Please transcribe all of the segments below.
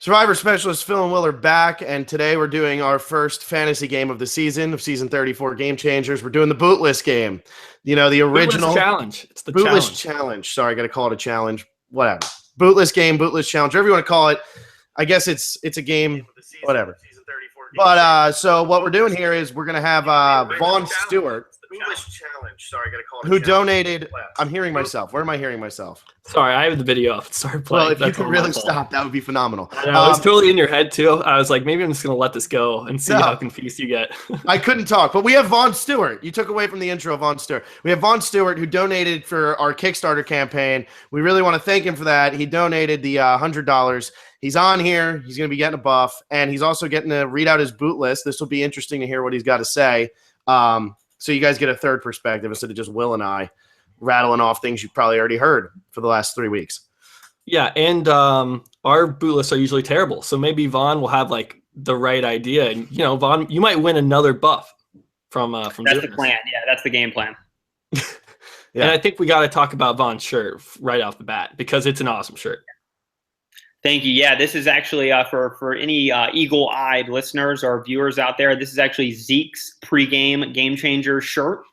Survivor specialist Phil and Will are back, and today we're doing our first fantasy game of the season, of season 34 Game Changers. We're doing the Bootlist game. You know, the original Bootlist challenge. It's the Bootlist challenge. Sorry, I got to call it a challenge. Whatever. Bootlist game, Bootlist challenge, whatever you want to call it. I guess it's a game, whatever. But so what we're doing here is we're going to have Vaughn Stewart, who donated. I'm hearing myself. Where am I hearing myself? Sorry, I have the video off. Start playing. Well, if you could really stop, that would be phenomenal. I know, it was totally in your head too. I was like, maybe I'm just going to let this go and see how confused you get. I couldn't talk, but we have Vaughn Stewart. You took away from the intro, Vaughn Stewart. We have Vaughn Stewart, who donated for our Kickstarter campaign. We really want to thank him for that. He donated the $100. He's on here. He's going to be getting a buff, and he's also getting to read out his boot list. This will be interesting to hear what he's got to say. So you guys get a third perspective instead of just Will and I rattling off things you've probably already heard for the last 3 weeks. Yeah, and our boot lists are usually terrible. So maybe Vaughn will have like the right idea. And, you know, Vaughn, you might win another buff from That's the plan. Yeah, that's the game plan. Yeah. And I think we got to talk about Vaughn's shirt right off the bat because it's an awesome shirt. Thank you. Yeah, this is actually for any eagle-eyed listeners or viewers out there, this is actually Zeke's pregame Game Changers shirt.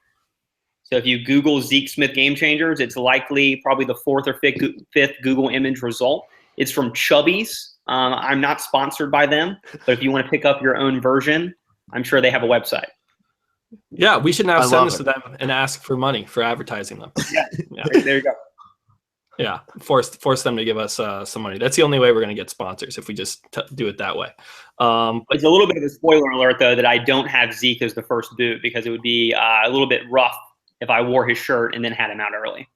So if you Google Zeke Smith Game Changers, it's likely probably the fourth or fifth Google image result. It's from Chubby's. I'm not sponsored by them, but if you want to pick up your own version, I'm sure they have a website. Yeah, we should now send this to them and ask for money for advertising them. Yeah. There you go. Yeah, force them to give us some money. That's the only way we're going to get sponsors if we just do it that way. It's a little bit of a spoiler alert, though, that I don't have Zeke as the first boot because it would be a little bit rough if I wore his shirt and then had him out early.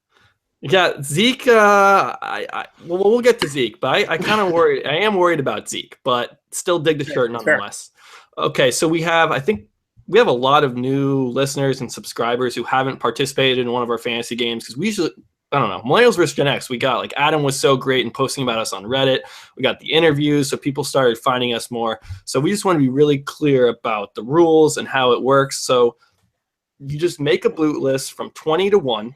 Yeah, Zeke. We'll get to Zeke, but I kind of worried. I am worried about Zeke, but still dig the shirt nonetheless. Fair. Okay, so I think we have a lot of new listeners and subscribers who haven't participated in one of our fantasy games because we usually. I don't know, Millennials vs. Gen X, we got like Adam was so great in posting about us on Reddit. We got the interviews, so people started finding us more. So we just want to be really clear about the rules and how it works. So you just make a boot list from 20 to 1,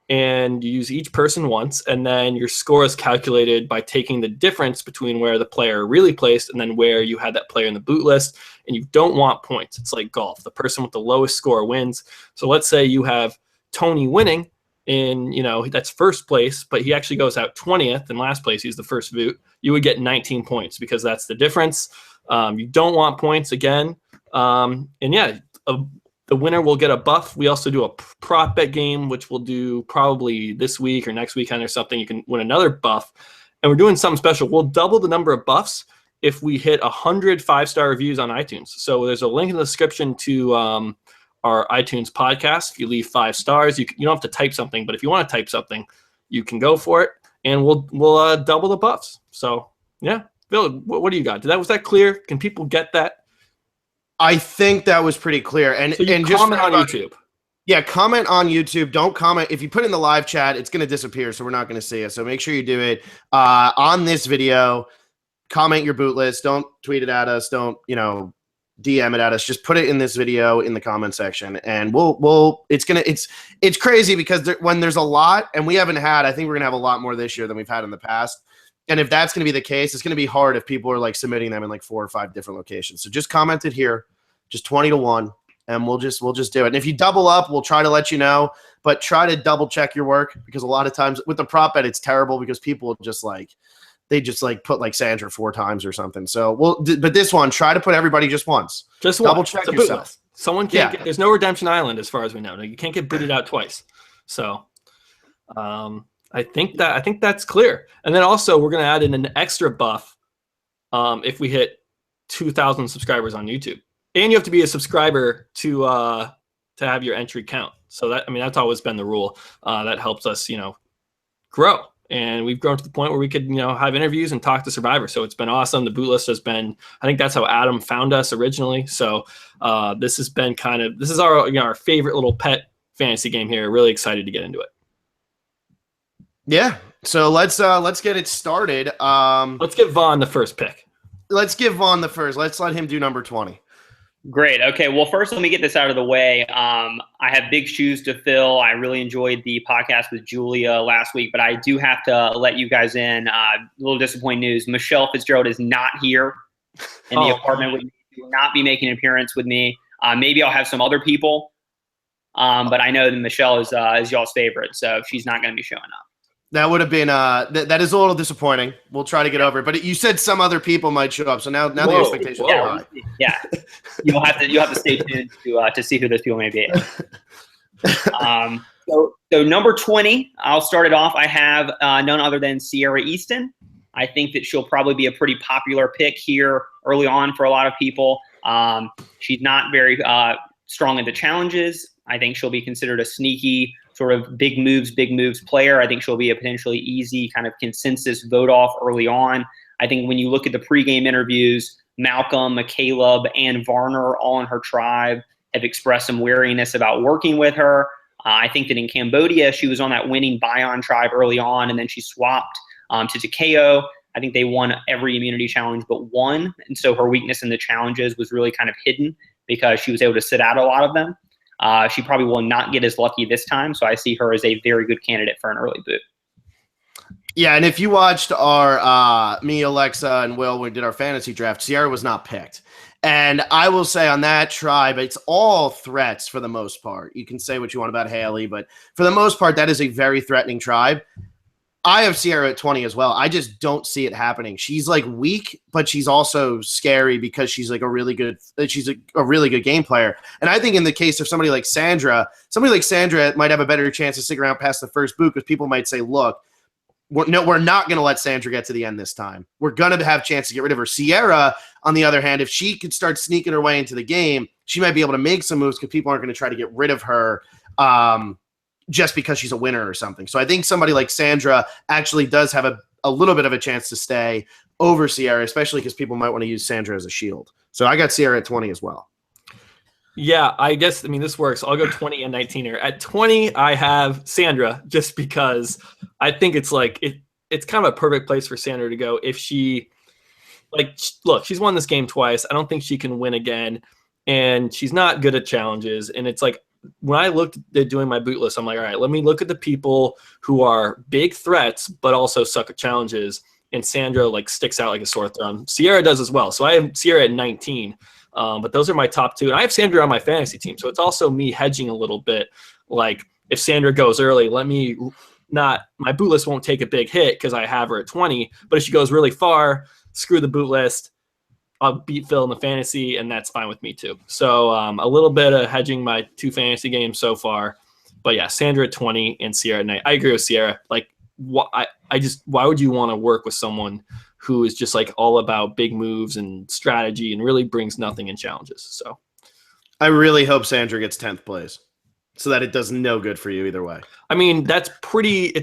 and you use each person once, and then your score is calculated by taking the difference between where the player really placed and then where you had that player in the boot list. And you don't want points. It's like golf. The person with the lowest score wins. So let's say you have Tony winning, in, you know, that's first place, but he actually goes out 20th in last place. He's the first boot. You would get 19 points because that's the difference. You don't want points again. And yeah, the winner will get a buff. We also do a prop bet game, which we'll do probably this week or next weekend or something. You can win another buff. And we're doing something special. We'll double the number of buffs if we hit 100 5-star reviews on iTunes. So there's a link in the description to our iTunes podcast. If you leave 5 stars, you don't have to type something, but if you want to type something, you can go for it, and we'll double the buffs. So yeah, Bill, what do you got? Was that clear? Can people get that? I think that was pretty clear. And so and just comment on YouTube. Yeah, comment on YouTube. Don't comment. If you put it in the live chat, it's going to disappear, so we're not going to see it. So make sure you do it on this video. Comment your boot list. Don't tweet it at us. Don't, DM it at us. Just put it in this video in the comment section, and it's crazy because when there's a lot, and we haven't had, I think we're gonna have a lot more this year than we've had in the past. And if that's gonna be the case, it's gonna be hard if people are like submitting them in like 4 or 5 different locations. So just comment it here, just 20 to 1, and we'll just do it. And if you double up, we'll try to let you know, but try to double check your work because a lot of times with the prop bet, it's terrible because people just put like Sandra 4 times or something. So but this one, try to put everybody just once. Just double once. check yourself. Someone can't get, there's no Redemption Island as far as we know. You can't get booted out twice. So I think that's clear. And then also we're going to add in an extra buff if we hit 2,000 subscribers on YouTube. And you have to be a subscriber to have your entry count. So that's always been the rule. That helps us, grow. And we've grown to the point where we could, have interviews and talk to survivors. So it's been awesome. The boot list has been, I think that's how Adam found us originally. So this has been this is our favorite little pet fantasy game here. Really excited to get into it. Yeah. So let's get it started. Let's give Vaughn the first pick. Let's give Vaughn the first. Let's let him do number 20. Great. Okay. Well, first, let me get this out of the way. I have big shoes to fill. I really enjoyed the podcast with Julia last week, but I do have to let you guys in. A little disappointing news. Michelle Fitzgerald is not here in the apartment with me. She will not be making an appearance with me. Maybe I'll have some other people, but I know that Michelle is y'all's favorite, so she's not going to be showing up. That would have been that is a little disappointing. We'll try to get over it. But you said some other people might show up, so now the expectations are high. Yeah, you'll have to stay tuned to see who those people may be. So number 20, I'll start it off. I have none other than Sierra Easton. I think that she'll probably be a pretty popular pick here early on for a lot of people. She's not very strong in the challenges. I think she'll be considered a sneaky sort of big moves player. I think she'll be a potentially easy kind of consensus vote off early on. I think when you look at the pregame interviews, Malcolm, Caleb, and Varner, all in her tribe, have expressed some wariness about working with her. I think that in Cambodia, she was on that winning Bion tribe early on, and then she swapped to Takeo. I think they won every immunity challenge but one, and so her weakness in the challenges was really kind of hidden because she was able to sit out a lot of them. She probably will not get as lucky this time, so I see her as a very good candidate for an early boot. Yeah, and if you watched our me, Alexa, and Will, when we did our fantasy draft, Sierra was not picked. And I will say on that tribe, it's all threats for the most part. You can say what you want about Haley, but for the most part, that is a very threatening tribe. I have Sierra at 20 as well. I just don't see it happening. She's like weak, but she's also scary because she's like a really good game player. And I think in the case of somebody like Sandra might have a better chance to stick around past the first boot because people might say, look, we're not going to let Sandra get to the end this time. We're going to have a chance to get rid of her. Sierra, on the other hand, if she could start sneaking her way into the game, she might be able to make some moves because people aren't going to try to get rid of her. Just because she's a winner or something. So I think somebody like Sandra actually does have a little bit of a chance to stay over Sierra, especially because people might want to use Sandra as a shield. So I got Sierra at 20 as well. Yeah, this works. I'll go 20 and 19 here. At 20, I have Sandra just because I think it's it's kind of a perfect place for Sandra to go if she look, she's won this game twice. I don't think she can win again, and she's not good at challenges, and it's like when I looked at doing my boot list, I'm like, all right, let me look at the people who are big threats, but also suck at challenges. And Sandra sticks out like a sore thumb. Sierra does as well. So I have Sierra at 19, but those are my top two. And I have Sandra on my fantasy team. So it's also me hedging a little bit. Like if Sandra goes early, my boot list won't take a big hit because I have her at 20. But if she goes really far, screw the boot list. I'll beat Phil in the fantasy, and that's fine with me too. So a little bit of hedging my two fantasy games so far. But yeah, Sandra at 20 and Sierra at 9. I agree with Sierra. Why would you want to work with someone who is just all about big moves and strategy and really brings nothing in challenges? So I really hope Sandra gets 10th place so that it does no good for you either way. I mean, it's pretty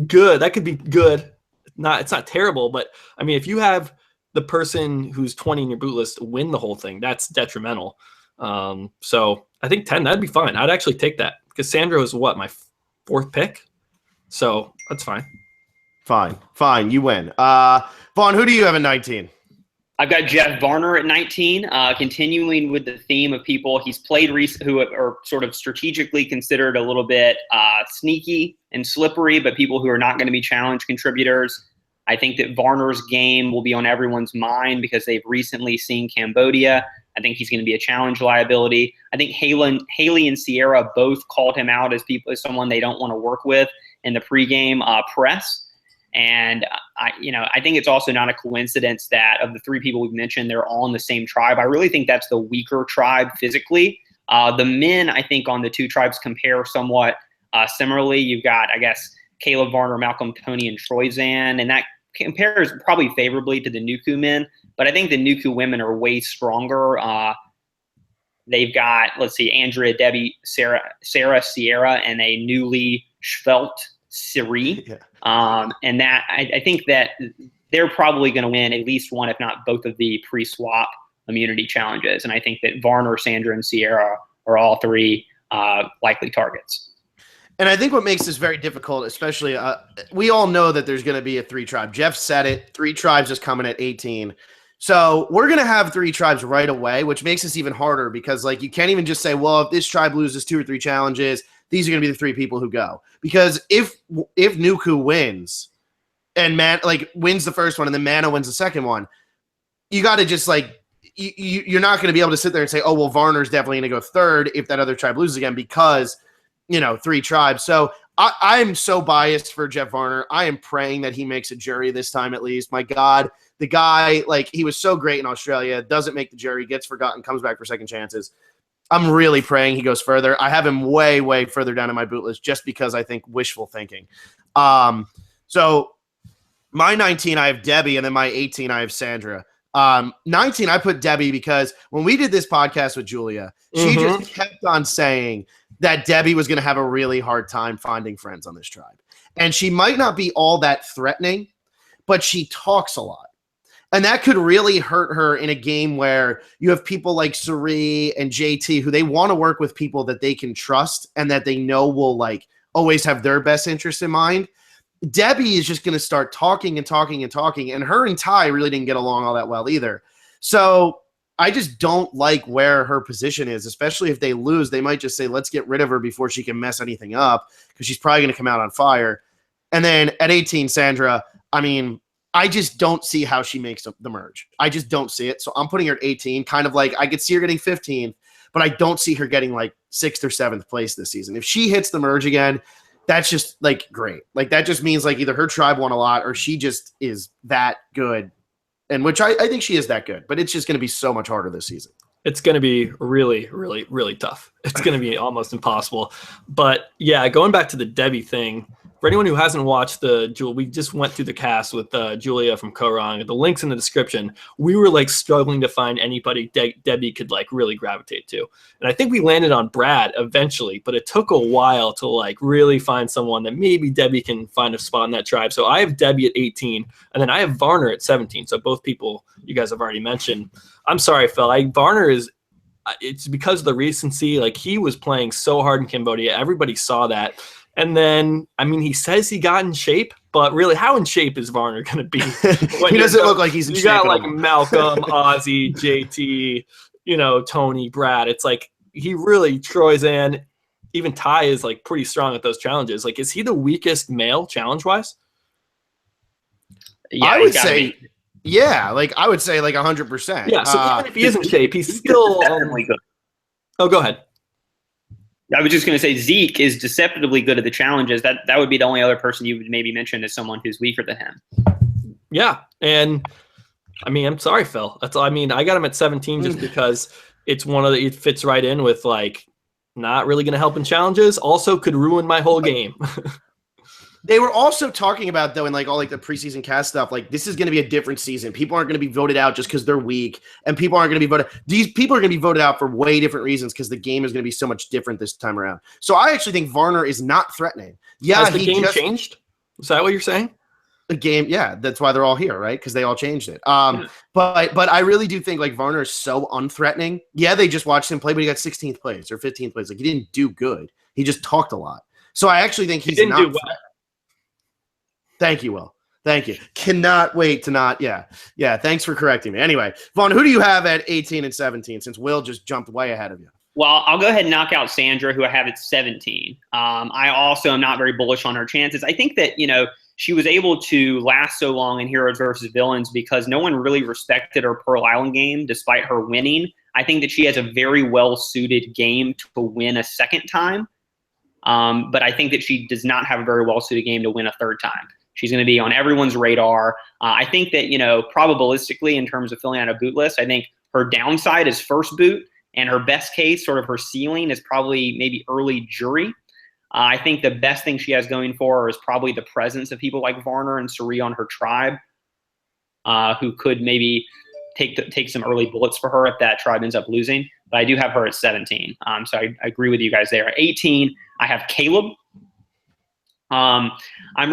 good. That could be good. It's not terrible, but I mean, if you have the person who's 20 in your boot list win the whole thing, that's detrimental. So I think 10, that'd be fine. I'd actually take that because Sandra was my fourth pick. So that's fine. Fine. You win. Vaughn, who do you have at 19? I've got Jeff Varner at 19, continuing with the theme of people he's played who are sort of strategically considered a little bit sneaky and slippery, but people who are not going to be challenge contributors. I think that Varner's game will be on everyone's mind because they've recently seen Cambodia. I think he's going to be a challenge liability. I think Haley and Sierra both called him out as someone they don't want to work with in the pregame press. And I think it's also not a coincidence that of the three people we've mentioned, they're all in the same tribe. I really think that's the weaker tribe physically. The men, I think, on the two tribes compare somewhat similarly. You've got, I guess, Caleb Varner, Malcolm Tony, and Troyzan, and that compares probably favorably to the Nuku men. But I think the Nuku women are way stronger. They've got, Andrea, Debbie, Sarah, Sierra, and a newly svelte Siri. Yeah. And that I think that they're probably going to win at least one, if not both, of the pre-swap immunity challenges. And I think that Varner, Sandra, and Sierra are all three likely targets. And I think what makes this very difficult, especially, we all know that there's going to be a 3 tribe. Jeff said it. 3 tribes is coming at 18. So we're going to have 3 tribes right away, which makes this even harder because like you can't even just say, well, if this tribe loses 2 or 3 challenges, these are going to be the 3 people who go. Because if Nuku wins and wins the first one and then Mana wins the second one, you got to just like you're not going to be able to sit there and say, oh, well, Varner's definitely going to go third if that other tribe loses again because, 3 tribes. So I'm so biased for Jeff Varner. I am praying that he makes a jury this time at least. My God, the guy, like, he was so great in Australia, doesn't make the jury, gets forgotten, comes back for second chances. I'm really praying he goes further. I have him way, way further down in my boot list just because I think wishful thinking. So my 19, I have Debbie, and then my 18, I have Sandra. 19, I put Debbie because when we did this podcast with Julia, she just kept on saying that Debbie was going to have a really hard time finding friends on this tribe. And she might not be all that threatening, but she talks a lot. And that could really hurt her in a game where you have people like Suri and JT who they want to work with people that they can trust and that they know will like always have their best interest in mind. Debbie is just going to start talking and talking and talking, and her and Ty really didn't get along all that well either. So I just don't like where her position is, especially if they lose. They might just say, let's get rid of her before she can mess anything up because she's probably going to come out on fire. And then at 18, Sandra, I mean, I just don't see how she makes the merge. I just don't see it. So I'm putting her at 18, kind of like I could see her getting 15th, but I don't see her getting like 6th or 7th place this season. If she hits the merge again, that's just like great. Like that just means like either her tribe won a lot or she just is that good. And which I think she is that good, but it's just going to be so much harder this season. It's going to be really, really, really tough. It's going to be almost impossible. But yeah, going back to the Debbie thing, for anyone who hasn't watched we just went through the cast with Julia from Korong. The link's in the description. We were like struggling to find anybody Debbie could like really gravitate to. And I think we landed on Brad eventually, but it took a while to like really find someone that maybe Debbie can find a spot in that tribe. So I have Debbie at 18, and then I have Varner at 17. So both people you guys have already mentioned. I'm sorry, Phil. Varner it's because of the recency. Like he was playing so hard in Cambodia. Everybody saw that. And then, I mean, he says he got in shape, but really, how in shape is Varner going to be? He doesn't look like he's in shape. You got like Malcolm, Ozzy, JT, Tony, Brad. It's like he really Troy's in. Even Ty is like pretty strong at those challenges. Like, is he the weakest male challenge-wise? Yeah, I would say, yeah, like I would say like 100%. Yeah, so even if he is in shape, he's still definitely good. Oh, go ahead. I was just going to say Zeke is deceptively good at the challenges. That would be the only other person you would maybe mention as someone who's weaker than him. Yeah, and I mean, I'm sorry, Phil. That's all. I mean, I got him at 17 just because it's it fits right in with like not really going to help in challenges. Also, could ruin my whole game. They were also talking about, though, in like all like the preseason cast stuff, like this is going to be a different season. People aren't going to be voted out just because they're weak, and people aren't going to be voted. These people are going to be voted out for way different reasons because the game is going to be so much different this time around. So I actually think Varner is not threatening. Yeah, has the game changed? Is that what you're saying? The game, yeah, that's why they're all here, right? Because they all changed it. But I really do think like Varner is so unthreatening. Yeah, they just watched him play, but he got 16th place or 15th place. Like he didn't do good. He just talked a lot. So I actually think he didn't do well. Thank you, Will. Thank you. Cannot wait to not. Yeah. Thanks for correcting me. Anyway, Vaughn, who do you have at 18 and 17 since Will just jumped way ahead of you? Well, I'll go ahead and knock out Sandra, who I have at 17. I also am not very bullish on her chances. I think that, she was able to last so long in Heroes versus Villains because no one really respected her Pearl Island game despite her winning. I think that she has a very well-suited game to win a second time. But I think that she does not have a very well-suited game to win a third time. She's going to be on everyone's radar. I think that, probabilistically in terms of filling out a boot list, I think her downside is first boot and her best case, sort of her ceiling, is probably maybe early jury. I think the best thing she has going for her is probably the presence of people like Varner and Suri on her tribe who could maybe take some early bullets for her if that tribe ends up losing. But I do have her at 17. So I agree with you guys there. At 18, I have Caleb. I'm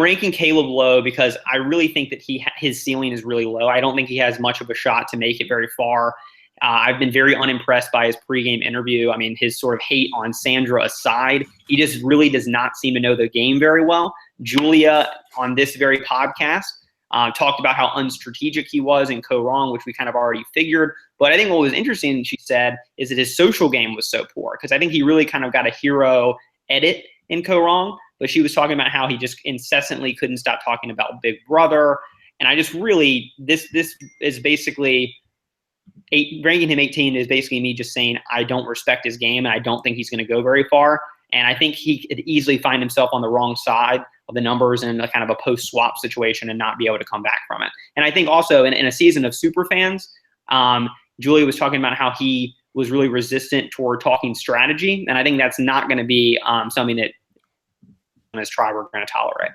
ranking Caleb low because I really think that his ceiling is really low. I don't think he has much of a shot to make it very far. I've been very unimpressed by his pregame interview. I mean, his sort of hate on Sandra aside, he just really does not seem to know the game very well. Julia, on this very podcast, talked about how unstrategic he was in Co-Wrong, which we kind of already figured. But I think what was interesting, she said, is that his social game was so poor, because I think he really kind of got a hero edit in Co-Wrong. But she was talking about how he just incessantly couldn't stop talking about Big Brother. And I just really, this is basically, ranking him 18 is basically me just saying I don't respect his game and I don't think he's going to go very far. And I think he could easily find himself on the wrong side of the numbers in a kind of a post-swap situation and not be able to come back from it. And I think also in a season of super fans, Julia was talking about how he was really resistant toward talking strategy. And I think that's not going to be something that on his tribe we're going to tolerate.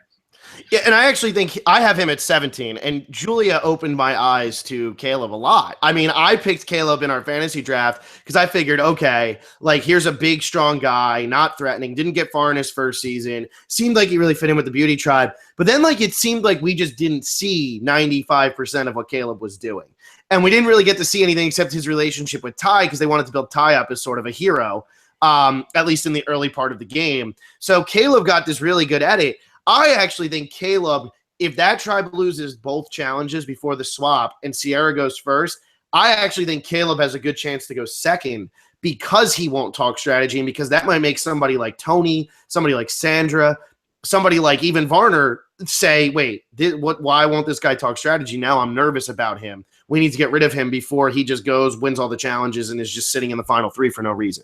Yeah, and I actually think I have him at 17, and Julia opened my eyes to Caleb a lot. I mean, I picked Caleb in our fantasy draft because I figured, okay, like here's a big, strong guy, not threatening, didn't get far in his first season, seemed like he really fit in with the beauty tribe. But then like it seemed like we just didn't see 95% of what Caleb was doing. And we didn't really get to see anything except his relationship with Ty because they wanted to build Ty up as sort of a hero, at least in the early part of the game. So Caleb got this really good edit. I actually think Caleb, if that tribe loses both challenges before the swap and Sierra goes first, I actually think Caleb has a good chance to go second because he won't talk strategy and because that might make somebody like Tony, somebody like Sandra, somebody like even Varner say, wait, why won't this guy talk strategy? Now I'm nervous about him. We need to get rid of him before he just goes, wins all the challenges, and is just sitting in the final three for no reason.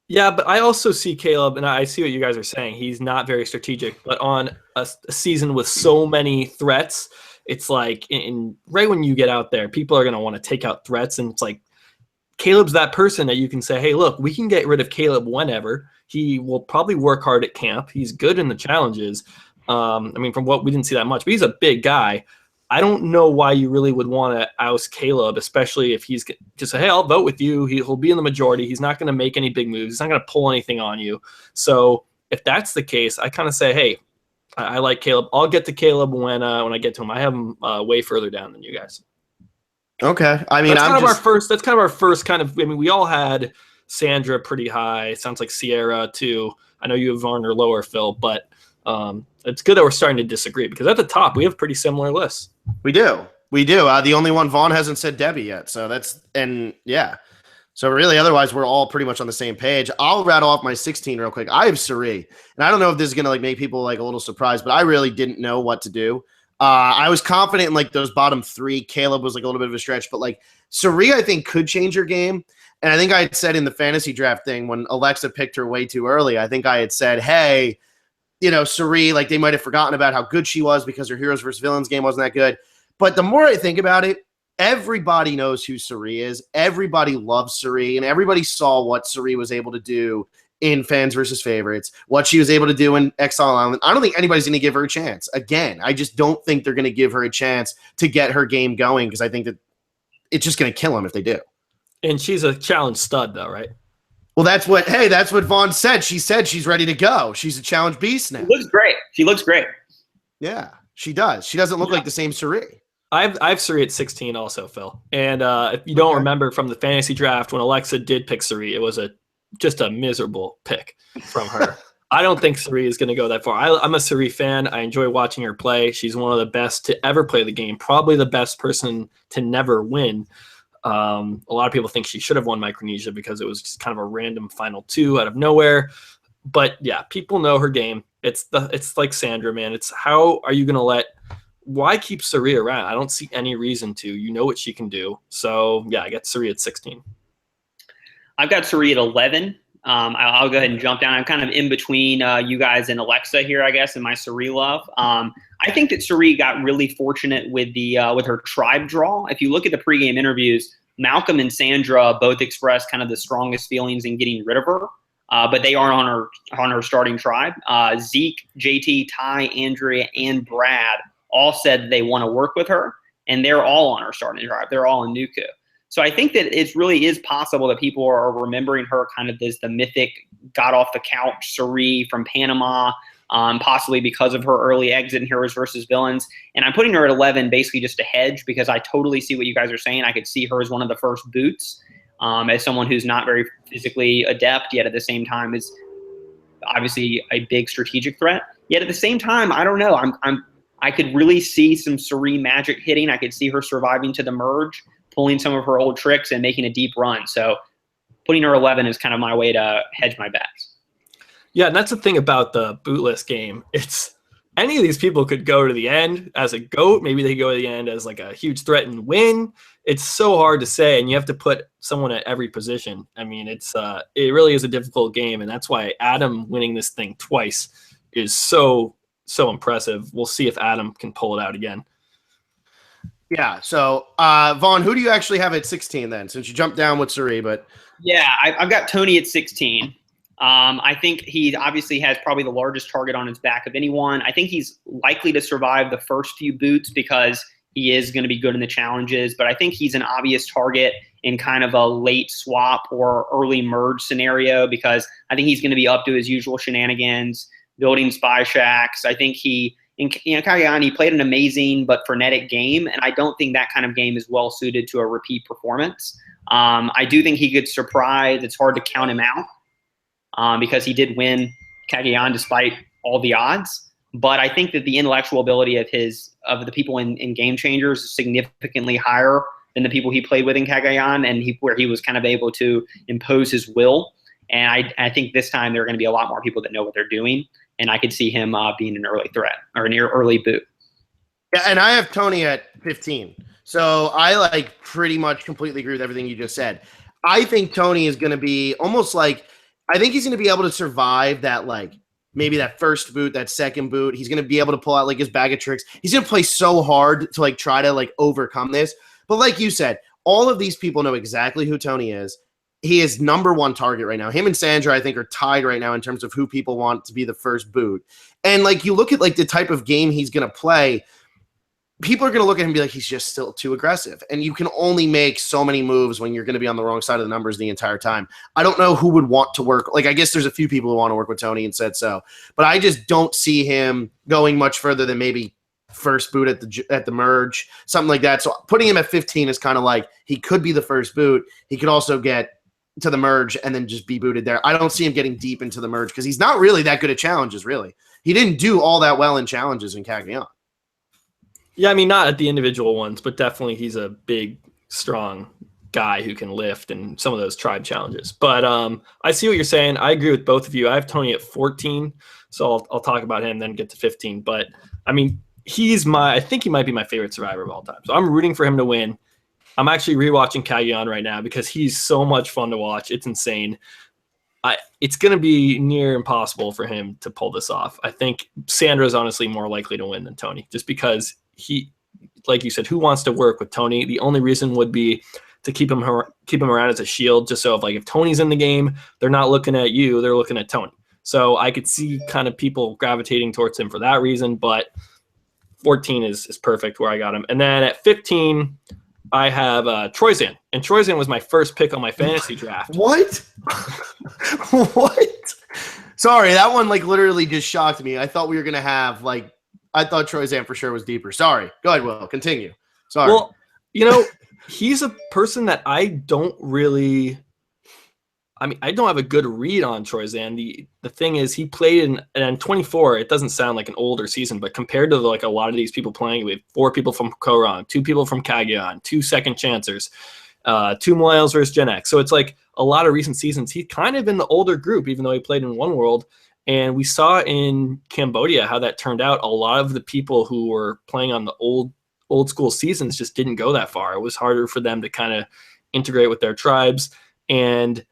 Yeah, but I also see Caleb, and I see what you guys are saying. He's not very strategic, but on a season with so many threats, it's like right when you get out there, people are going to want to take out threats, and it's like Caleb's that person that you can say, hey, look, we can get rid of Caleb whenever. He will probably work hard at camp. He's good in the challenges. I mean, from what we didn't see that much, but he's a big guy. I don't know why you really would want to oust Caleb, especially if he's just say, hey, I'll vote with you. He'll be in the majority. He's not going to make any big moves. He's not going to pull anything on you. So if that's the case, I kind of say, hey, I like Caleb. I'll get to Caleb when I get to him. I have him way further down than you guys. Okay. I mean, that's kind of our first kind of, I mean, we all had Sandra pretty high. It sounds like Sierra too. I know you have Varner lower, Phil, but it's good that we're starting to disagree because at the top we have pretty similar lists. We do. The only one Vaughn hasn't said Debbie yet. So yeah. So really, otherwise we're all pretty much on the same page. I'll rattle off my 16 real quick. I have Suri, and I don't know if this is gonna like make people like a little surprised, but I really didn't know what to do. I was confident in like those bottom three. Caleb was like a little bit of a stretch, but like Suri, I think could change your game. And I think I had said in the fantasy draft thing when Alexa picked her way too early, I think I had said, hey, you know, Suri, like they might have forgotten about how good she was because her heroes versus villains game wasn't that good. But the more I think about it, everybody knows who Suri is. Everybody loves Suri, and everybody saw what Suri was able to do in Fans versus Favorites, what she was able to do in Exile Island. I don't think anybody's going to give her a chance. Again, I just don't think they're going to give her a chance to get her game going because I think that it's just going to kill them if they do. And she's a challenge stud, though, right? Well, that's what Vaughn said. She said she's ready to go. She's a challenge beast now. She looks great. Yeah, she does. She doesn't look like the same Suri. I've Suri at 16 also, Phil. And if you don't remember from the fantasy draft, when Alexa did pick Suri, it was just a miserable pick from her. I don't think Suri is going to go that far. I'm a Suri fan. I enjoy watching her play. She's one of the best to ever play the game, probably the best person to never win. A lot of people think she should have won Micronesia because it was just kind of a random final two out of nowhere. But yeah, people know her game. It's like Sandra, man. It's how are you going to why keep Suri around? I don't see any reason to. You know what she can do. So yeah, I got Suri at 16. I've got Suri at 11. I'll go ahead and jump down. I'm kind of in between you guys and Alexa here, I guess, in my Suri love. I think that Suri got really fortunate with her tribe draw. If you look at the pregame interviews, Malcolm and Sandra both expressed kind of the strongest feelings in getting rid of her, but they aren't on her starting tribe. Zeke, JT, Ty, Andrea, and Brad all said they want to work with her, and they're all on her starting tribe. They're all in Nuku. So I think that it really is possible that people are remembering her kind of as the mythic got off the couch Suri from Panama, possibly because of her early exit in Heroes versus Villains. And I'm putting her at 11 basically just a hedge because I totally see what you guys are saying. I could see her as one of the first boots, as someone who's not very physically adept, yet at the same time is obviously a big strategic threat. Yet at the same time, I don't know. I could really see some Suri magic hitting. I could see her surviving to the merge, pulling some of her old tricks and making a deep run. So putting her 11 is kind of my way to hedge my bets. Yeah, and that's the thing about the Bootlist game. It's any of these people could go to the end as a GOAT. Maybe they go to the end as like a huge threat and win. It's so hard to say, and you have to put someone at every position. I mean, it really is a difficult game, and that's why Adam winning this thing twice is so impressive. We'll see if Adam can pull it out again. Yeah. So, Vaughn, who do you actually have at 16 then? Since you jumped down with Suri, but yeah, I've got Tony at 16. I think he obviously has probably the largest target on his back of anyone. I think he's likely to survive the first few boots because he is going to be good in the challenges, but I think he's an obvious target in kind of a late swap or early merge scenario because I think he's going to be up to his usual shenanigans, building spy shacks. I think in Cagayan, he played an amazing but frenetic game, and I don't think that kind of game is well suited to a repeat performance. I do think he could surprise. It's hard to count him out because he did win Cagayan despite all the odds. But I think that the intellectual ability of the people in Game Changers is significantly higher than the people he played with in Cagayan, and where he was kind of able to impose his will. And I think this time there are going to be a lot more people that know what they're doing, and I could see him being an early threat or an early boot. Yeah, and I have Tony at 15. So I pretty much completely agree with everything you just said. I think Tony is going to be almost I think he's going to be able to survive that maybe that first boot, that second boot. He's going to be able to pull out his bag of tricks. He's going to play so hard to try to overcome this. But like you said, all of these people know exactly who Tony is. He is number one target right now. Him and Sandra, I think, are tied right now in terms of who people want to be the first boot. And you look at the type of game he's going to play, people are going to look at him and be like, he's just still too aggressive. And you can only make so many moves when you're going to be on the wrong side of the numbers the entire time. I don't know who would want to work. I guess there's a few people who want to work with Tony and said so. But I just don't see him going much further than maybe first boot at the merge, something like that. So putting him at 15 is kind of he could be the first boot. He could also get to the merge and then just be booted there. I don't see him getting deep into the merge because he's not really that good at challenges, really. He didn't do all that well in challenges in Cagayan. Yeah, I mean, not at the individual ones, but definitely he's a big, strong guy who can lift in some of those tribe challenges. But I see what you're saying. I agree with both of you. I have Tony at 14, so I'll talk about him, then get to 15. But, I mean, I think he might be my favorite survivor of all time. So I'm rooting for him to win. I'm actually rewatching Cagayan right now because he's so much fun to watch. It's insane. It's going to be near impossible for him to pull this off. I think Sandra's honestly more likely to win than Tony, just because he, like you said, who wants to work with Tony? The only reason would be to keep him around as a shield, just so if Tony's in the game, they're not looking at you, they're looking at Tony. So I could see kind of people gravitating towards him for that reason, but 14 is perfect where I got him. And then at 15, I have Troyzan. And Troyzan was my first pick on my fantasy draft. What? What? Sorry, that one literally just shocked me. I thought we were going to have I thought Troyzan for sure was deeper. Sorry. Go ahead, Will. Continue. Sorry. Well, he's a person that I don't really – I mean, I don't have a good read on Troyzan. The thing is, he played in 24. It doesn't sound like an older season, but compared to a lot of these people playing, we have 4 people from Koran, 2 people from Cagayan, 2 second chancers, 2 Millennials versus Gen X. So it's a lot of recent seasons. He's kind of in the older group, even though he played in One World. And we saw in Cambodia how that turned out. A lot of the people who were playing on the old school seasons just didn't go that far. It was harder for them to kind of integrate with their tribes. And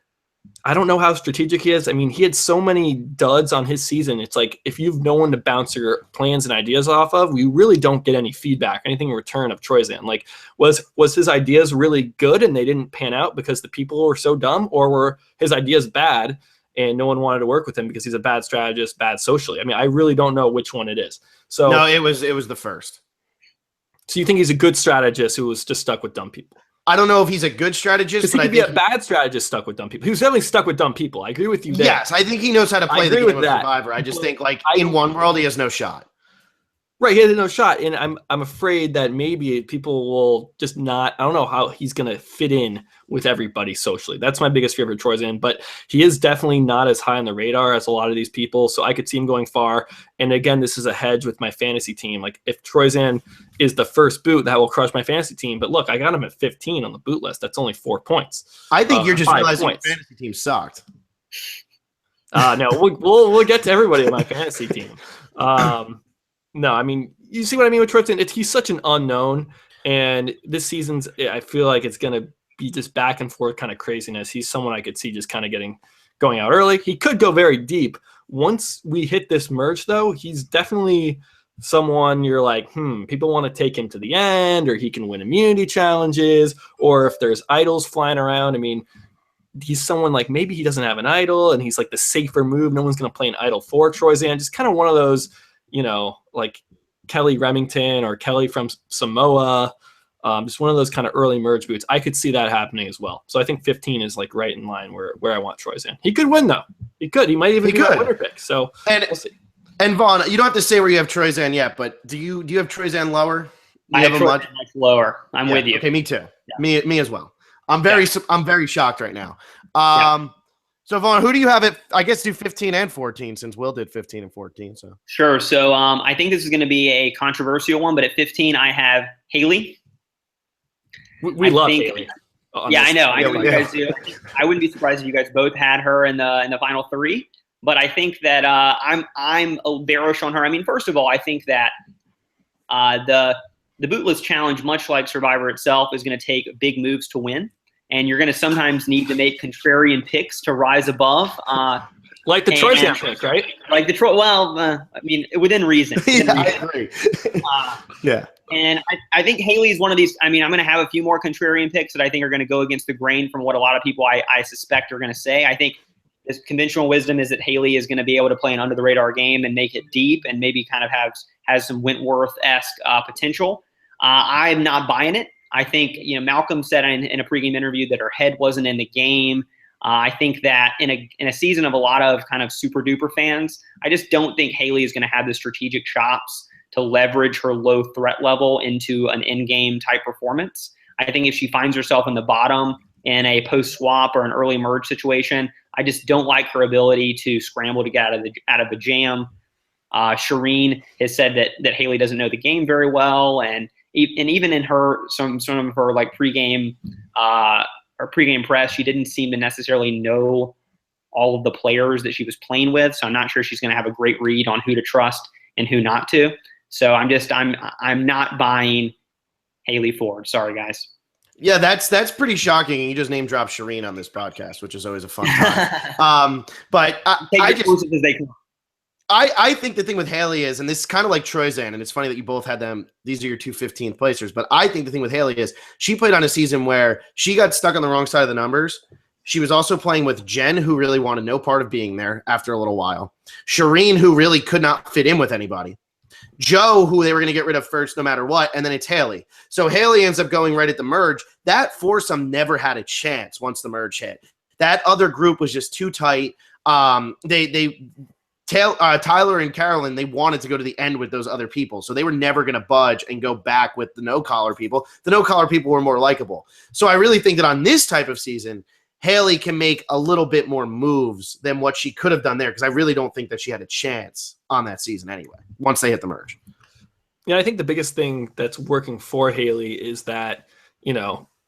I don't know how strategic he is. I mean, he had so many duds on his season. It's if you've no one to bounce your plans and ideas off of, we really don't get any feedback, anything in return of Troyzan. Was his ideas really good and they didn't pan out because the people were so dumb, or were his ideas bad and no one wanted to work with him because he's a bad strategist, bad socially? I mean, I really don't know which one it is. So no, it was the first. So you think he's a good strategist who was just stuck with dumb people? I don't know if he's a good strategist, but he could be a bad strategist stuck with dumb people. He was definitely stuck with dumb people. I agree with you there. Yes, I think he knows how to play the game of Survivor. I just think in One World he has no shot. Right, he had no shot, and I'm afraid that maybe people will just not. I don't know how he's going to fit in with everybody socially. That's my biggest fear for Troyzan, but he is definitely not as high on the radar as a lot of these people. So I could see him going far. And again, this is a hedge with my fantasy team. Like if Troyzan is the first boot, that will crush my fantasy team. But look, I got him at 15 on the boot list. That's only 4 points. I think you're just realizing your fantasy team sucked. No, we'll get to everybody in my fantasy team. No, I mean, you see what I mean with Troyzan? He's such an unknown, and this season's, I feel like it's going to be just back and forth kind of craziness. He's someone I could see just kind of going out early. He could go very deep. Once we hit this merge, though, he's definitely someone you're like, people want to take him to the end, or he can win immunity challenges, or if there's idols flying around. I mean, he's someone like maybe he doesn't have an idol, and he's like the safer move. No one's going to play an idol for Troyzan. Just kind of one of those, like Kelly Remington or Kelly from Samoa, just one of those kind of early merge boots. I could see that happening as well. So I think 15 is like right in line where I want Troyzan. He could win though. He could. He might even be a winner pick. So we'll see. And Vaughn, you don't have to say where you have Troyzan yet, but do you have Troyzan lower? I have Troyzan much lower. I'm with you. Okay, me too. Yeah. Me as well. I'm very shocked right now. So Vaughn, who do you have at, I guess, do 15 and 14 since Will did 15 and 14. So sure. So I think this is going to be a controversial one, but at 15 I have Haley. We love Haley. Yeah, I know. I know you guys do. I wouldn't be surprised if you guys both had her in the final 3. But I think that I'm bearish on her. I mean, first of all, I think that the Bootlist Challenge, much like Survivor itself, is going to take big moves to win. And you're going to sometimes need to make contrarian picks to rise above. Like the Troyzan pick, right? Like the I mean, within reason. I agree. Yeah. And I think Haley's one of these. I mean, I'm going to have a few more contrarian picks that I think are going to go against the grain from what a lot of people I suspect are going to say. I think this conventional wisdom is that Haley is going to be able to play an under the radar game and make it deep and maybe kind of has some Wentworth-esque potential. I'm not buying it. I think, Malcolm said in a pregame interview that her head wasn't in the game. I think that in a season of a lot of kind of super duper fans, I just don't think Haley is going to have the strategic chops to leverage her low threat level into an in-game type performance. I think if she finds herself in the bottom in a post swap or an early merge situation, I just don't like her ability to scramble to get out of the jam. Shireen has said that Haley doesn't know the game very well, and even in some of her like pregame or pregame press, she didn't seem to necessarily know all of the players that she was playing with. So I'm not sure she's going to have a great read on who to trust and who not to. So I'm not buying Haley Ford. Sorry, guys. Yeah, that's pretty shocking. You just name drop Shireen on this podcast, which is always a fun time. But I think the thing with Haley is, and this is kind of like Troyzan, and it's funny that you both had them. These are your two 15th placers. But I think the thing with Haley is she played on a season where she got stuck on the wrong side of the numbers. She was also playing with Jen, who really wanted no part of being there after a little while. Shireen, who really could not fit in with anybody. Joe, who they were going to get rid of first no matter what, and then it's Haley. So Haley ends up going right at the merge. That foursome never had a chance once the merge hit. That other group was just too tight. Tyler and Carolyn, they wanted to go to the end with those other people. So they were never going to budge and go back with the no-collar people. The no-collar people were more likable. So I really think that on this type of season, Haley can make a little bit more moves than what she could have done there, because I really don't think that she had a chance on that season anyway, once they hit the merge. Yeah, I think the biggest thing that's working for Haley is that,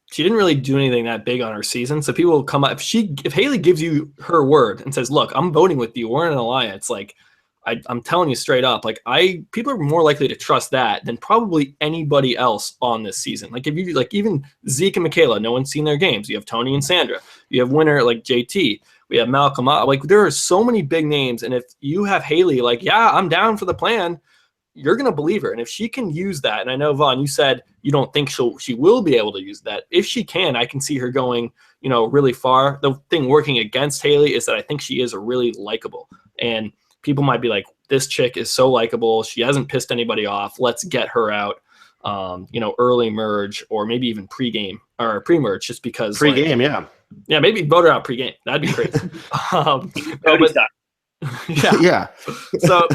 she didn't really do anything that big on her season. So people will come up. If Haley gives you her word and says, look, I'm voting with you, we're in an alliance, like I'm telling you straight up, like people are more likely to trust that than probably anybody else on this season. Like if you like even Zeke and Michaela, no one's seen their games. You have Tony and Sandra. You have winner like JT. We have Malcolm. Like there are so many big names. And if you have Haley, like, yeah, I'm down for the plan, you're going to believe her. And if she can use that, and I know, Vaughn, you said you don't think she will be able to use that. If she can, I can see her going, really far. The thing working against Haley is that I think she is really likable. And people might be like, this chick is so likable. She hasn't pissed anybody off. Let's get her out, early merge or maybe even pregame or pre-merge just because. Pregame, yeah. Yeah, maybe vote her out pregame. That'd be crazy. Yeah. So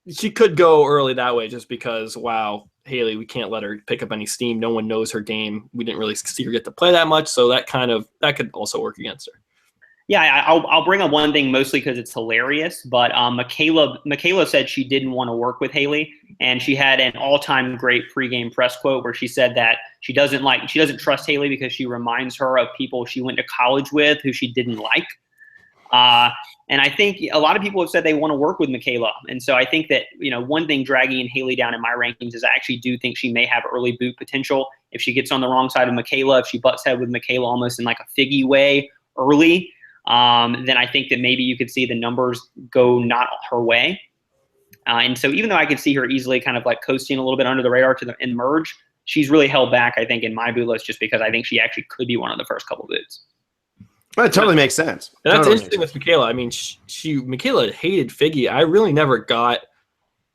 she could go early that way just because, wow, Haley, we can't let her pick up any steam. No one knows her game. We didn't really see her get to play that much, so that could also work against her. Yeah, I'll bring up one thing mostly because it's hilarious. But Michaela said she didn't want to work with Haley, and she had an all-time great pregame press quote where she said that she doesn't trust Haley because she reminds her of people she went to college with who she didn't like. And I think a lot of people have said they want to work with Michaela. And so I think that, one thing dragging Haley down in my rankings is I actually do think she may have early boot potential if she gets on the wrong side of Michaela, if she butts head with Michaela almost in like a Figgy way early, then I think that maybe you could see the numbers go not her way. And so even though I could see her easily kind of like coasting a little bit under the radar in merge, she's really held back, I think, in my boot list just because I think she actually could be one of the first couple boots. Well, it totally makes sense. And that's totally interesting with Michaela. I mean, Michaela hated Figgy. I really never got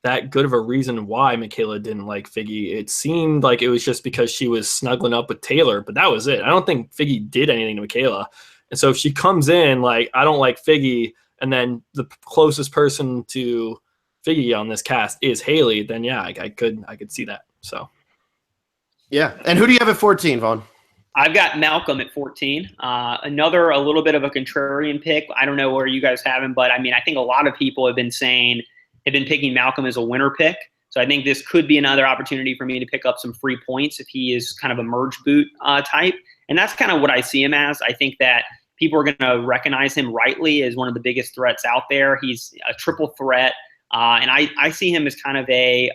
that good of a reason why Michaela didn't like Figgy. It seemed like it was just because she was snuggling up with Taylor, but that was it. I don't think Figgy did anything to Michaela. And so if she comes in like, I don't like Figgy, and then the closest person to Figgy on this cast is Haley, then yeah, I could see that. So yeah. And who do you have at 14, Vaughn? I've got Malcolm at 14. Another a little bit of a contrarian pick. I don't know where you guys have him, but I mean, I think a lot of people have been picking Malcolm as a winner pick. So I think this could be another opportunity for me to pick up some free points if he is kind of a merge boot type. And that's kind of what I see him as. I think that people are going to recognize him rightly as one of the biggest threats out there. He's a triple threat. And I see him as kind of a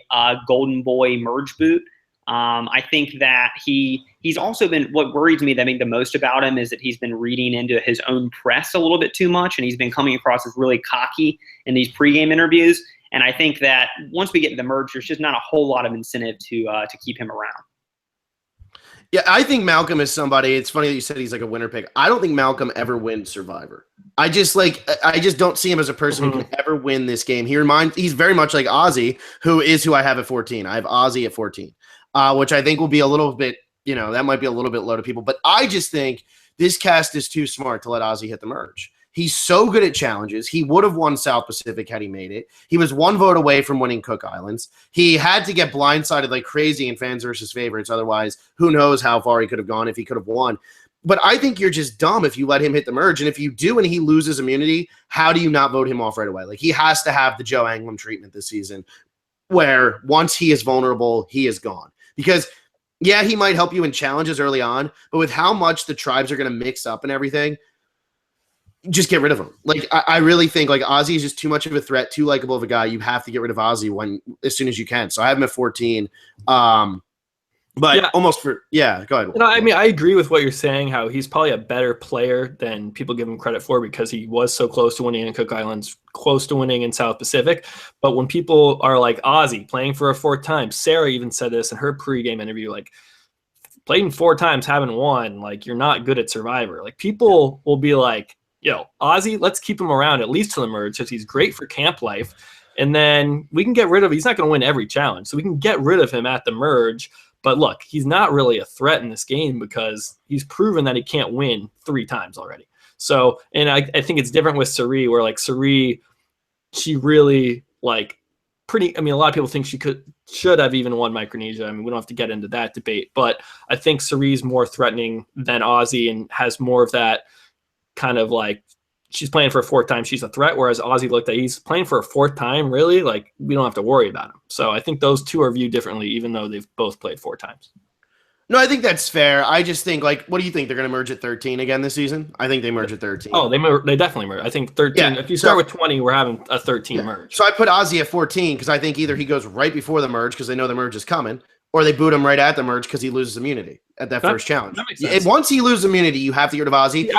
golden boy merge boot. I think that he's also been, what worries me I think the most about him is that he's been reading into his own press a little bit too much, and he's been coming across as really cocky in these pregame interviews. And I think that once we get to the merge, there's just not a whole lot of incentive to keep him around. Yeah, I think Malcolm is somebody. It's funny that you said he's like a winner pick. I don't think Malcolm ever wins Survivor. I just don't see him as a person who can ever win this game. He's very much like Ozzy, who I have at 14. I have Ozzy at 14. Which I think will be a little bit, that might be a little bit low to people. But I just think this cast is too smart to let Ozzy hit the merge. He's so good at challenges. He would have won South Pacific had he made it. He was one vote away from winning Cook Islands. He had to get blindsided like crazy in Fans versus Favorites. Otherwise, who knows how far he could have gone if he could have won. But I think you're just dumb if you let him hit the merge. And if you do and he loses immunity, how do you not vote him off right away? Like, he has to have the Joe Anglim treatment this season where once he is vulnerable, he is gone. Because, yeah, he might help you in challenges early on, but with how much the tribes are going to mix up and everything, just get rid of him. Like, I really think, like, Ozzy is just too much of a threat, too likable of a guy. You have to get rid of Ozzy as soon as you can. So I have him at 14. But yeah, go ahead. I mean, I agree with what you're saying, how he's probably a better player than people give him credit for because he was so close to winning in Cook Islands, close to winning in South Pacific. But when people are like Ozzy playing for a fourth time, Sarah even said this in her pregame interview, like, playing 4 times, haven't won, like, you're not good at Survivor. Like, people will be like, Ozzy, let's keep him around at least to the merge because he's great for camp life. And then we can get rid of, he's not going to win every challenge. So we can get rid of him at the merge. But look, he's not really a threat in this game because he's proven that he can't win 3 times already. So, and I think it's different with Suri, where like Suri, she really like a lot of people think she should have even won Micronesia. I mean, we don't have to get into that debate, but I think Suri's more threatening than Ozzy and has more of that kind of like, she's playing for a 4th time, she's a threat, whereas Ozzy looked at, he's playing for a 4th time, really? Like, we don't have to worry about him. So I think those two are viewed differently, even though they've both played 4 times. No, I think that's fair. I just think, like, what do you think? They're going to merge at 13 again this season? I think they merge at 13. Oh, they definitely merge. I think 13. Yeah, if you start with 20, we're having a 13 merge. So I put Ozzy at 14 because I think either he goes right before the merge because they know the merge is coming, or they boot him right at the merge because he loses immunity at that first challenge. That makes sense. Once he loses immunity, you have to get rid of Ozzy.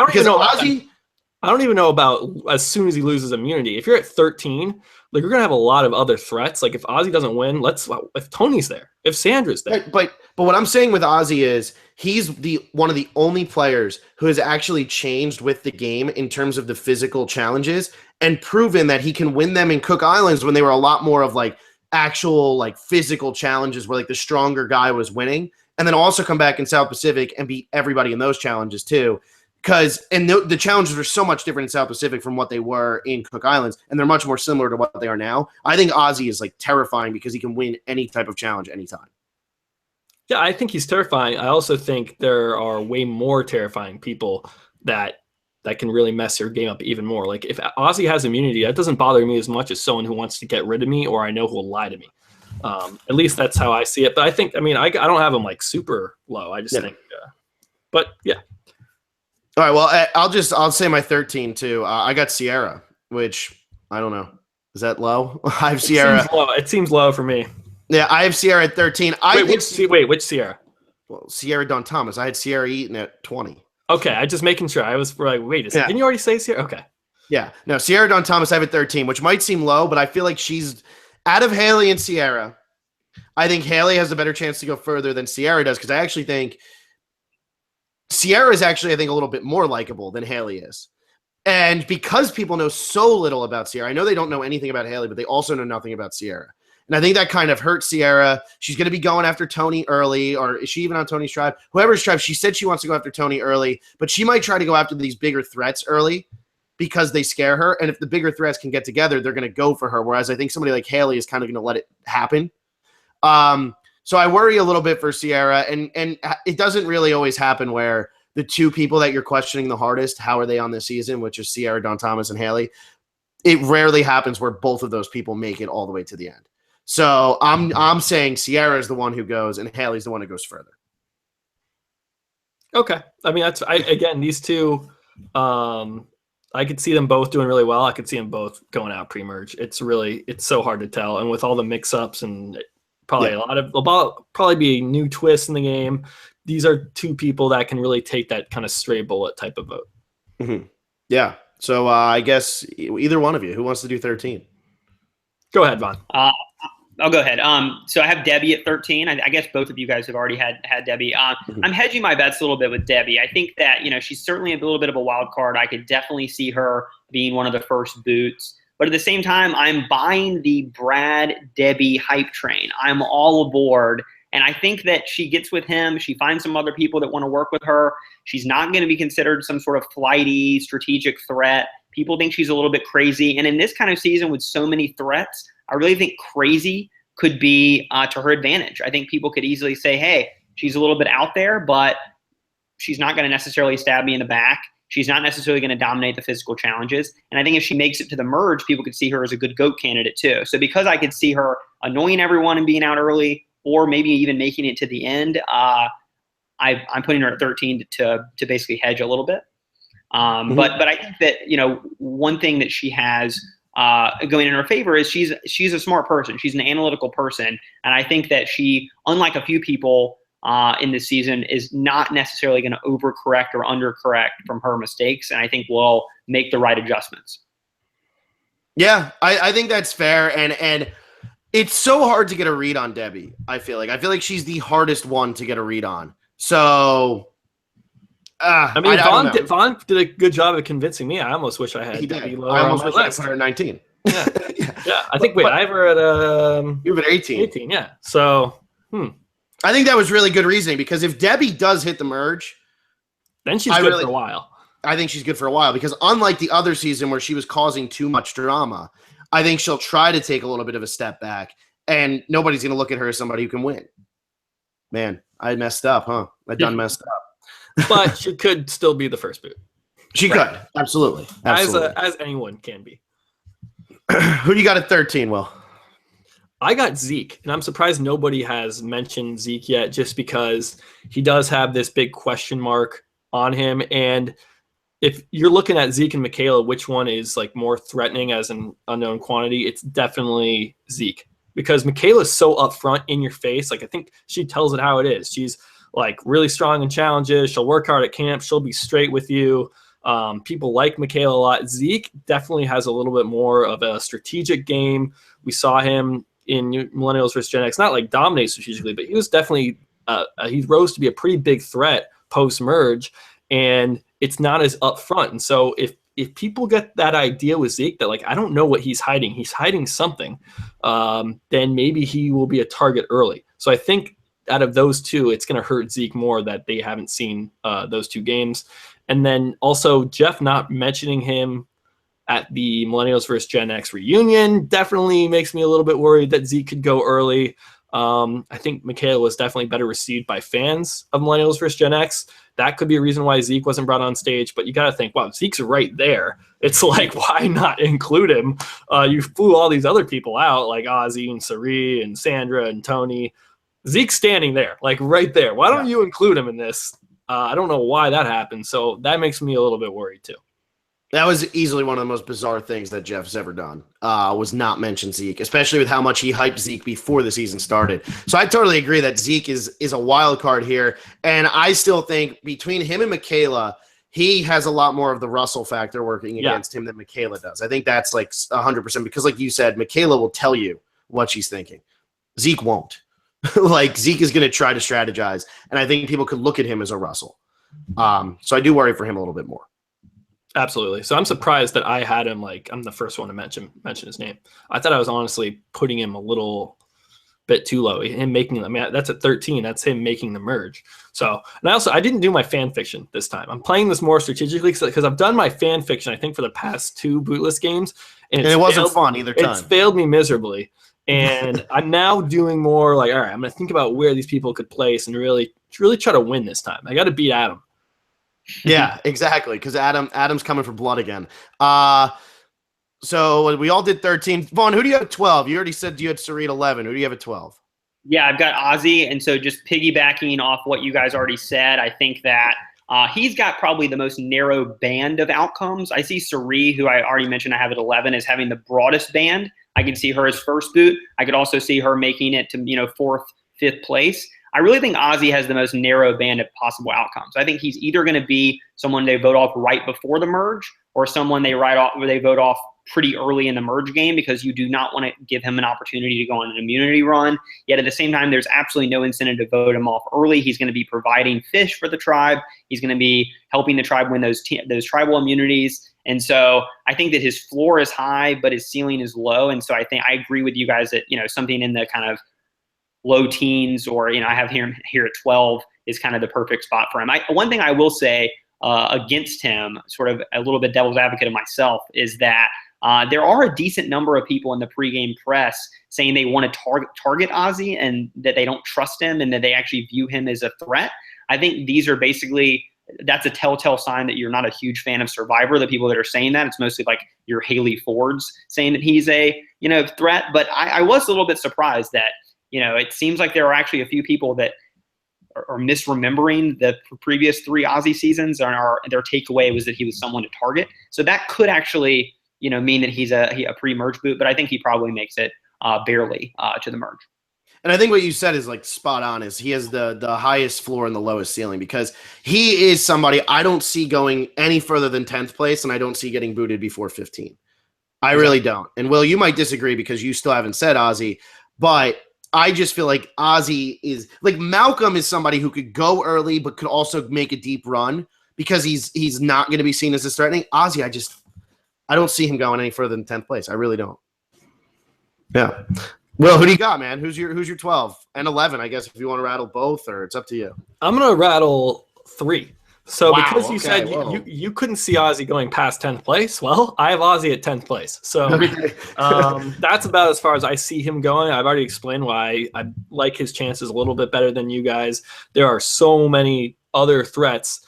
I don't even know about as soon as he loses immunity. If you're at 13, like, you're gonna have a lot of other threats. Like, if Ozzy doesn't win, if Tony's there, if Sandra's there. But what I'm saying with Ozzy is he's one of the only players who has actually changed with the game in terms of the physical challenges and proven that he can win them in Cook Islands when they were a lot more of like actual like physical challenges where like the stronger guy was winning, and then also come back in South Pacific and beat everybody in those challenges too. Because the challenges are so much different in South Pacific from what they were in Cook Islands, and they're much more similar to what they are now. I think Ozzy is like terrifying because he can win any type of challenge anytime. Yeah, I think he's terrifying. I also think there are way more terrifying people that can really mess your game up even more. Like if Ozzy has immunity, that doesn't bother me as much as someone who wants to get rid of me or I know who will lie to me. At least that's how I see it. But I think, I don't have him like super low. I just think, but yeah. All right, well, I'll say my 13 too. I got Sierra, which I don't know. Is that low? I have Sierra. It seems low for me. Yeah, I have Sierra at 13. Which Sierra? Well, Sierra Dawn Thomas. I had Sierra Eaton at 20. Okay, I just making sure. I was like, wait a second. Didn't you already say Sierra? Okay. Yeah, no, Sierra Dawn Thomas I have at 13, which might seem low, but I feel like she's out of Haley and Sierra. I think Haley has a better chance to go further than Sierra does because I actually think Sierra is actually, I think, a little bit more likable than Haley is. And because people know so little about Sierra, I know they don't know anything about Haley, but they also know nothing about Sierra. And I think that kind of hurts Sierra. She's going to be going after Tony early, or is she even on Tony's tribe? Whoever's tribe, she said she wants to go after Tony early, but she might try to go after these bigger threats early because they scare her. And if the bigger threats can get together, they're going to go for her. Whereas I think somebody like Haley is kind of going to let it happen. So I worry a little bit for Sierra, and it doesn't really always happen where the two people that you're questioning the hardest, how are they on this season, which is Sierra Dawn Thomas and Haley. It rarely happens where both of those people make it all the way to the end. So I'm saying Sierra is the one who goes, and Haley's the one who goes further. Okay, again these two. I could see them both doing really well. I could see them both going out pre-merge. It's so hard to tell, and with all the mix-ups and probably be a new twist in the game. These are two people that can really take that kind of stray bullet type of vote. Mm-hmm. Yeah. So I guess either one of you, who wants to do 13? Go ahead, Vaughn. I'll go ahead. So I have Debbie at 13. I guess both of you guys have already had Debbie. I'm hedging my bets a little bit with Debbie. I think that, she's certainly a little bit of a wild card. I could definitely see her being one of the first boots. But at the same time, I'm buying the Brad Debbie hype train. I'm all aboard. And I think that she gets with him. She finds some other people that want to work with her. She's not going to be considered some sort of flighty, strategic threat. People think she's a little bit crazy. And in this kind of season with so many threats, I really think crazy could be to her advantage. I think people could easily say, hey, she's a little bit out there, but she's not going to necessarily stab me in the back. She's not necessarily going to dominate the physical challenges. And I think if she makes it to the merge, people could see her as a good GOAT candidate too. So because I could see her annoying everyone and being out early, or maybe even making it to the end, I'm putting her at 13 to basically hedge a little bit. But I think that, one thing that she has going in her favor is she's a smart person. She's an analytical person. And I think that she, unlike a few people in this season, is not necessarily going to overcorrect or undercorrect from her mistakes. And I think will make the right adjustments. Yeah, I think that's fair. And it's so hard to get a read on Debbie. I feel like she's the hardest one to get a read on. So, Vaughn did a good job of convincing me. I almost wish I had Debbie lower. I almost wish I put her at 19. Yeah, yeah. I think. I have her at you have at 18. 18, yeah. So, I think that was really good reasoning because if Debbie does hit the merge, then she's good for a while. I think she's good for a while because unlike the other season where she was causing too much drama, I think she'll try to take a little bit of a step back, and nobody's going to look at her as somebody who can win. Man, I messed up, huh? I done messed up. But she could still be the first boot. She could. Absolutely. As anyone can be. Who do you got at 13, Will? I got Zeke, and I'm surprised nobody has mentioned Zeke yet just because he does have this big question mark on him. And if you're looking at Zeke and Michaela, which one is like more threatening as an unknown quantity, it's definitely Zeke. Because Michaela's so upfront in your face. Like, I think she tells it how it is. She's like really strong in challenges. She'll work hard at camp. She'll be straight with you. People like Michaela a lot. Zeke definitely has a little bit more of a strategic game. We saw him in Millennials vs. Gen X, not like dominate strategically, but he was definitely, he rose to be a pretty big threat post-merge, and it's not as upfront. And so if people get that idea with Zeke that like, I don't know what he's hiding something, then maybe he will be a target early. So I think out of those two, it's going to hurt Zeke more that they haven't seen those two games. And then also Jeff not mentioning him at the Millennials vs. Gen X reunion definitely makes me a little bit worried that Zeke could go early. I think Michaela was definitely better received by fans of Millennials vs. Gen X. That could be a reason why Zeke wasn't brought on stage, but you got to think, wow, Zeke's right there. It's like, why not include him? You flew all these other people out, like Ozzy and Sari and Sandra and Tony. Zeke's standing there, like right there. Why don't you include him in this? I don't know why that happened, so that makes me a little bit worried too. That was easily one of the most bizarre things that Jeff's ever done, was not mention Zeke, especially with how much he hyped Zeke before the season started. So I totally agree that Zeke is a wild card here. And I still think between him and Michaela, he has a lot more of the Russell factor working against him than Michaela does. I think that's like 100% because like you said, Michaela will tell you what she's thinking. Zeke won't. Like Zeke is going to try to strategize. And I think people could look at him as a Russell. So I do worry for him a little bit more. Absolutely. So I'm surprised that I had him, like, I'm the first one to mention his name. I thought I was honestly putting him a little bit too low. Him making, I mean, that's at 13. That's him making the merge. So, and I didn't do my fan fiction this time. I'm playing this more strategically because I've done my fan fiction, I think, for the past 2 Bootlist games. And it wasn't fun either time. It's failed me miserably. And I'm now doing more like, all right, I'm going to think about where these people could place and really try to win this time. I got to beat Adam. Yeah, exactly. Because Adam's coming for blood again. So we all did 13. Vaughn, who do you have at 12? You already said you had Sarit 11. Who do you have at 12? Yeah, I've got Ozzy. And so just piggybacking off what you guys already said, I think that he's got probably the most narrow band of outcomes. I see Sari, who I already mentioned I have at 11, as having the broadest band. I can see her as first boot. I could also see her making it to 4th, 5th place. I really think Ozzy has the most narrow band of possible outcomes. I think he's either going to be someone they vote off right before the merge or someone they vote off pretty early in the merge game because you do not want to give him an opportunity to go on an immunity run. Yet at the same time, there's absolutely no incentive to vote him off early. He's going to be providing fish for the tribe. He's going to be helping the tribe win those tribal immunities. And so I think that his floor is high, but his ceiling is low. And so I agree with you guys that, something in the kind of low teens or, I have him here at 12 is kind of the perfect spot for him. One thing I will say against him, sort of a little bit devil's advocate of myself, is that there are a decent number of people in the pregame press saying they want to target Ozzy and that they don't trust him and that they actually view him as a threat. I think these are basically, that's a telltale sign that you're not a huge fan of Survivor. The people that are saying that, it's mostly like your Haley Fords saying that he's a threat. But I was a little bit surprised that it seems like there are actually a few people that are misremembering the previous 3 Ozzy seasons, and their takeaway was that he was someone to target. So that could actually, mean that he's a pre-merge boot, but I think he probably makes it barely to the merge. And I think what you said is like spot on. Is he has the highest floor and the lowest ceiling because he is somebody I don't see going any further than 10th place, and I don't see getting booted before 15. I really don't. And Will, you might disagree because you still haven't said Ozzy, but I just feel like Ozzy is like Malcolm is somebody who could go early but could also make a deep run because he's not going to be seen as a threatening. Ozzy, I don't see him going any further than 10th place. I really don't. Yeah. Well, who do you got, man? Who's your 12 and 11? I guess if you want to rattle both, or it's up to you. I'm gonna rattle 3. So because you said you couldn't see Ozzy going past 10th place, well, I have Ozzy at 10th place. So that's about as far as I see him going. I've already explained why I like his chances a little bit better than you guys. There are so many other threats,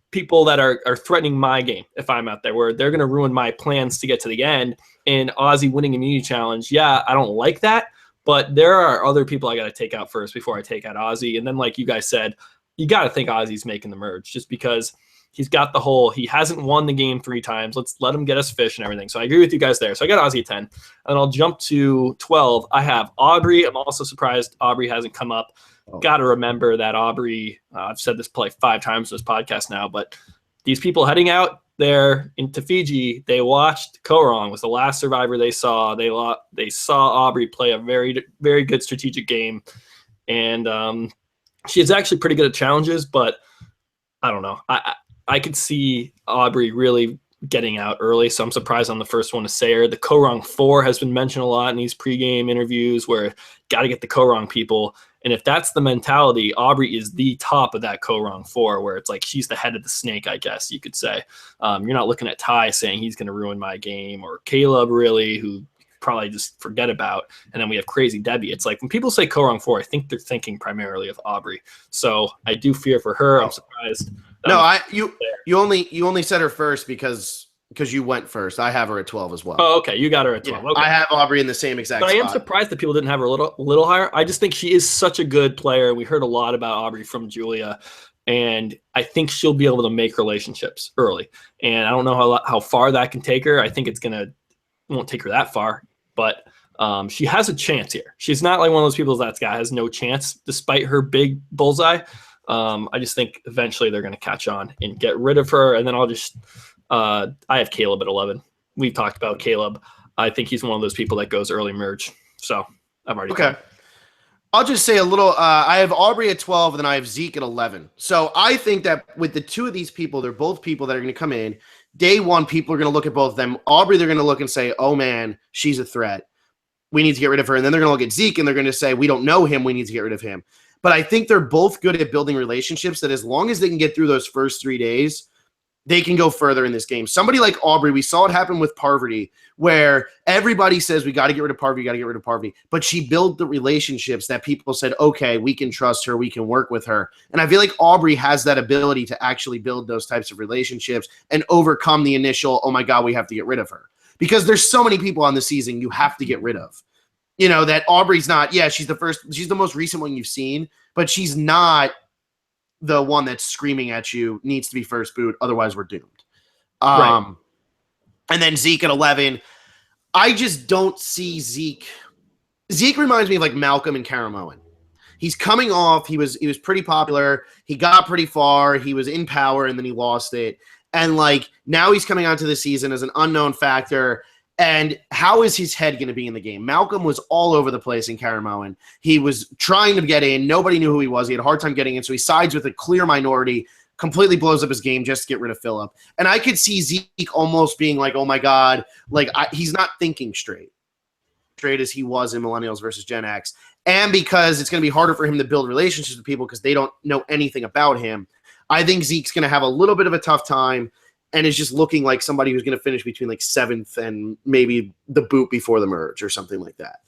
people that are threatening my game if I'm out there, where they're going to ruin my plans to get to the end. And Ozzy winning immunity challenge, yeah, I don't like that. But there are other people I got to take out first before I take out Ozzy. And then, like you guys said, you got to think Ozzy's making the merge just because he's got he hasn't won the game 3 times. Let's let him get us fish and everything. So I agree with you guys there. So I got Ozzy at 10. And I'll jump to 12. I have Aubrey. I'm also surprised Aubrey hasn't come up. Got to remember that Aubrey, I've said this like 5 times in this podcast now, but these people heading out there into Fiji, they watched Korong was the last Survivor they saw. They saw Aubrey play a very, very good strategic game. And she is actually pretty good at challenges, but I don't know. I could see Aubrey really getting out early, so I'm surprised on the first one to say her. The Korong 4 has been mentioned a lot in these pregame interviews where got to get the Korong people. And if that's the mentality, Aubrey is the top of that co-rung 4, where it's like she's the head of the snake, I guess you could say. You're not looking at Ty saying he's going to ruin my game, or Caleb really, who probably just forget about. And then we have Crazy Debbie. It's like when people say co-rung 4, I think they're thinking primarily of Aubrey. So I do fear for her. I'm surprised. No, you only said her first because you went first. I have her at 12 as well. Oh, okay. You got her at 12. Yeah, okay. I have Aubrey in the same exact spot. I am spot. surprised that people didn't have her a little higher. I just think she is such a good player. We heard a lot about Aubrey from Julia, and I think she'll be able to make relationships early. And I don't know how far that can take her. I think it won't take her that far, but she has a chance here. She's not like one of those people that guy has no chance despite her big bullseye. I just think eventually they're going to catch on and get rid of her. And then I have Caleb at 11. We've talked about Caleb. I think he's one of those people that goes early merge. So I've already. Okay. I'll just say a little. I have Aubrey at 12, and then I have Zeke at 11. So I think that with the two of these people, they're both people that are going to come in. Day one, people are going to look at both of them. Aubrey, they're going to look and say, oh, man, she's a threat. We need to get rid of her. And then they're going to look at Zeke, and they're going to say, we don't know him. We need to get rid of him. But I think they're both good at building relationships that as long as they can get through those first 3 days, they can go further in this game. Somebody like Aubrey, we saw it happen with Parvati, where everybody says we got to get rid of Parvati, but she built the relationships that people said, okay, we can trust her, we can work with her. And I feel like Aubrey has that ability to actually build those types of relationships and overcome the initial, oh my God, we have to get rid of her. Because there's so many people on the season you have to get rid of. You know, that Aubrey's not, she's the most recent one you've seen, but she's not the one that's screaming at you, needs to be first boot, otherwise we're doomed. Right. And then Zeke at 11, I just don't see Zeke. Zeke reminds me of like Malcolm and Karamoan. He's coming off, he was pretty popular, he got pretty far, he was in power, and then he lost it. And like now he's coming onto the season as an unknown factor. And how is his head going to be in the game? Malcolm was all over the place in Karamoan. He was trying to get in. Nobody knew who he was. He had a hard time getting in. So he sides with a clear minority, completely blows up his game just to get rid of Philip. And I could see Zeke almost being like, oh my God, he's not thinking straight as he was in Millennials versus Gen X. And because it's going to be harder for him to build relationships with people because they don't know anything about him, I think Zeke's going to have a little bit of a tough time. And is just looking like somebody who's going to finish between like 7th and maybe the boot before the merge or something like that.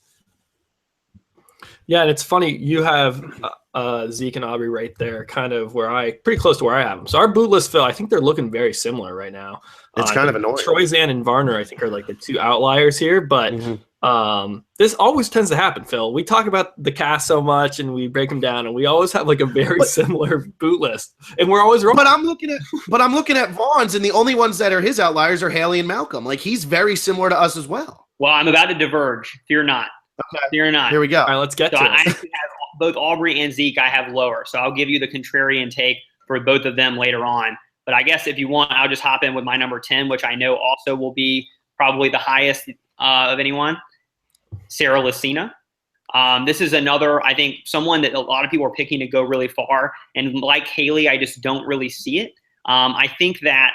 Yeah, and it's funny. You have Zeke and Aubrey right there, kind of pretty close to where I have them. So our boot list, Phil, I think they're looking very similar right now. It's kind of annoying. Troyzan and Varner, I think, are like the two outliers here, but this always tends to happen, Phil. We talk about the cast so much and we break them down, and we always have like a very similar boot list, and we're always wrong. But I'm looking at Vaughn's, and the only ones that are his outliers are Haley and Malcolm. Like he's very similar to us as well. Well, I'm about to diverge. Fear not. Okay. Fear not. Here we go. All right, let's get to it. I actually have both Aubrey and Zeke. I have lower, so I'll give you the contrarian take for both of them later on. But I guess if you want, I'll just hop in with my number 10, which I know also will be probably the highest of anyone. Sarah Lucina. This is another, I think, someone that a lot of people are picking to go really far. And like Haley, I just don't really see it. I think that,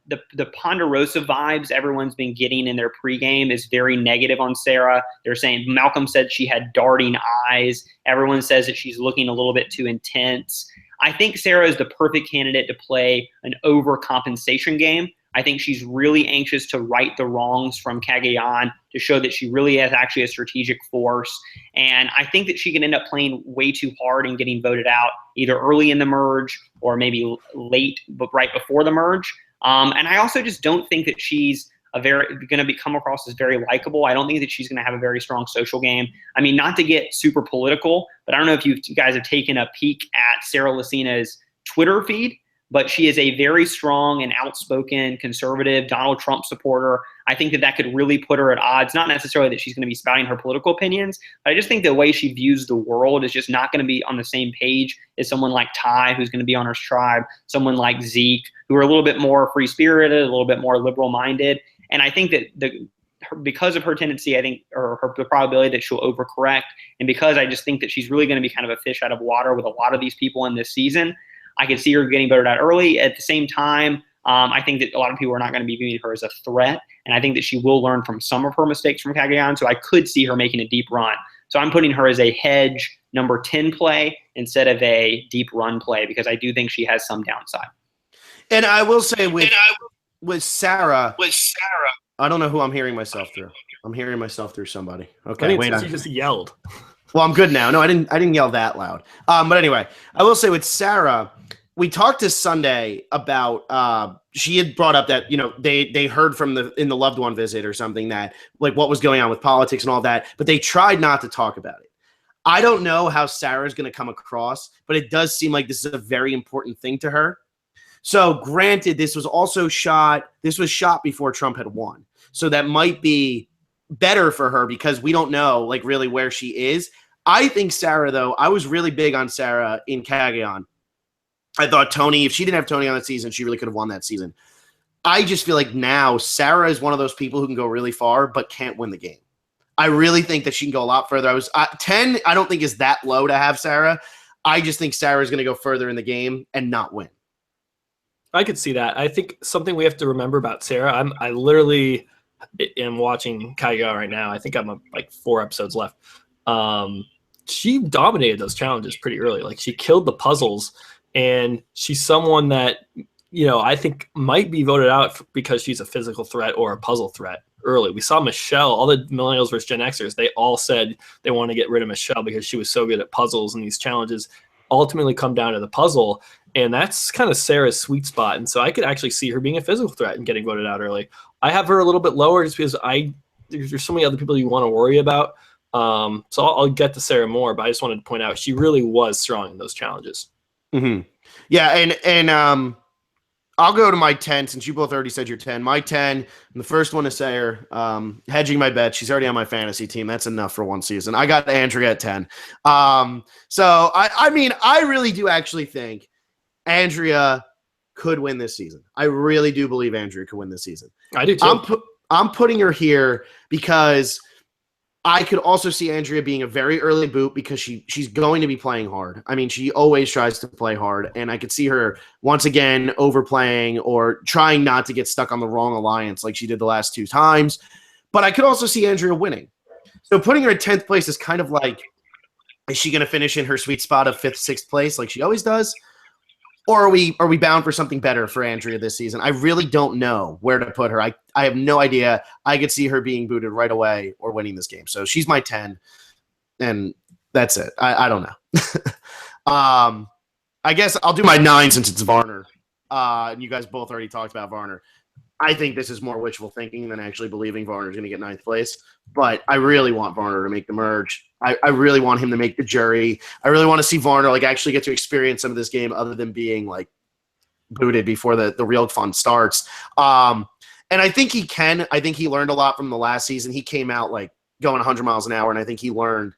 the Ponderosa vibes everyone's been getting in their pregame is very negative on Sarah. They're saying Malcolm said she had darting eyes. Everyone says that she's looking a little bit too intense. I think Sarah is the perfect candidate to play an overcompensation game. I think she's really anxious to right the wrongs from Cagayan to show that she really is actually a strategic force. And I think that she can end up playing way too hard and getting voted out either early in the merge or maybe late, but right before the merge. And I also just don't think that she's going to come across as very likable. I don't think that she's going to have a very strong social game. I mean, not to get super political, but I don't know if you guys have taken a peek at Sarah Lucina's Twitter feed, but she is a very strong and outspoken conservative Donald Trump supporter. I think that could really put her at odds, not necessarily that she's going to be spouting her political opinions, but I just think the way she views the world is just not going to be on the same page as someone like Ty, who's going to be on her tribe, someone like Zeke, who are a little bit more free-spirited, a little bit more liberal-minded. And I think that because of her tendency, I think, or the probability that she'll overcorrect, and because I just think that she's really going to be kind of a fish out of water with a lot of these people in this season, I could see her getting voted out early. At the same time, I think that a lot of people are not going to be viewing her as a threat, and I think that she will learn from some of her mistakes from Cagayan, so I could see her making a deep run. So I'm putting her as a hedge number 10 play instead of a deep run play because I do think she has some downside. And I will say with Sarah, I don't know who I'm hearing myself through. I'm hearing myself through somebody. Okay, wait. You just yelled. Well, I'm good now. No, I didn't yell that loud. But anyway, I will say with Sarah, we talked this Sunday about she had brought up that, you know, they heard from in the loved one visit or something that like what was going on with politics and all that, but they tried not to talk about it. I don't know how Sarah's going to come across, but it does seem like this is a very important thing to her. So granted, this was shot before Trump had won. So that might be better for her because we don't know like really where she is. I think Sarah, though, I was really big on Sarah in Cagayan. I thought Tony, if she didn't have Tony on that season, she really could have won that season. I just feel like now Sarah is one of those people who can go really far but can't win the game. I really think that she can go a lot further. 10, I don't think is that low to have Sarah. I just think Sarah is going to go further in the game and not win. I could see that. I think something we have to remember about Sarah, I literally am watching Kaiga right now. I think I'm like 4 episodes left. She dominated those challenges pretty early. Like she killed the puzzles, and she's someone that, you know, I think might be voted out because she's a physical threat or a puzzle threat early. We saw Michelle, all the millennials versus Gen Xers, they all said they want to get rid of Michelle because she was so good at puzzles, and these challenges ultimately come down to the puzzle. And that's kind of Sarah's sweet spot. And so I could actually see her being a physical threat and getting voted out early. I have her a little bit lower just because there's so many other people you want to worry about. So I'll get to Sarah more, but I just wanted to point out she really was strong in those challenges. Mm-hmm. Yeah, and I'll go to my 10 since you both already said your 10. My 10, and the first one to say her, hedging my bet. She's already on my fantasy team. That's enough for one season. I got Andrea at 10. So I mean, I really do actually think Andrea could win this season. I really do believe Andrea could win this season. I do too. I'm putting her here because I could also see Andrea being a very early boot because she's going to be playing hard. I mean, she always tries to play hard, and I could see her once again overplaying or trying not to get stuck on the wrong alliance like she did the last 2 times. But I could also see Andrea winning. So putting her at 10th place is kind of like, is she going to finish in her sweet spot of 5th, 6th place like she always does? Or are we bound for something better for Andrea this season? I really don't know where to put her. I have no idea. I could see her being booted right away or winning this game. So she's my 10, and that's it. I don't know. I guess I'll do my 9 since it's Varner. And you guys both already talked about Varner. I think this is more wishful thinking than actually believing Varner's going to get 9th place. But I really want Varner to make the merge. I really want him to make the jury. I really want to see Varner like actually get to experience some of this game other than being like booted before the real fun starts. And I think he can. I think he learned a lot from the last season. He came out like going 100 miles an hour, and I think he learned,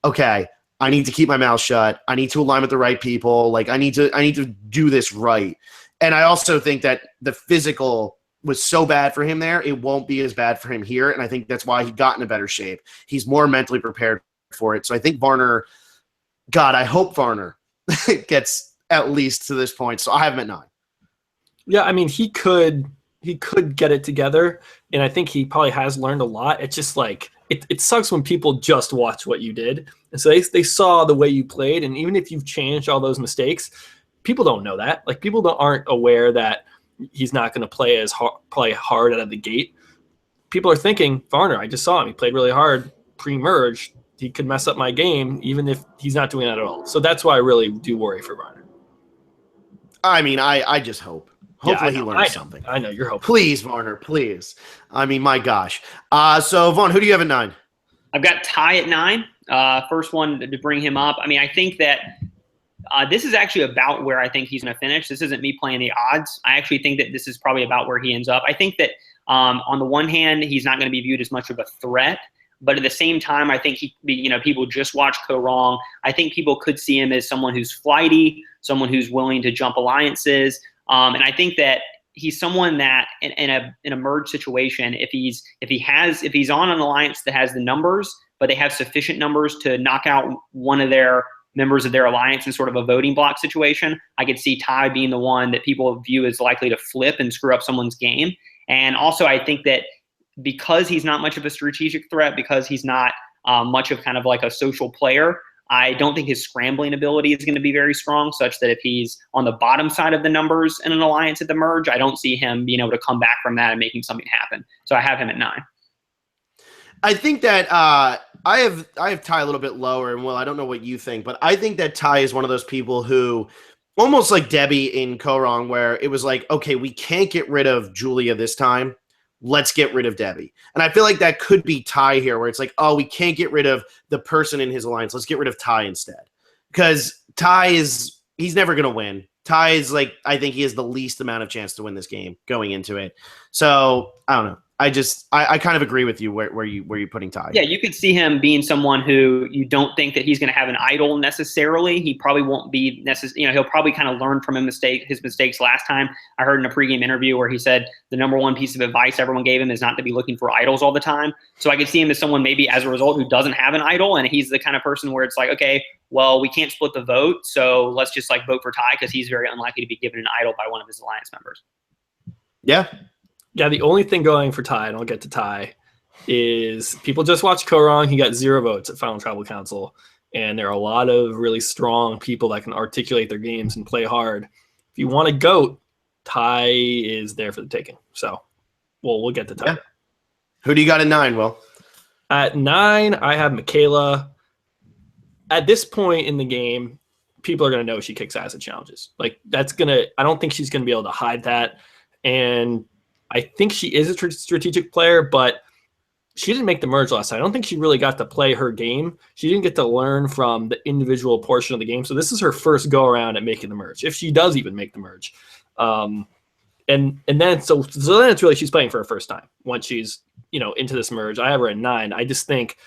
okay, I need to keep my mouth shut. I need to align with the right people. Like I need to do this right. And I also think that the physical was so bad for him there, it won't be as bad for him here. And I think that's why he got in a better shape. He's more mentally prepared for it. So I think Varner, God, I hope Varner gets at least to this point. So I have him at 9. Yeah, I mean, he could get it together, and I think he probably has learned a lot. It's just like it sucks when people just watch what you did, and so they saw the way you played, and even if you've changed all those mistakes, people don't know that. Like people aren't aware that he's not going to play hard out of the gate. People are thinking, Varner, I just saw him. He played really hard pre-merge. He could mess up my game, even if he's not doing that at all. So that's why I really do worry for Varner. I mean, I just hope. Hopefully he learns something. I know, you're hoping. Please, Varner, please. I mean, my gosh. So, Vaughn, who do you have at 9? I've got Ty at 9. First one to bring him up. I mean, I think that this is actually about where I think he's going to finish. This isn't me playing the odds. I actually think that this is probably about where he ends up. I think that on the one hand, he's not going to be viewed as much of a threat. But at the same time, I think people just watch Go Wrong. I think people could see him as someone who's flighty, someone who's willing to jump alliances. And I think that he's someone that in a merge situation, if he's on an alliance that has the numbers, but they have sufficient numbers to knock out one of their members of their alliance in sort of a voting block situation, I could see Ty being the one that people view as likely to flip and screw up someone's game. And also, I think that because he's not much of a strategic threat, because he's not much of kind of like a social player. I don't think his scrambling ability is going to be very strong, such that if he's on the bottom side of the numbers in an alliance at the merge, I don't see him being able to come back from that and making something happen. So I have him at 9. I think that I have Ty a little bit lower, and Will, I don't know what you think, but I think that Ty is one of those people who, almost like Debbie in Korong, where it was like, okay, we can't get rid of Julia this time. Let's get rid of Debbie. And I feel like that could be Ty here, where it's like, oh, we can't get rid of the person in his alliance. Let's get rid of Ty instead. Because he's never going to win. Ty is like, I think he has the least amount of chance to win this game going into it. So I don't know. I kind of agree with you where you putting Ty. Yeah, you could see him being someone who you don't think that he's going to have an idol necessarily. He probably won't be he'll probably kind of learn from his mistakes last time. I heard in a pregame interview where he said the number one piece of advice everyone gave him is not to be looking for idols all the time. So I could see him as someone maybe as a result who doesn't have an idol, and he's the kind of person where it's like, okay, well, we can't split the vote, so let's just like vote for Ty because he's very unlikely to be given an idol by one of his alliance members. Yeah. Yeah, the only thing going for Ty, and I'll get to Ty, is people just watched Korong. He got 0 votes at Final Tribal Council, and there are a lot of really strong people that can articulate their games and play hard. If you want a GOAT, Ty is there for the taking. So we'll get to Ty. Yeah. Who do you got at 9, Will? At 9, I have Michaela. At this point in the game, people are going to know she kicks ass at challenges. Like, I don't think she's going to be able to hide that. And I think she is a strategic player, but she didn't make the merge last time. I don't think she really got to play her game. She didn't get to learn from the individual portion of the game. So this is her first go around at making the merge, if she does even make the merge. And then then it's really she's playing for her first time once she's into this merge. I have her at 9. I just think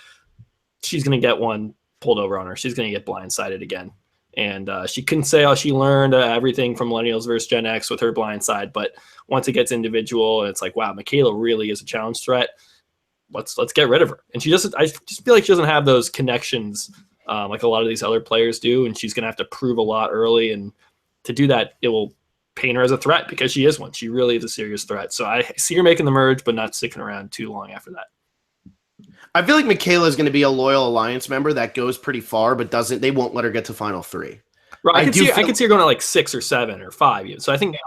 she's going to get one pulled over on her. She's going to get blindsided again. And she couldn't say how she learned everything from Millennials versus Gen X with her blind side, but once it gets individual, it's like, wow, Michaela really is a challenge threat. Let's get rid of her. And I just feel like she doesn't have those connections like a lot of these other players do, and she's going to have to prove a lot early. And to do that, it will paint her as a threat because she is one. She really is a serious threat. So I see her making the merge, but not sticking around too long after that. I feel like Michaela is going to be a loyal alliance member that goes pretty far, but they won't let her get to final 3. Right. I could see her going to like 6 or 7 or 5. Even. So I think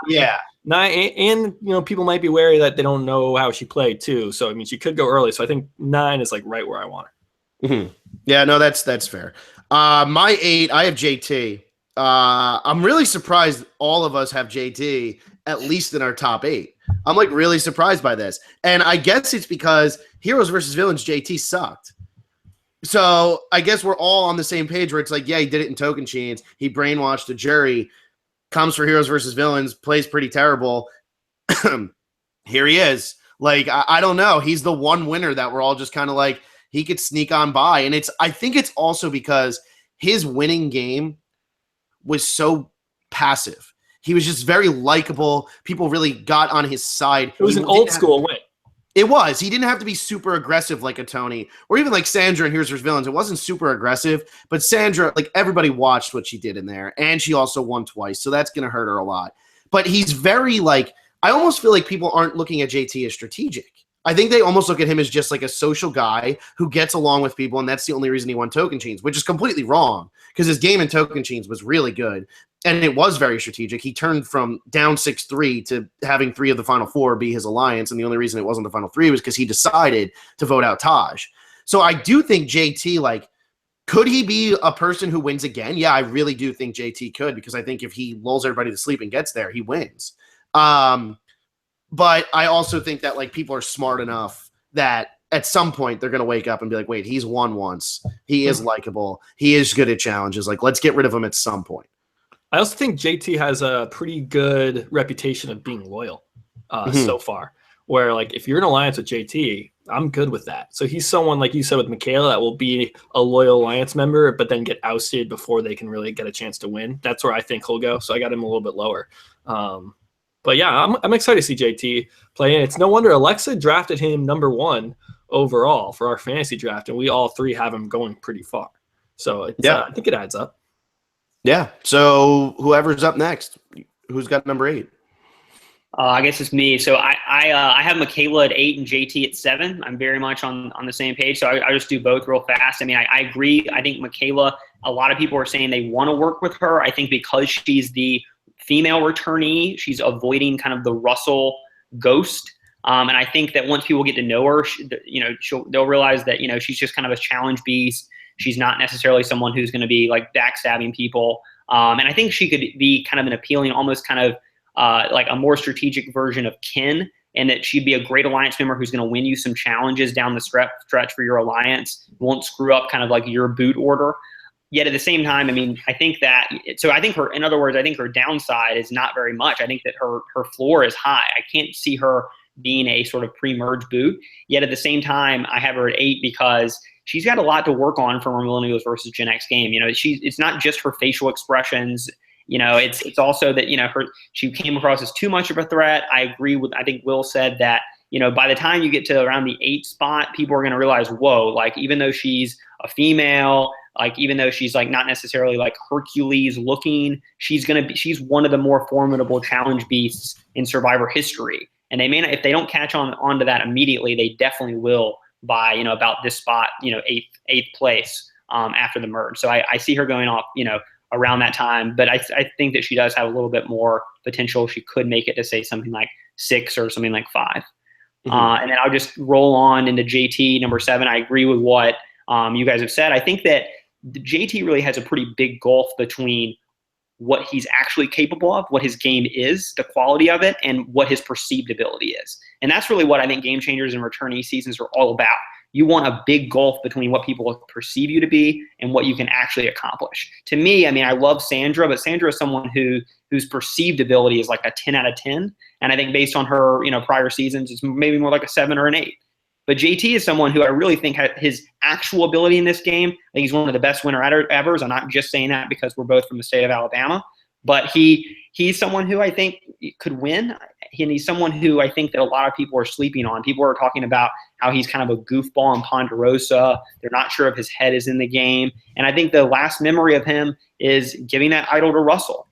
9, and people might be wary that they don't know how she played too. So I mean, she could go early. So I think 9 is like right where I want her. Mm-hmm. Yeah, no, that's fair. My 8, I have JT. I'm really surprised all of us have JT at least in our top 8. I'm like really surprised by this, and I guess it's because Heroes versus Villains JT sucked. So I guess we're all on the same page where it's like, yeah, he did it in Token Chains. He brainwashed a jury, comes for Heroes versus Villains, plays pretty terrible. Here he is. Like, I don't know. He's the one winner that we're all just kind of like, he could sneak on by. And I think it's also because his winning game was so passive. He was just very likable. People really got on his side. It was an old school win. It was. He didn't have to be super aggressive like a Tony or even like Sandra in Heroes vs. Villains. It wasn't super aggressive, but Sandra, like everybody watched what she did in there, and she also won twice, so that's going to hurt her a lot. But he's very like, I almost feel like people aren't looking at JT as strategic. I think they almost look at him as just like a social guy who gets along with people, and that's the only reason he won Token Chains, which is completely wrong because his game in Token Chains was really good, and it was very strategic. He turned from down 6-3 to having 3 of the final 4 be his alliance, and the only reason it wasn't the final 3 was because he decided to vote out Taj. So I do think JT, like, could he be a person who wins again? Yeah, I really do think JT could, because I think if he lulls everybody to sleep and gets there, he wins. But I also think that like people are smart enough that at some point they're going to wake up and be like, wait, he's won once. He is likable. He is good at challenges. Like, let's get rid of him at some point. I also think JT has a pretty good reputation of being loyal so far, where like if you're in alliance with JT, I'm good with that. So he's someone, like you said with Michaela, that will be a loyal alliance member, but then get ousted before they can really get a chance to win. That's where I think he'll go. So I got him a little bit lower. But yeah, I'm excited to see JT play. And it's no wonder Alexa drafted him number 1 overall for our fantasy draft, and we all 3 have him going pretty far. So it's, I think it adds up. Yeah. So whoever's up next, who's got number 8? I guess it's me. So I have Michaela at 8 and JT at 7. I'm very much on the same page. So I just do both real fast. I mean, I agree. I think Michaela, a lot of people are saying they want to work with her. I think because she's the female returnee, she's avoiding kind of the Russell ghost. And I think that once people get to know her, they'll realize that, she's just kind of a challenge beast. She's not necessarily someone who's going to be like backstabbing people. And I think she could be kind of an appealing, almost kind of like a more strategic version of Ken, and that she'd be a great alliance member who's going to win you some challenges down the stretch for your alliance, won't screw up kind of like your boot order. Yet at the same time, I mean, I think her, in other words, I think her downside is not very much. I think that her floor is high. I can't see her being a sort of pre-merge boot. Yet at the same time, I have her at 8 because she's got a lot to work on from her Millennials versus Gen X game. It's not just her facial expressions. It's also that, she came across as too much of a threat. I think Will said that, by the time you get to around the 8 spot, people are going to realize, whoa, like, even though she's a female, like, even though she's like not necessarily like Hercules looking, she's she's one of the more formidable challenge beasts in Survivor history. And they may not, if they don't catch onto that immediately, they definitely will by, about this spot, 8th place after the merge. So I see her going off, around that time, but I think that she does have a little bit more potential. She could make it to say something like 6 or something like 5. Mm-hmm. And then I'll just roll on into JT number 7. I agree with what you guys have said. I think that the JT really has a pretty big gulf between what he's actually capable of, what his game is, the quality of it, and what his perceived ability is. And that's really what I think Game Changers and returnee seasons are all about. You want a big gulf between what people perceive you to be and what you can actually accomplish. To me, I mean, I love Sandra, but Sandra is someone whose perceived ability is like a 10 out of 10. And I think based on her, prior seasons, it's maybe more like a 7 or an 8. But JT is someone who I really think has his actual ability in this game. I think he's one of the best winner evers. I'm not just saying that because we're both from the state of Alabama, but he's someone who I think could win. And he's someone who I think that a lot of people are sleeping on. People are talking about how he's kind of a goofball in Ponderosa. They're not sure if his head is in the game. And I think the last memory of him is giving that idol to Russell.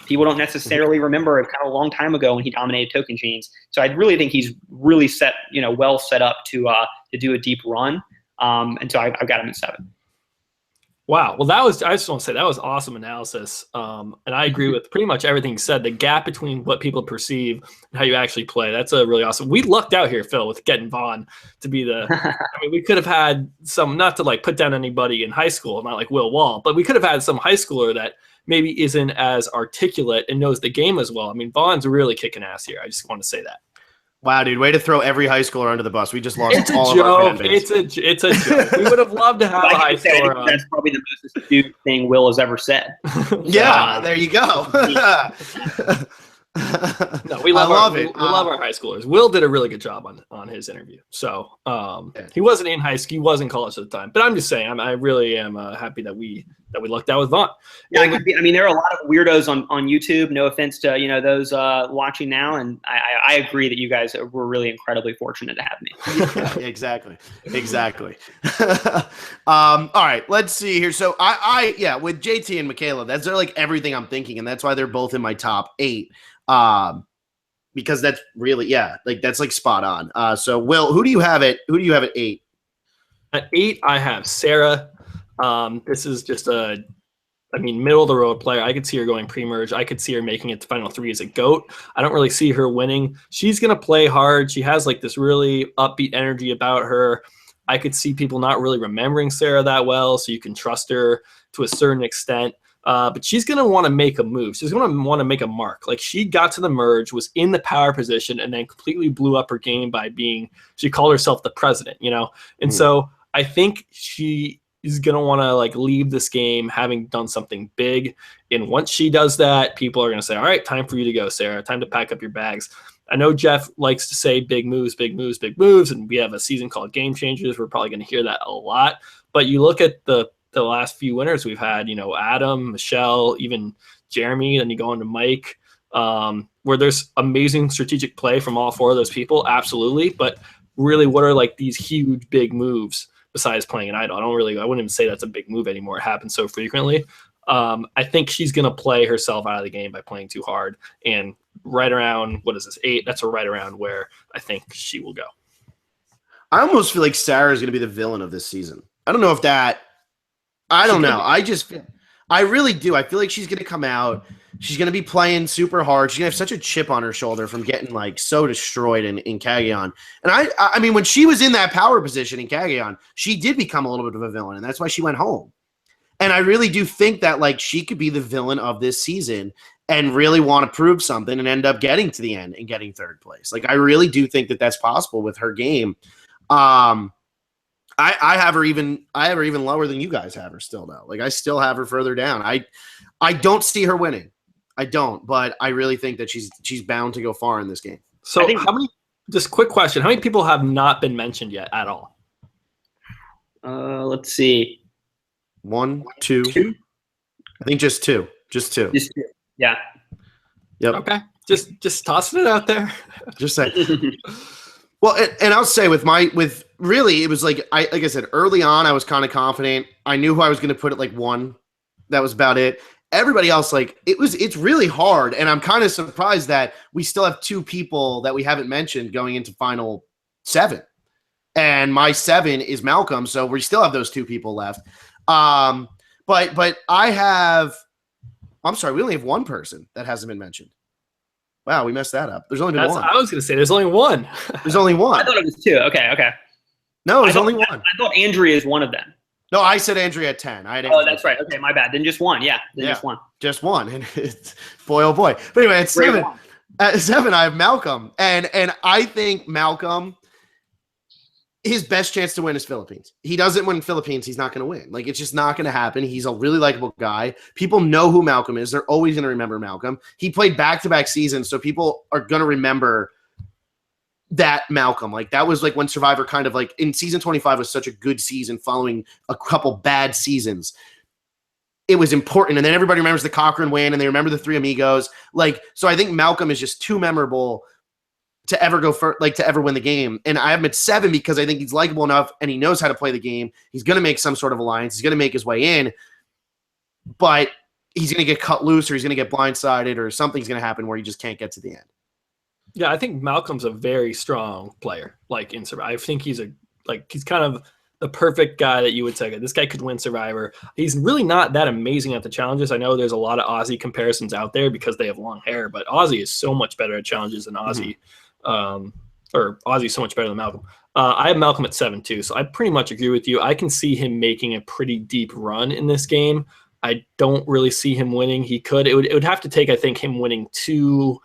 People don't necessarily remember it kind of a long time ago when he dominated token chains. So I really think he's really well set up to do a deep run. And so I've got him at 7. Wow. Well, I just want to say that was awesome analysis. And I agree with pretty much everything you said. The gap between what people perceive and how you actually play, that's a really awesome. We lucked out here, Phil, with getting Vaughn to be I mean, we could have had some, not to like put down anybody in high school, not like Will Wall, but we could have had some high schooler that maybe isn't as articulate and knows the game as well. I mean, Vaughn's really kicking ass here. I just want to say that. Wow, dude, way to throw every high schooler under the bus. We just lost it's all a joke. Of our fan base. It's a joke. We would have loved to have a high schooler on. That's probably the most astute thing Will has ever said. Yeah, there you go. No, we love it. We love our high schoolers. Will did a really good job on his interview. So he wasn't in high school. He was in college at the time. But I'm just saying, I really am happy that we lucked out with Vaughn. Yeah, I mean, there are a lot of weirdos on YouTube. No offense to those watching now, and I agree that you guys were really incredibly fortunate to have me. Yeah, exactly. All right, let's see here. So I with JT and Michaela, that's like everything I'm thinking, and that's why they're both in my top 8. Because that's really that's like spot on. So Will, who do you have at 8? At 8, I have Sarah. This is just middle of the road player. I could see her going pre-merge. I could see her making it to final 3 as a GOAT. I don't really see her winning. She's going to play hard. She has like this really upbeat energy about her. I could see people not really remembering Sarah that well, so you can trust her to a certain extent. But she's going to want to make a move. She's going to want to make a mark. Like, she got to the merge, was in the power position, and then completely blew up her game by she called herself the president, And so I think she is going to want to like leave this game having done something big. And once she does that, people are going to say, all right, time for you to go, Sarah. Time to pack up your bags. I know Jeff likes to say big moves, big moves, big moves. And we have a season called Game Changers. We're probably going to hear that a lot. But you look at the last few winners we've had, Adam, Michelle, even Jeremy, then you go into Mike, where there's amazing strategic play from all 4 of those people. Absolutely. But really, what are like these huge, big moves besides playing an idol? I wouldn't even say that's a big move anymore. It happens so frequently. I think she's going to play herself out of the game by playing too hard and right around, what is this, 8? That's right around where I think she will go. I almost feel like Sarah's going to be the villain of this season. I don't know if that. I don't know. I really do. I feel like she's going to come out. She's going to be playing super hard. She's going to have such a chip on her shoulder from getting like so destroyed in Kageon. And I mean, when she was in that power position in Kageon, she did become a little bit of a villain, and that's why she went home. And I really do think that like she could be the villain of this season and really want to prove something and end up getting to the end and getting third place. Like I really do think that that's possible with her game. I have her even lower than you guys have her still though. Like I still have her further down. I don't see her winning. I don't, but I really think that she's bound to go far in this game. So how many, just quick question, how many people have not been mentioned yet at all? Let's see. 1, 2. I think just two. Just two. Yeah. Yep. Okay. Just tossing it out there. Just saying. Well, and I'll say with really, it was like I said early on, I was kind of confident. I knew who I was going to put at like 1. That was about it. Everybody else, like it's really hard, and I'm kind of surprised that we still have 2 people that we haven't mentioned going into final 7. And my 7 is Malcolm, so we still have those 2 people left. But I'm sorry, we only have 1 person that hasn't been mentioned. Wow, we messed that up. There's only been 1. I was going to say there's only 1. There's only 1. I thought it was 2. Okay. No, there's only 1. I thought Andrea is one of them. No, I said Andrea at 10. Oh, that's right. Okay, my bad. Then just 1. Yeah, just 1. Just 1. And it's boy, oh boy. But anyway, at 7, I have Malcolm. And I think Malcolm, his best chance to win is Philippines. He doesn't win Philippines, he's not going to win. Like, it's just not going to happen. He's a really likable guy. People know who Malcolm is. They're always going to remember Malcolm. He played back-to-back seasons, so people are going to remember that Malcolm. Like, that was like when Survivor kind of like in season 25 was such a good season following a couple bad seasons. It was important. And then everybody remembers the Cochran win and they remember the 3 amigos. Like, so I think Malcolm is just too memorable to ever go for, like, to ever win the game. And I have him at 7 because I think he's likable enough and he knows how to play the game. He's going to make some sort of alliance. He's going to make his way in, but he's going to get cut loose or he's going to get blindsided or something's going to happen where he just can't get to the end. Yeah, I think Malcolm's a very strong player. Like in Survivor, I think he's kind of the perfect guy that you would say, this guy could win Survivor. He's really not that amazing at the challenges. I know there's a lot of Aussie comparisons out there because they have long hair, but Aussie is so much better at challenges than Aussie. Or Aussie's so much better than Malcolm. I have Malcolm at 7 too, so I pretty much agree with you. I can see him making a pretty deep run in this game. I don't really see him winning. He could. It would have to take, I think, him winning the 2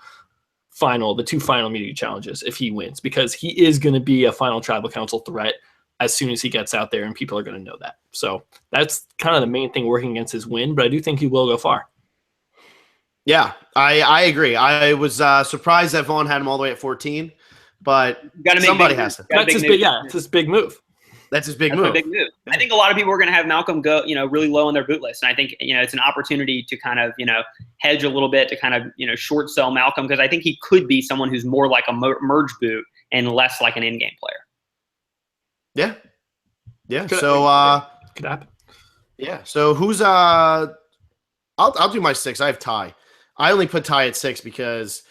final immunity challenges if he wins, because he is going to be a final tribal council threat as soon as he gets out there, and people are going to know that. So that's kind of the main thing working against his win, but I do think he will go far. Yeah, I agree. I was surprised that Vaughn had him all the way at 14, but somebody has to. That's his big, it's his big move. That's his big move. Big move. I think a lot of people are going to have Malcolm go, really low on their boot list. And I think, it's an opportunity to kind of, hedge a little bit to kind of, short sell Malcolm, because I think he could be someone who's more like a merge boot and less like an in-game player. Yeah. Yeah. Could happen. Yeah. So who's I'll do my 6. I have Ty. I only put Ty at 6 because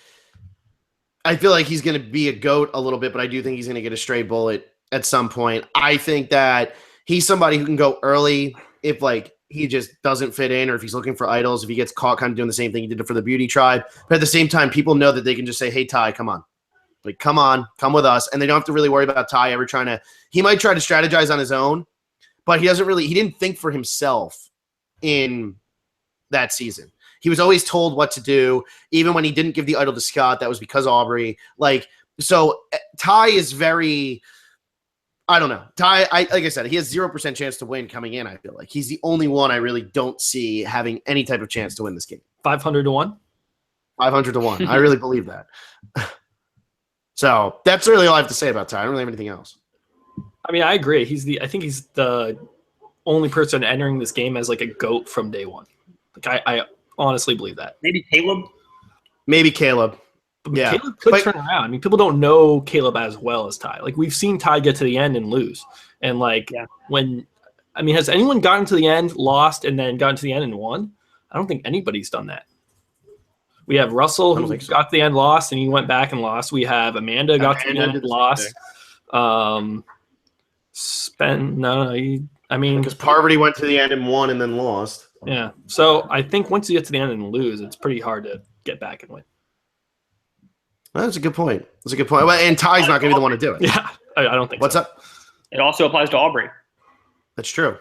I feel like he's going to be a GOAT a little bit, but I do think he's going to get a stray bullet at some point. I think that he's somebody who can go early if like he just doesn't fit in, or if he's looking for idols, if he gets caught kind of doing the same thing he did for the beauty tribe. But at the same time, people know that they can just say, hey, Ty, come on. Like, come on, come with us. And they don't have to really worry about Ty ever he might try to strategize on his own, but he didn't think for himself in that season. He was always told what to do. Even when he didn't give the idol to Scott, that was because Aubrey. So Ty is very, I don't know. Ty, like I said, he has 0% chance to win coming in, I feel like. He's the only one I really don't see having any type of chance to win this game. 500 to 1? 500 to 1. I really believe that. So that's really all I have to say about Ty. I don't really have anything else. I mean, I agree. I think he's the only person entering this game as like a GOAT from day one. Like I honestly believe that. Maybe Caleb. Yeah, Caleb could turn around. I mean, people don't know Caleb as well as Ty. Like, we've seen Ty get to the end and lose. And has anyone gotten to the end, lost, and then gotten to the end and won? I don't think anybody's done that. We have Russell, I don't who think so. got to the end, lost, and he went back and lost. We have Amanda got to the Amanda end, did the lost. I mean, because Parvati went to the end and won and then lost. yeah. So I think once you get to the end and lose, it's pretty hard to get back and win. That's a good point. That's a good point. Well, and Ty's not going to be the one to do it. Yeah, I don't think What's so. up? It also applies to Aubrey. That's true.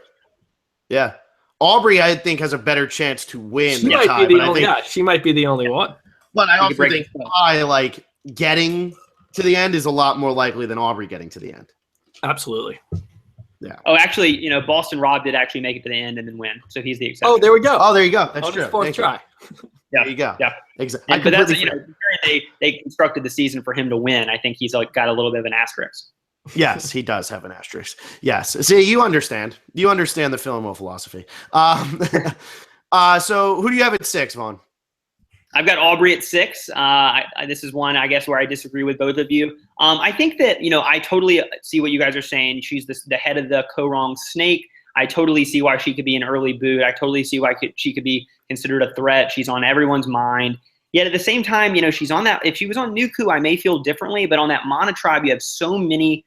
Yeah. Aubrey, I think, has a better chance to win She than might Ty. be the But I only, think, yeah, she might be the only one. but I You also could break think it down. Ty, like, getting to the end is a lot more likely than Aubrey getting to the end. Absolutely. Oh, actually, Boston Rob did actually make it to the end and then win, so he's the exception. Oh, there we go. Oh, there you go. That's On true. his fourth Thank you. try. There you go. Yeah. Exactly. But that's they constructed the season for him to win. I think he's got a little bit of an asterisk. Yes, he does have an asterisk. Yes. See, you understand. You understand the Fillmore philosophy. So who do you have at 6, Vaughn? I've got Aubrey at 6. This is one, I guess, where I disagree with both of you. I think that, I totally see what you guys are saying. She's the head of the Korong snake. I totally see why she could be an early boot. I totally see why she could be considered a threat. She's on everyone's mind. Yet at the same time, she's on that. If she was on Nuku, I may feel differently. But on that Mana tribe, you have so many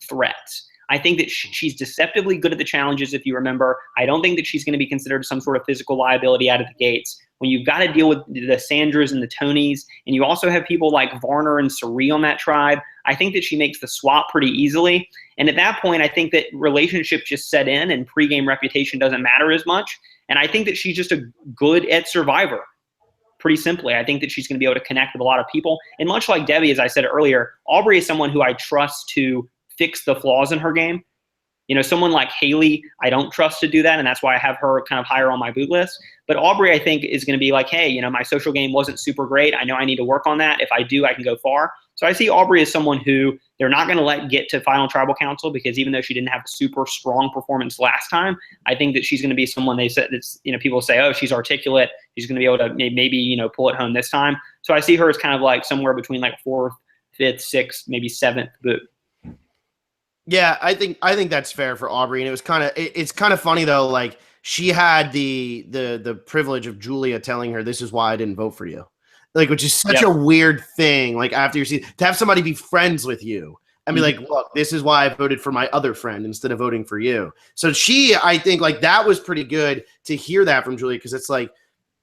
threats. I think that she's deceptively good at the challenges, if you remember. I don't think that she's going to be considered some sort of physical liability out of the gates. When you've got to deal with the Sandras and the Tonys, and you also have people like Varner and Sari on that tribe, I think that she makes the swap pretty easily. And at that point, I think that relationships just set in and pregame reputation doesn't matter as much. And I think that she's just good at Survivor. Pretty simply, I think that she's going to be able to connect with a lot of people. And much like Debbie, as I said earlier, Aubrey is someone who I trust to fix the flaws in her game. Someone like Haley, I don't trust to do that, and that's why I have her kind of higher on my boot list. But Aubrey, I think, is going to be like, hey, my social game wasn't super great. I know I need to work on that. If I do, I can go far. So I see Aubrey as someone who they're not going to let get to Final Tribal Council because even though she didn't have a super strong performance last time, I think that she's going to be someone they said that's, people say, oh, she's articulate. She's going to be able to maybe, pull it home this time. So I see her as kind of like somewhere between like 4th, 5th, 6th, maybe 7th boot. Yeah, I think that's fair for Aubrey, and it was it's kind of funny though. Like she had the privilege of Julia telling her, "This is why I didn't vote for you," like, which is such a weird thing. Like after you see to have somebody be friends with you and be like, "Look, this is why I voted for my other friend instead of voting for you." So I think like that was pretty good to hear that from Julia because it's like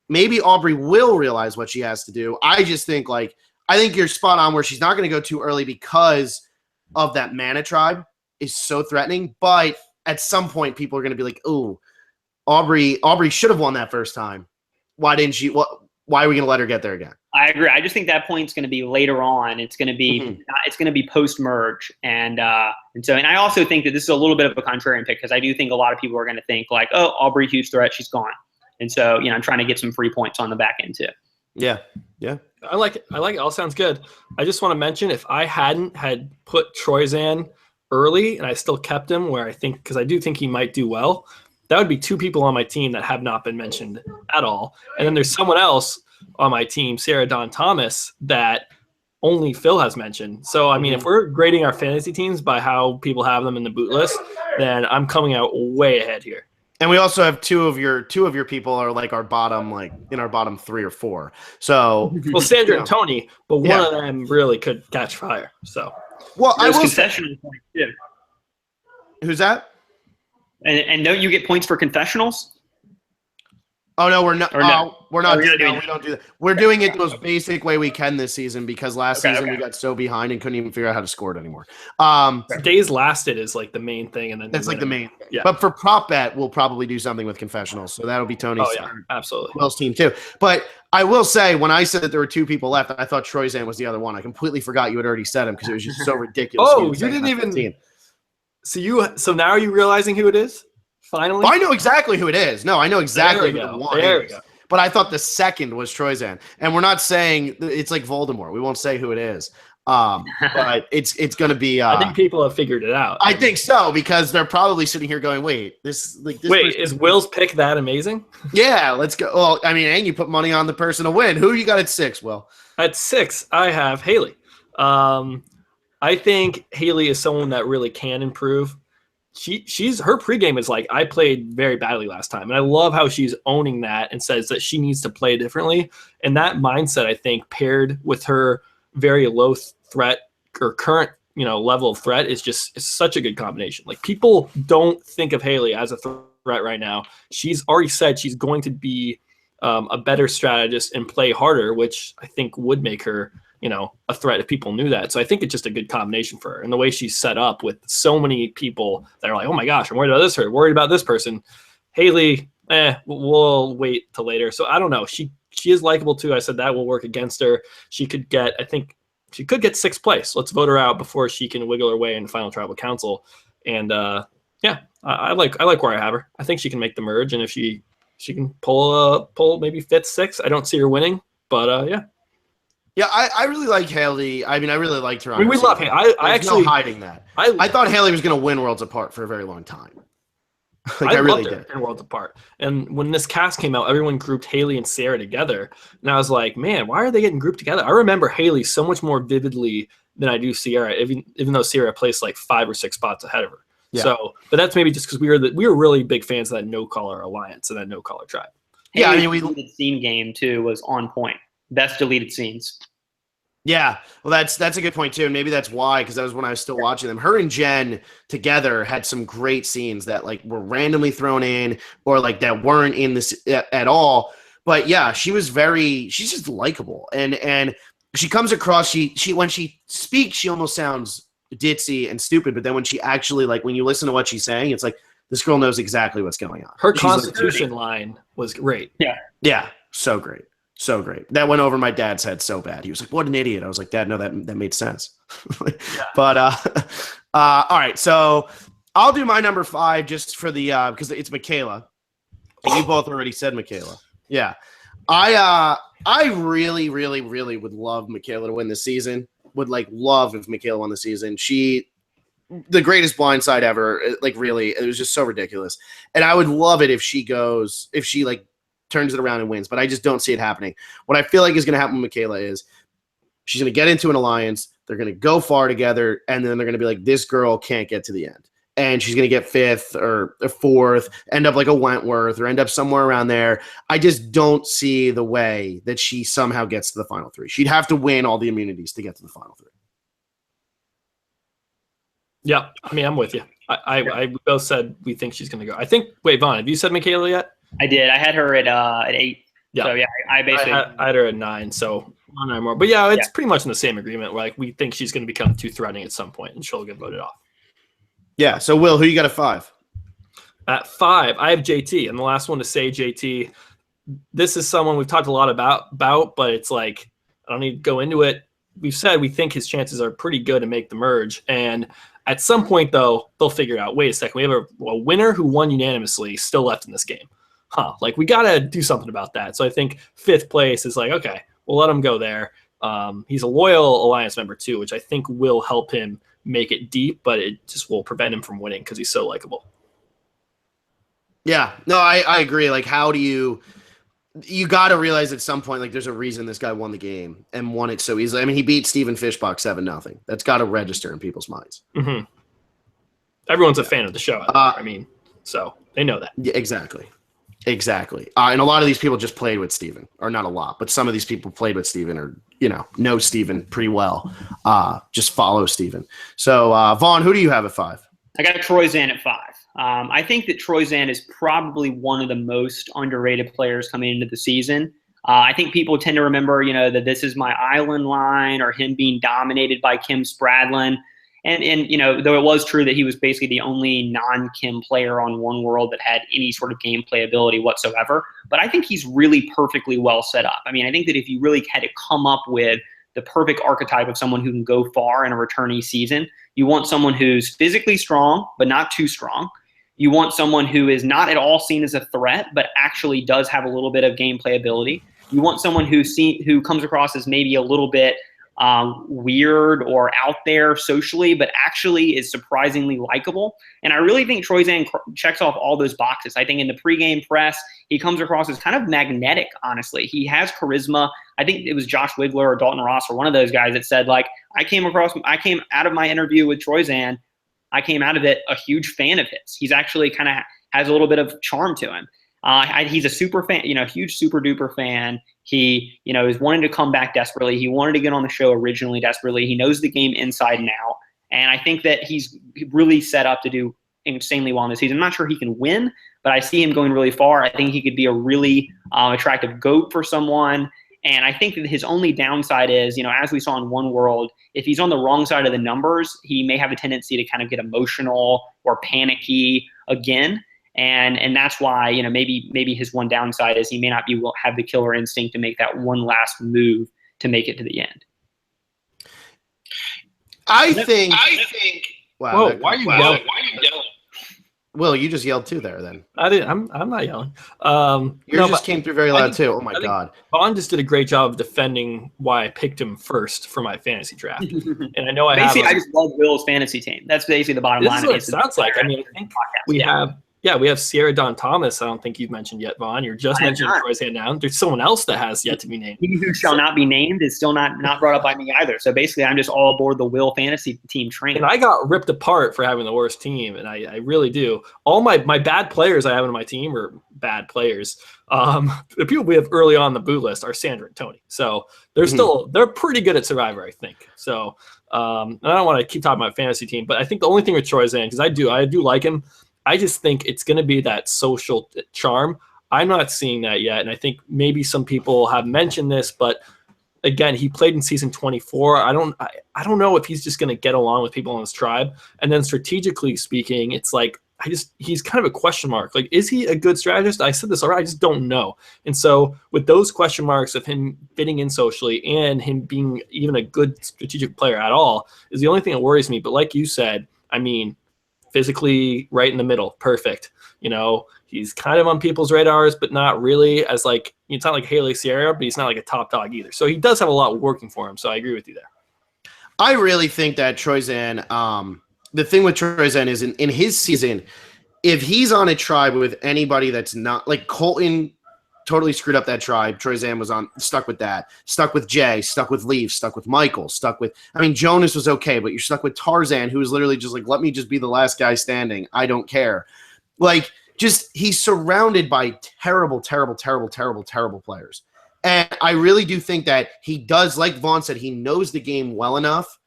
maybe Aubrey will realize what she has to do. I just think I think you're spot on where she's not going to go too early because of that Mana tribe is so threatening, but at some point people are going to be like, "Oh, Aubrey should have won that first time. Why didn't she? Why are we going to let her get there again?" I agree. I just think that point's going to be later on. It's going to be it's going to be post merge, and I also think that this is a little bit of a contrarian pick because I do think a lot of people are going to think like, "Oh, Aubrey, huge threat, she's gone," and so I'm trying to get some free points on the back end too. Yeah. Mm-hmm. I like it. All sounds good. I just want to mention if I hadn't had put Troyzan early and I still kept him where I think, because I do think he might do well, that would be 2 people on my team that have not been mentioned at all. And then there's someone else on my team, Sarah Dawn Thomas, that only Phil has mentioned. So, I mean, if we're grading our fantasy teams by how people have them in the boot list, then I'm coming out way ahead here. And we also have two of your people are like our bottom, like in our bottom 3 or 4. So well, Sandra and Tony, but one of them really could catch fire. So I will confessional points too. Who's that? And don't you get points for confessionals? Oh no, we're not. We're not. We don't do that. We're doing it the most basic way we can this season because last season we got so behind and couldn't even figure out how to score it anymore. Days lasted is like the main thing, and then that's like the main. Yeah. But for prop bet, we'll probably do something with confessionals, so that'll be Tony's. Oh yeah, absolutely. Will's team too. But I will say, when I said that there were 2 people left, I thought Troyzan was the other one. I completely forgot you had already said him because it was just so ridiculous. Oh, you didn't even. 15. So now are you realizing who it is? Finally, well, I know exactly who it is. No, I know exactly who the one there is. We go. But I thought the second was Troyzan, and we're not saying it's like Voldemort. We won't say who it is, but it's going to be. I think people have figured it out. I think so because they're probably sitting here going, "Wait, this is Will's pick that amazing?" Yeah, let's go. Well, I mean, and you put money on the person to win. Who you got at 6? Will at 6, I have Haley. I think Haley is someone that really can improve. she's her pregame is like, I played very badly last time, and I love how she's owning that and says that she needs to play differently. And that mindset, I think, paired with her very low threat or current level of threat is such a good combination. Like, people don't think of Haley as a threat right now. She's already said she's going to be a better strategist and play harder, which I think would make her a threat if people knew that. So I think it's just a good combination for her, and the way she's set up with so many people that are like, oh my gosh, I'm worried about this, or worried about this person. Haley, we'll wait till later. So I don't know. She is likable too. I said that will work against her. She could get 6th place. Let's vote her out before she can wiggle her way in the final tribal council. And I like where I have her. I think she can make the merge, and if she can pull maybe 5th, 6th. I don't see her winning, but yeah. Yeah, I really like Haley. I mean, I really liked her. We love Haley. I actually no hiding that. I thought Haley was going to win Worlds Apart for a very long time. I really did. In Worlds Apart. And when this cast came out, everyone grouped Haley and Sarah together, and I was like, man, why are they getting grouped together? I remember Haley so much more vividly than I do Sierra, even though Sierra placed like 5 or 6 spots ahead of her. Yeah. So, but that's maybe just because we were really big fans of that No Color alliance and that No Color tribe. Yeah, I mean, deleted scene game too was on point. Best deleted scenes. Yeah, well, that's a good point too, and maybe that's why, because that was when I was still watching them. Her and Jen together had some great scenes that like were randomly thrown in, or like that weren't in this at all. But yeah, she's just likable, and she comes across. She when she speaks, she almost sounds ditzy and stupid, but then when she actually, like, when you listen to what she's saying, it's like this girl knows exactly what's going on. Her Constitution line was great. Yeah, so great. So great. That went over my dad's head so bad. He was like, what an idiot. I was like, Dad, no, that made sense. But all right, so I'll do my number 5 just for the because it's Michaela. And you both already said Michaela. Yeah. I really, really, really would love Michaela to win this season. Would love if Michaela won the season. The greatest blindside ever. Like, really, it was just so ridiculous. And I would love it if she turns it around and wins, but I just don't see it happening. What I feel like is going to happen with Michaela is she's going to get into an alliance. They're going to go far together, and then they're going to be like, this girl can't get to the end. And she's going to get 5th or 4th, end up like a Wentworth, or end up somewhere around there. I just don't see the way that she somehow gets to the final 3. She'd have to win all the immunities to get to the final 3. Yeah, I mean, I'm with you. I both said we think she's going to go. Wait, Vaughn, have you said Michaela yet? I did. I had her at 8. Yeah. So yeah, I basically I had her at 9. So 1 more. But yeah, it's pretty much in the same agreement. Where, like, we think she's going to become too threatening at some point, and she'll get voted off. Yeah. So Will, who you got at 5? At 5, I have JT, and the last one to say JT. This is someone we've talked a lot about, but it's like, I don't need to go into it. We've said we think his chances are pretty good to make the merge, and at some point though, they'll figure out, wait a second, we have a winner who won unanimously still left in this game. Like, we got to do something about that. So I think 5th place is like, okay, we'll let him go there. He's a loyal alliance member too, which I think will help him make it deep, but it just will prevent him from winning because he's so likable. Yeah, no, I agree. Like, how do you got to realize at some point, like, there's a reason this guy won the game and won it so easily. I mean, he beat Stephen Fishbach 7-0. That's got to register in people's minds. Mm-hmm. Everyone's a fan of the show. I mean, so they know that. Yeah, exactly. And a lot of these people just played with Steven, or not a lot, but some of these people played with Steven, or, know Steven pretty well. Just follow Steven. So, Vaughn, who do you have at 5? I got Troyzan at 5. I think that Troyzan is probably one of the most underrated players coming into the season. I think people tend to remember, that this is my island line, or him being dominated by Kim Spradlin. And though it was true that he was basically the only non-Kim player on One World that had any sort of gameplay ability whatsoever, but I think he's really perfectly well set up. I mean, I think that if you really had to come up with the perfect archetype of someone who can go far in a returnee season, you want someone who's physically strong, but not too strong. You want someone who is not at all seen as a threat, but actually does have a little bit of gameplay ability. You want someone who comes across as maybe a little bit weird or out there socially, but actually is surprisingly likable. And I really think Troyzan checks off all those boxes. I think in the pregame press, he comes across as kind of magnetic, honestly. He has charisma. I think it was Josh Wigler or Dalton Ross or one of those guys that said, like, I came out of my interview with Troyzan I came out of it a huge fan of his. He's actually kind of has a little bit of charm to him. He's a super fan, huge super duper fan. He, is wanting to come back desperately. He wanted to get on the show originally desperately. He knows the game inside and out. And I think that he's really set up to do insanely well in this season. I'm not sure he can win, but I see him going really far. I think he could be a really attractive GOAT for someone. And I think that his only downside is, as we saw in One World, if he's on the wrong side of the numbers, he may have a tendency to kind of get emotional or panicky again. And that's why, maybe his one downside is he may not have the killer instinct to make that one last move to make it to the end. I think. Wow. Whoa, why are you yelling? Will, you just yelled too there then. I didn't. I'm not yelling. Yours just came through very loud too. Oh my God. Vaughn just did a great job of defending why I picked him first for my fantasy draft. And I know I just love Will's fantasy team. That's basically the bottom line. This is what it sounds like. I mean, I think we have Sierra Dawn Thomas. I don't think you've mentioned yet, Vaughn. You're just mentioning Troy's hand down. There's someone else that has yet to be named. He who shall not be named is still not brought up by me either. So basically, I'm just all aboard the Will fantasy team train. And I got ripped apart for having the worst team, and I really do. All my bad players I have on my team are bad players. The people we have early on the boot list are Sandra and Tony. So they're pretty good at Survivor, I think. So and I don't want to keep talking about fantasy team, but I think the only thing with Troy's in, because I do like him, I just think it's going to be that social charm. I'm not seeing that yet, and I think maybe some people have mentioned this, but again, he played in season 24. I don't know if he's just going to get along with people in his tribe. And then strategically speaking, it's like he's kind of a question mark. Like, is he a good strategist? I said this already. I just don't know. And so with those question marks of him fitting in socially and him being even a good strategic player at all is the only thing that worries me. But like you said, I mean, physically right in the middle, perfect. He's kind of on people's radars, but not really as like, it's not like Haley Sierra, but he's not like a top dog either. So he does have a lot working for him. So I agree with you there. I really think that Troyzan, the thing with Troyzan is in his season, if he's on a tribe with anybody that's not like Colton totally screwed up that tribe. Troyzan was stuck with that, stuck with Jay, stuck with Leaf, stuck with Michael, Jonas was okay, but you're stuck with Tarzan, who was literally just like, let me just be the last guy standing. I don't care. Like, he's surrounded by terrible, terrible, terrible, terrible, terrible players. And I really do think that he does, like Vaughn said, he knows the game well enough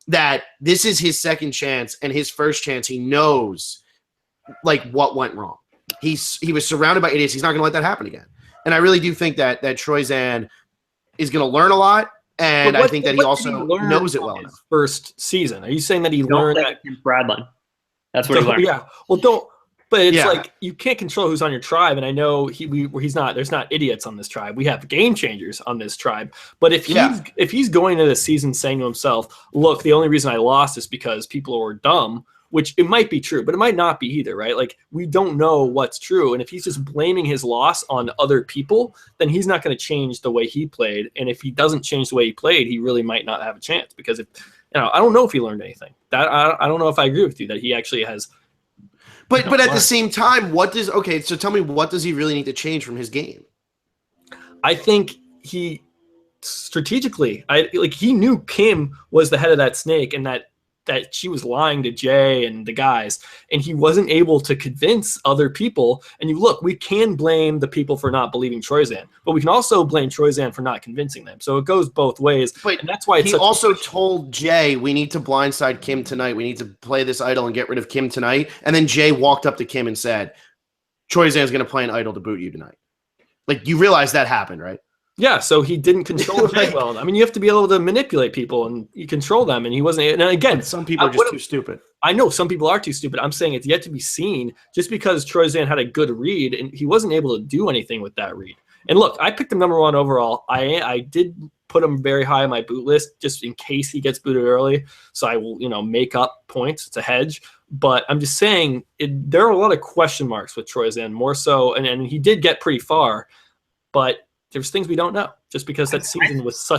that this is his second chance, and his first chance, he knows like what went wrong. He was surrounded by idiots. He's not going to let that happen again. And I really do think that Troyzan is going to learn a lot, and I think that he also knows it well enough. First season, are you saying that he learned that Bradlin? That's what he learned. Yeah. Well, don't. But it's like you can't control who's on your tribe, and I know he's not. There's not idiots on this tribe. We have game changers on this tribe. But if he's going into the season saying to himself, "Look, the only reason I lost is because people were dumb," which it might be true, but it might not be either, right? Like, we don't know what's true. And if he's just blaming his loss on other people, then he's not going to change the way he played. And if he doesn't change the way he played, he really might not have a chance, because I don't know if he learned anything. I don't know if I agree with you that he actually has. But at the same time, so tell me, what does he really need to change from his game? I think he strategically, he knew Kim was the head of that snake, and that she was lying to Jay and the guys, and he wasn't able to convince other people. And we can blame the people for not believing Troyzan, but we can also blame Troyzan for not convincing them. So it goes both ways. But and that's why he also told Jay, we need to blindside Kim tonight. We need to play this idol and get rid of Kim tonight. And then Jay walked up to Kim and said, Troyzan's going to play an idol to boot you tonight. Like, you realize that happened, right? Yeah, so he didn't control Jay well. I mean, you have to be able to manipulate people, and you control them, and he wasn't. And again, some people are just too stupid. I know some people are too stupid. I'm saying it's yet to be seen. Just because Troyzan had a good read, and he wasn't able to do anything with that read. And look, I picked him number 1 overall. I did put him very high on my boot list just in case he gets booted early. So I will, make up points. It's a hedge. But I'm just saying there are a lot of question marks with Troyzan, more so, and he did get pretty far, but there's things we don't know, just because that season was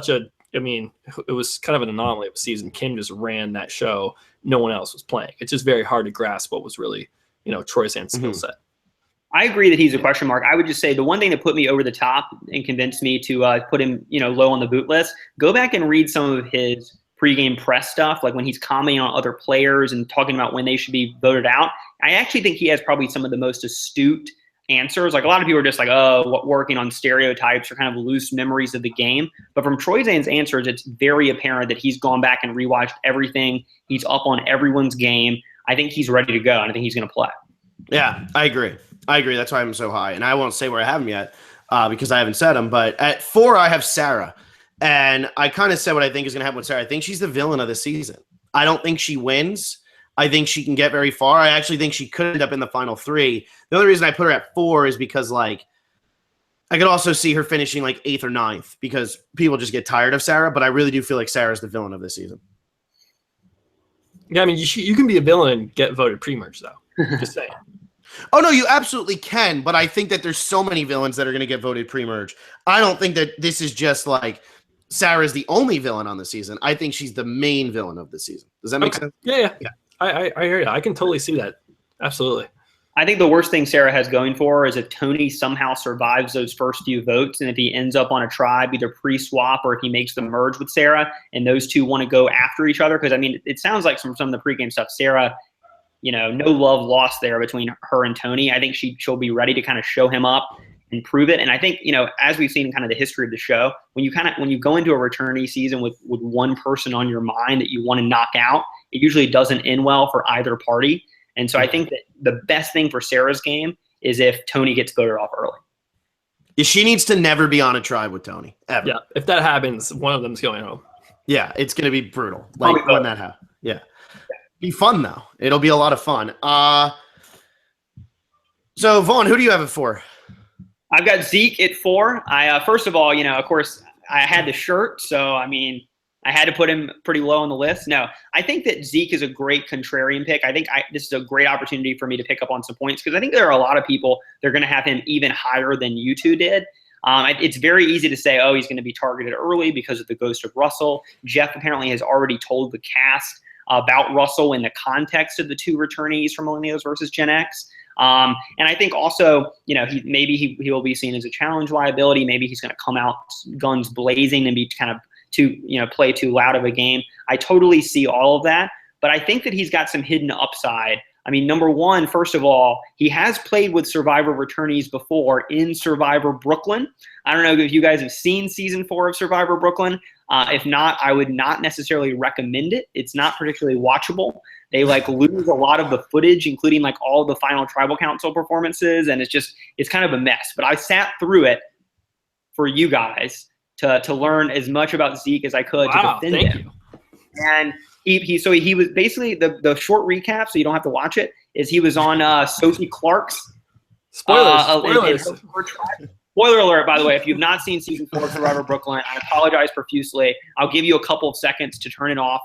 it was kind of an anomaly of a season. Kim just ran that show. No one else was playing. It's just very hard to grasp what was really, Troyzan's skill set. I agree that he's a question mark. I would just say the one thing that put me over the top and convinced me to put him, low on the boot list, go back and read some of his pregame press stuff, like when he's commenting on other players and talking about when they should be voted out, I actually think he has probably some of the most astute answers. Like a lot of people are just like, oh, working on stereotypes or kind of loose memories of the game. But from Troyzan's answers, it's very apparent that he's gone back and rewatched everything. He's up on everyone's game. I think he's ready to go, and I think he's going to play. Yeah, I agree. That's why I'm so high. And I won't say where I have him yet because I haven't said him. But at 4, I have Sarah. And I kind of said what I think is going to happen with Sarah. I think she's the villain of the season. I don't think she wins. I think she can get very far. I actually think she could end up in the final 3. The only reason I put her at 4 is because, like, I could also see her finishing, like, 8th or 9th because people just get tired of Sarah. But I really do feel like Sarah's the villain of this season. Yeah, I mean, you can be a villain and get voted pre-merge, though. Just saying. Oh, no, you absolutely can. But I think that there's so many villains that are going to get voted pre-merge. I don't think that this is just, like, Sarah's the only villain on the season. I think she's the main villain of the season. Does that make sense? Yeah. I hear you. I can totally see that. Absolutely. I think the worst thing Sarah has going for her is if Tony somehow survives those first few votes, and if he ends up on a tribe, either pre-swap or if he makes the merge with Sarah, and those two want to go after each other. Because, I mean, it sounds like from some of the pregame stuff, Sarah, no love lost there between her and Tony. I think she'll be ready to kind of show him up and prove it. And I think, as we've seen in kind of the history of the show, when you go into a returnee season with one person on your mind that you want to knock out, it usually doesn't end well for either party. And so I think that the best thing for Sarah's game is if Tony gets voted off early. Yeah, she needs to never be on a tribe with Tony, ever. Yeah, if that happens, one of them's going home. Yeah, it's going to be brutal. Like when that happens. Yeah. Be fun, though. It'll be a lot of fun. So, Vaughn, who do you have it for? I've got Zeke at 4. First of all, of course, I had the shirt, so I mean, I had to put him pretty low on the list. No, I think that Zeke is a great contrarian pick. I think this is a great opportunity for me to pick up on some points because I think there are a lot of people that are going to have him even higher than you two did. It's very easy to say, oh, he's going to be targeted early because of the ghost of Russell. Jeff apparently has already told the cast about Russell in the context of the 2 returnees from Millennials versus Gen X. And I think also, he will be seen as a challenge liability. Maybe he's going to come out guns blazing and be kind of play too loud of a game. I totally see all of that, but I think that he's got some hidden upside. I mean, number one, first of all, he has played with Survivor returnees before in Survivor Brooklyn. I don't know if you guys have seen season 4 of Survivor Brooklyn. If not, I would not necessarily recommend it. It's not particularly watchable. They lose a lot of the footage, including all the final tribal council performances. And it's kind of a mess, but I sat through it for you guys to learn as much about Zeke as I could to defend him. And he was basically the short recap, so you don't have to watch it, is he was on Sophie Clark's Spoilers. Spoiler alert, by the way, if you've not seen season 4 of Survivor Brooklyn, I apologize profusely. I'll give you a couple of seconds to turn it off.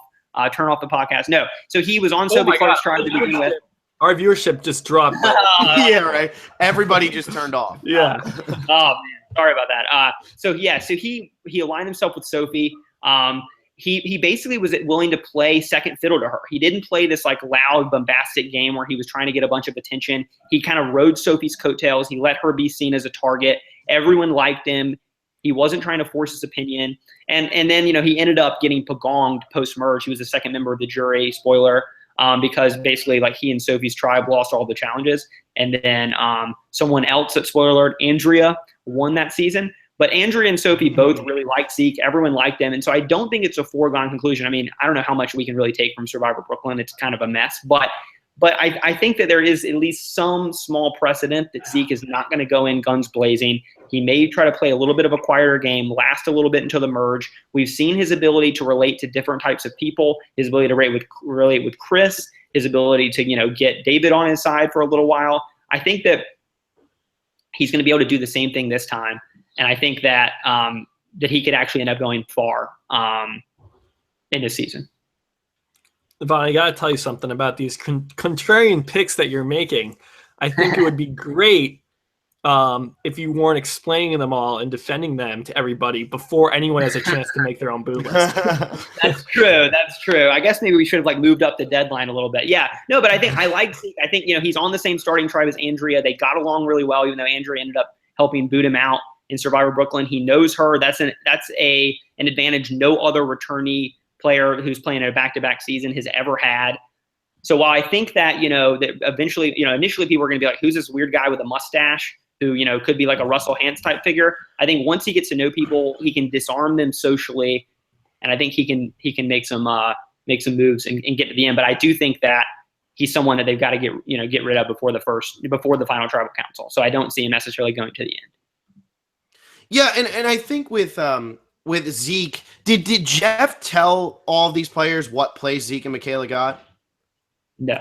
Turn off the podcast. No. So he was on Sophie Clark's tribe to begin with. Our viewership just dropped. Yeah, right. Everybody just turned off. Yeah. Oh, man. Sorry about that. So he aligned himself with Sophie. He basically was willing to play second fiddle to her. He didn't play this loud, bombastic game where he was trying to get a bunch of attention. He kind of rode Sophie's coattails. He let her be seen as a target. Everyone liked him. He wasn't trying to force his opinion. And then, he ended up getting pagonged post-merge. He was the second member of the jury, spoiler, because basically he and Sophie's tribe lost all the challenges. And then someone else, at spoiler alert, Andrea, won that season. But Andrea and Sophie both really liked Zeke. Everyone liked him. And so I don't think it's a foregone conclusion. I mean, I don't know how much we can really take from Survivor Brooklyn. It's kind of a mess. But I think that there is at least some small precedent that Zeke is not going to go in guns blazing. He may try to play a little bit of a quieter game, last a little bit until the merge. We've seen his ability to relate to different types of people, his ability to relate with Chris, his ability to, get David on his side for a little while. I think that he's going to be able to do the same thing this time. And I think that that he could actually end up going far in this season. Vaughn, I got to tell you something about these contrarian picks that you're making. I think it would be great if you weren't explaining them all and defending them to everybody before anyone has a chance to make their own boot list. That's true. I guess maybe we should have moved up the deadline a little bit. Yeah, no, but I think he's on the same starting tribe as Andrea. They got along really well, even though Andrea ended up helping boot him out in Survivor Brooklyn. He knows her. That's an advantage no other returnee player who's playing a back-to-back season has ever had. So while I think that, that eventually, initially people are going to be like, who's this weird guy with a mustache who, could be like a Russell Hantz type figure? I think once he gets to know people, he can disarm them socially. And I think he can make some moves and get to the end. But I do think that he's someone that they've got to get rid of before the final tribal council. So I don't see him necessarily going to the end. Yeah, and I think with Zeke, did Jeff tell all of these players what place Zeke and Michaela got? No,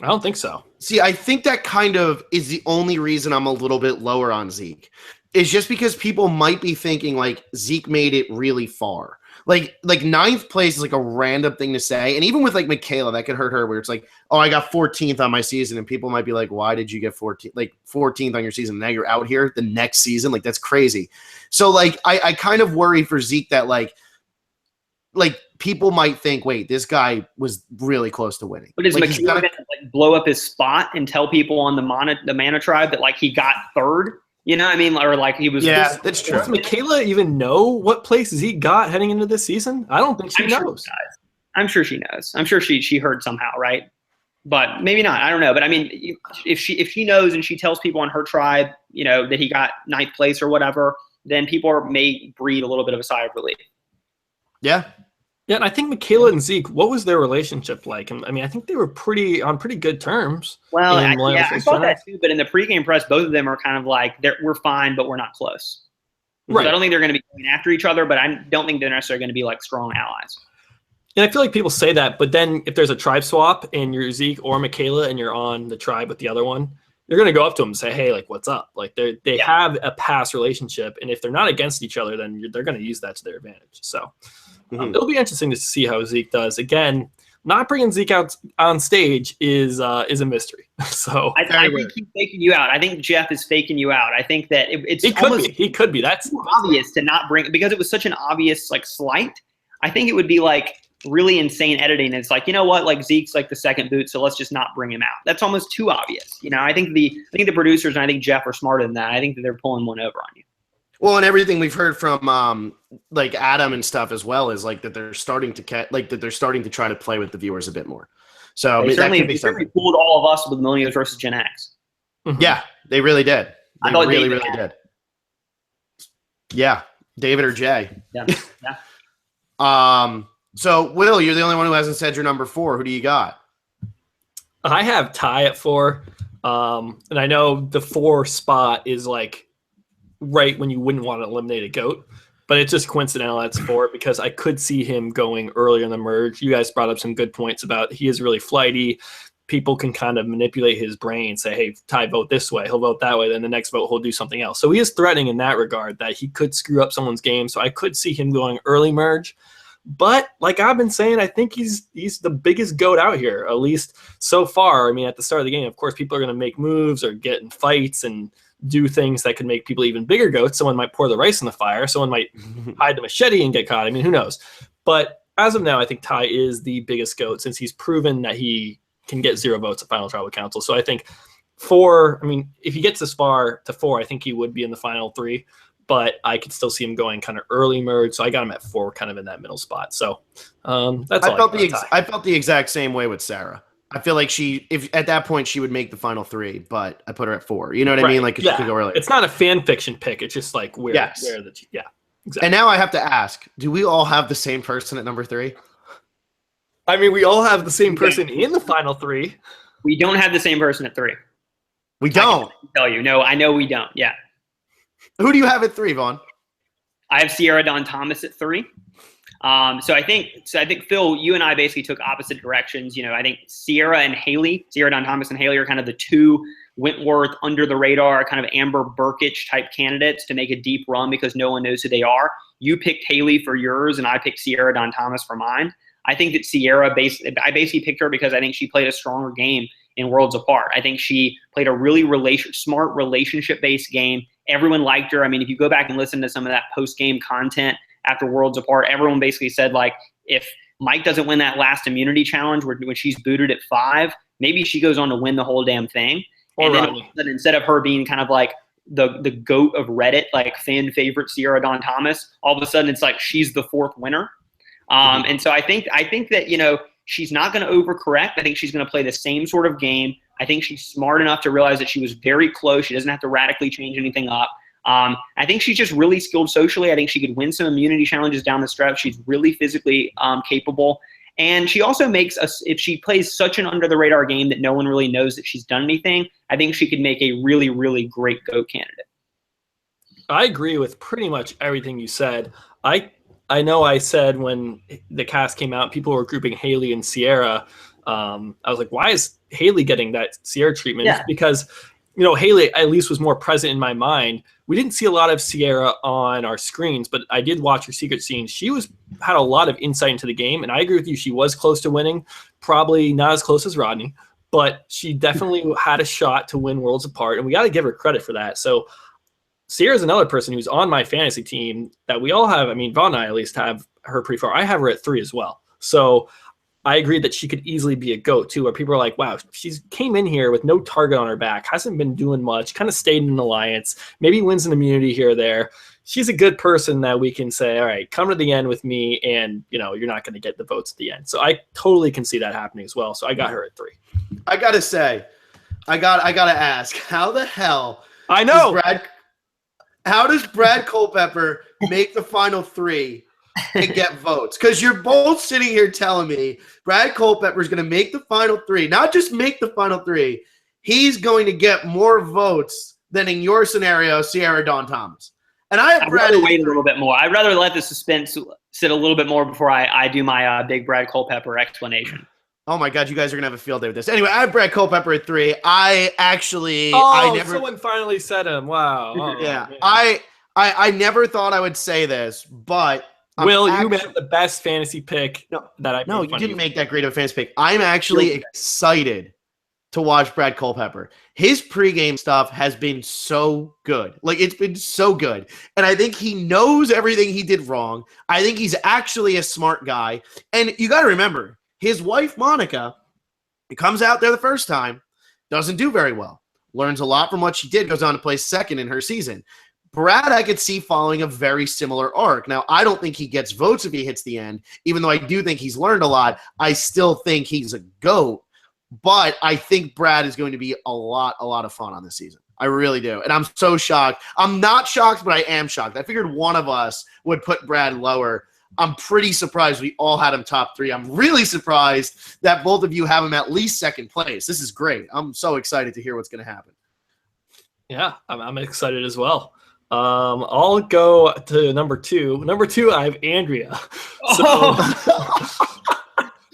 I don't think so. See, I think that kind of is the only reason I'm a little bit lower on Zeke. Is just because people might be thinking like Zeke made it really far. Like ninth place is like a random thing to say. And even with like Michaela, that could hurt her where it's like, oh, I got 14th on my season. And people might be like, why did you get 14th on your season? Now you're out here the next season. Like, that's crazy. So like, I kind of worry for Zeke that like people might think, wait, this guy was really close to winning. But is like, Michaela going to blow up his spot and tell people on the Mana tribe that like he got third? You know what I mean? Or like he was. Yeah, that's true. Does Michaela even know what place Zeke got heading into this season? I don't think she knows. I'm sure she knows. I'm sure she heard somehow, right? But maybe not. I don't know. But I mean, if she knows and she tells people on her tribe, that he got ninth place or whatever, then people may breathe a little bit of a sigh of relief. Yeah. Yeah, and I think Michaela and Zeke, what was their relationship like? I mean, I think they were on pretty good terms. Well, I thought that too, but in the pregame press, both of them are kind of like, we're fine, but we're not close. Right. So I don't think they're going to be going after each other, but I don't think they're necessarily going to be like strong allies. And I feel like people say that, but then if there's a tribe swap and you're Zeke or Michaela and you're on the tribe with the other one, you're going to go up to them and say, hey, like, what's up? Like they have a past relationship. And if they're not against each other, then they're going to use that to their advantage. So it'll be interesting to see how Zeke does. Again, not bringing Zeke out on stage is a mystery. So I think he's faking you out. I think Jeff is faking you out. I think that he could be. That's obvious to not bring, because it was such an obvious like slight. I think it would be like really insane editing. It's like, you know what, like Zeke's like the second boot, so let's just not bring him out. That's almost too obvious. I think the producers and I think Jeff are smarter than that. I think that they're pulling one over on you. Well, and everything we've heard from like Adam and stuff as well is like that they're starting to try to play with the viewers a bit more. So they certainly fooled all of us with Millennials versus Gen X. Mm-hmm. Yeah, they really did. I thought really did. Yeah, David or Jay. Yeah. So Will, you're the only one who hasn't said your number 4. Who do you got? I have Ty at 4. And I know the 4 spot is like right when you wouldn't want to eliminate a GOAT, but it's just coincidental that's 4 because I could see him going earlier in the merge. You guys brought up some good points about he is really flighty. People can kind of manipulate his brain, say, hey, Ty, vote this way. He'll vote that way. Then the next vote, he'll do something else. So he is threatening in that regard that he could screw up someone's game. So I could see him going early merge. But like I've been saying, I think he's the biggest GOAT out here, at least so far. I mean, at the start of the game, of course, people are going to make moves or get in fights and do things that could make people even bigger GOATs. Someone might pour the rice in the fire. Someone might hide the machete and get caught. I mean, who knows? But as of now, I think Ty is the biggest GOAT since he's proven that he can get 0 votes at Final Tribal Council. So I think 4, I mean, if he gets this far to 4, I think he would be in the final 3. But I could still see him going kind of early merge. So I got him at 4, kind of in that middle spot. So that's all I felt the exact same way with Sarah. I feel like if at that point she would make the final 3, but I put her at 4. You know what I mean? Like she could go earlier. It's not a fan fiction pick. It's just like where exactly. And now I have to ask, do we all have the same person at number 3? I mean, we all have the same person in the final 3. We don't have the same person at 3. We don't. I can tell you. No, I know we don't. Yeah. Who do you have at 3, Vaughn? I have Sierra Dawn Thomas at 3. So I think Phil, you and I basically took opposite directions. I think Sierra Dawn Thomas and Haley are kind of the 2 Wentworth under the radar, kind of Amber Burkich type candidates to make a deep run because no one knows who they are. You picked Haley for yours, and I picked Sierra Dawn Thomas for mine. I think that Sierra, I basically picked her because I think she played a stronger game in Worlds Apart. I think she played a really smart relationship-based game. Everyone liked her. I mean, if you go back and listen to some of that post-game content after Worlds Apart, everyone basically said, like, if Mike doesn't win that last immunity challenge when she's booted at 5, maybe she goes on to win the whole damn thing. And then instead of her being kind of like the GOAT of Reddit, like fan favorite Sierra Dawn Thomas, all of a sudden it's like she's the 4th winner. And so I think that, she's not going to overcorrect. I think she's going to play the same sort of game. I think she's smart enough to realize that she was very close. She doesn't have to radically change anything up. I think she's just really skilled socially. I think she could win some immunity challenges down the stretch. She's really physically capable. And she also makes us, if she plays such an under-the-radar game that no one really knows that she's done anything, I think she could make a really, really great GOAT candidate. I agree with pretty much everything you said. I know I said when the cast came out, people were grouping Haley and Sierra. I was like, why is Haley getting that Sierra treatment? Yeah. It's because, Haley at least was more present in my mind. We didn't see a lot of Sierra on our screens, but I did watch her secret scenes. She had a lot of insight into the game, and I agree with you. She was close to winning, probably not as close as Rodney, but she definitely had a shot to win Worlds Apart, and we got to give her credit for that. So Sierra's another person who's on my fantasy team that we all have. I mean, Vaughn and I at least have her pretty far. I have her at 3 as well. So I agree that she could easily be a GOAT too, where people are like, wow, she's came in here with no target on her back, hasn't been doing much, kind of stayed in an alliance, maybe wins an immunity here or there. She's a good person that we can say, all right, come to the end with me, and you're not going to get the votes at the end. So I totally can see that happening as well. So I got her at 3. I gotta say, I gotta ask, how the hell? I know. How does Brad Culpepper make the final 3 and get votes? Because you're both sitting here telling me Brad Culpepper is going to make the final 3. Not just make the final 3. He's going to get more votes than in your scenario, Sierra Dawn Thomas. And I'd rather wait a little bit more. I'd rather let the suspense sit a little bit more before I do my big Brad Culpepper explanation. Oh my God, you guys are gonna have a field day with this. Anyway, I have Brad Culpepper at 3. Someone finally said him. Wow. Oh, yeah, man. I never thought I would say this, but you made the best fantasy pick that I. No, you didn't make that great of a fantasy pick. I'm actually excited to watch Brad Culpepper. His pregame stuff has been so good. Like, it's been so good. And I think he knows everything he did wrong. I think he's actually a smart guy. And you got to remember, his wife, Monica, comes out there the first time, doesn't do very well. Learns a lot from what she did, goes on to play second in her season. Brad, I could see following a very similar arc. Now, I don't think he gets votes if he hits the end. Even though I do think he's learned a lot, I still think he's a GOAT. But I think Brad is going to be a lot of fun on this season. I really do. And I'm so shocked. I'm not shocked, but I am shocked. I figured one of us would put Brad lower. I'm pretty surprised we all had him top 3. I'm really surprised that both of you have him at least second place. This is great. I'm so excited to hear what's going to happen. Yeah, I'm excited as well. I'll go to number 2. Number 2, I have Andrea.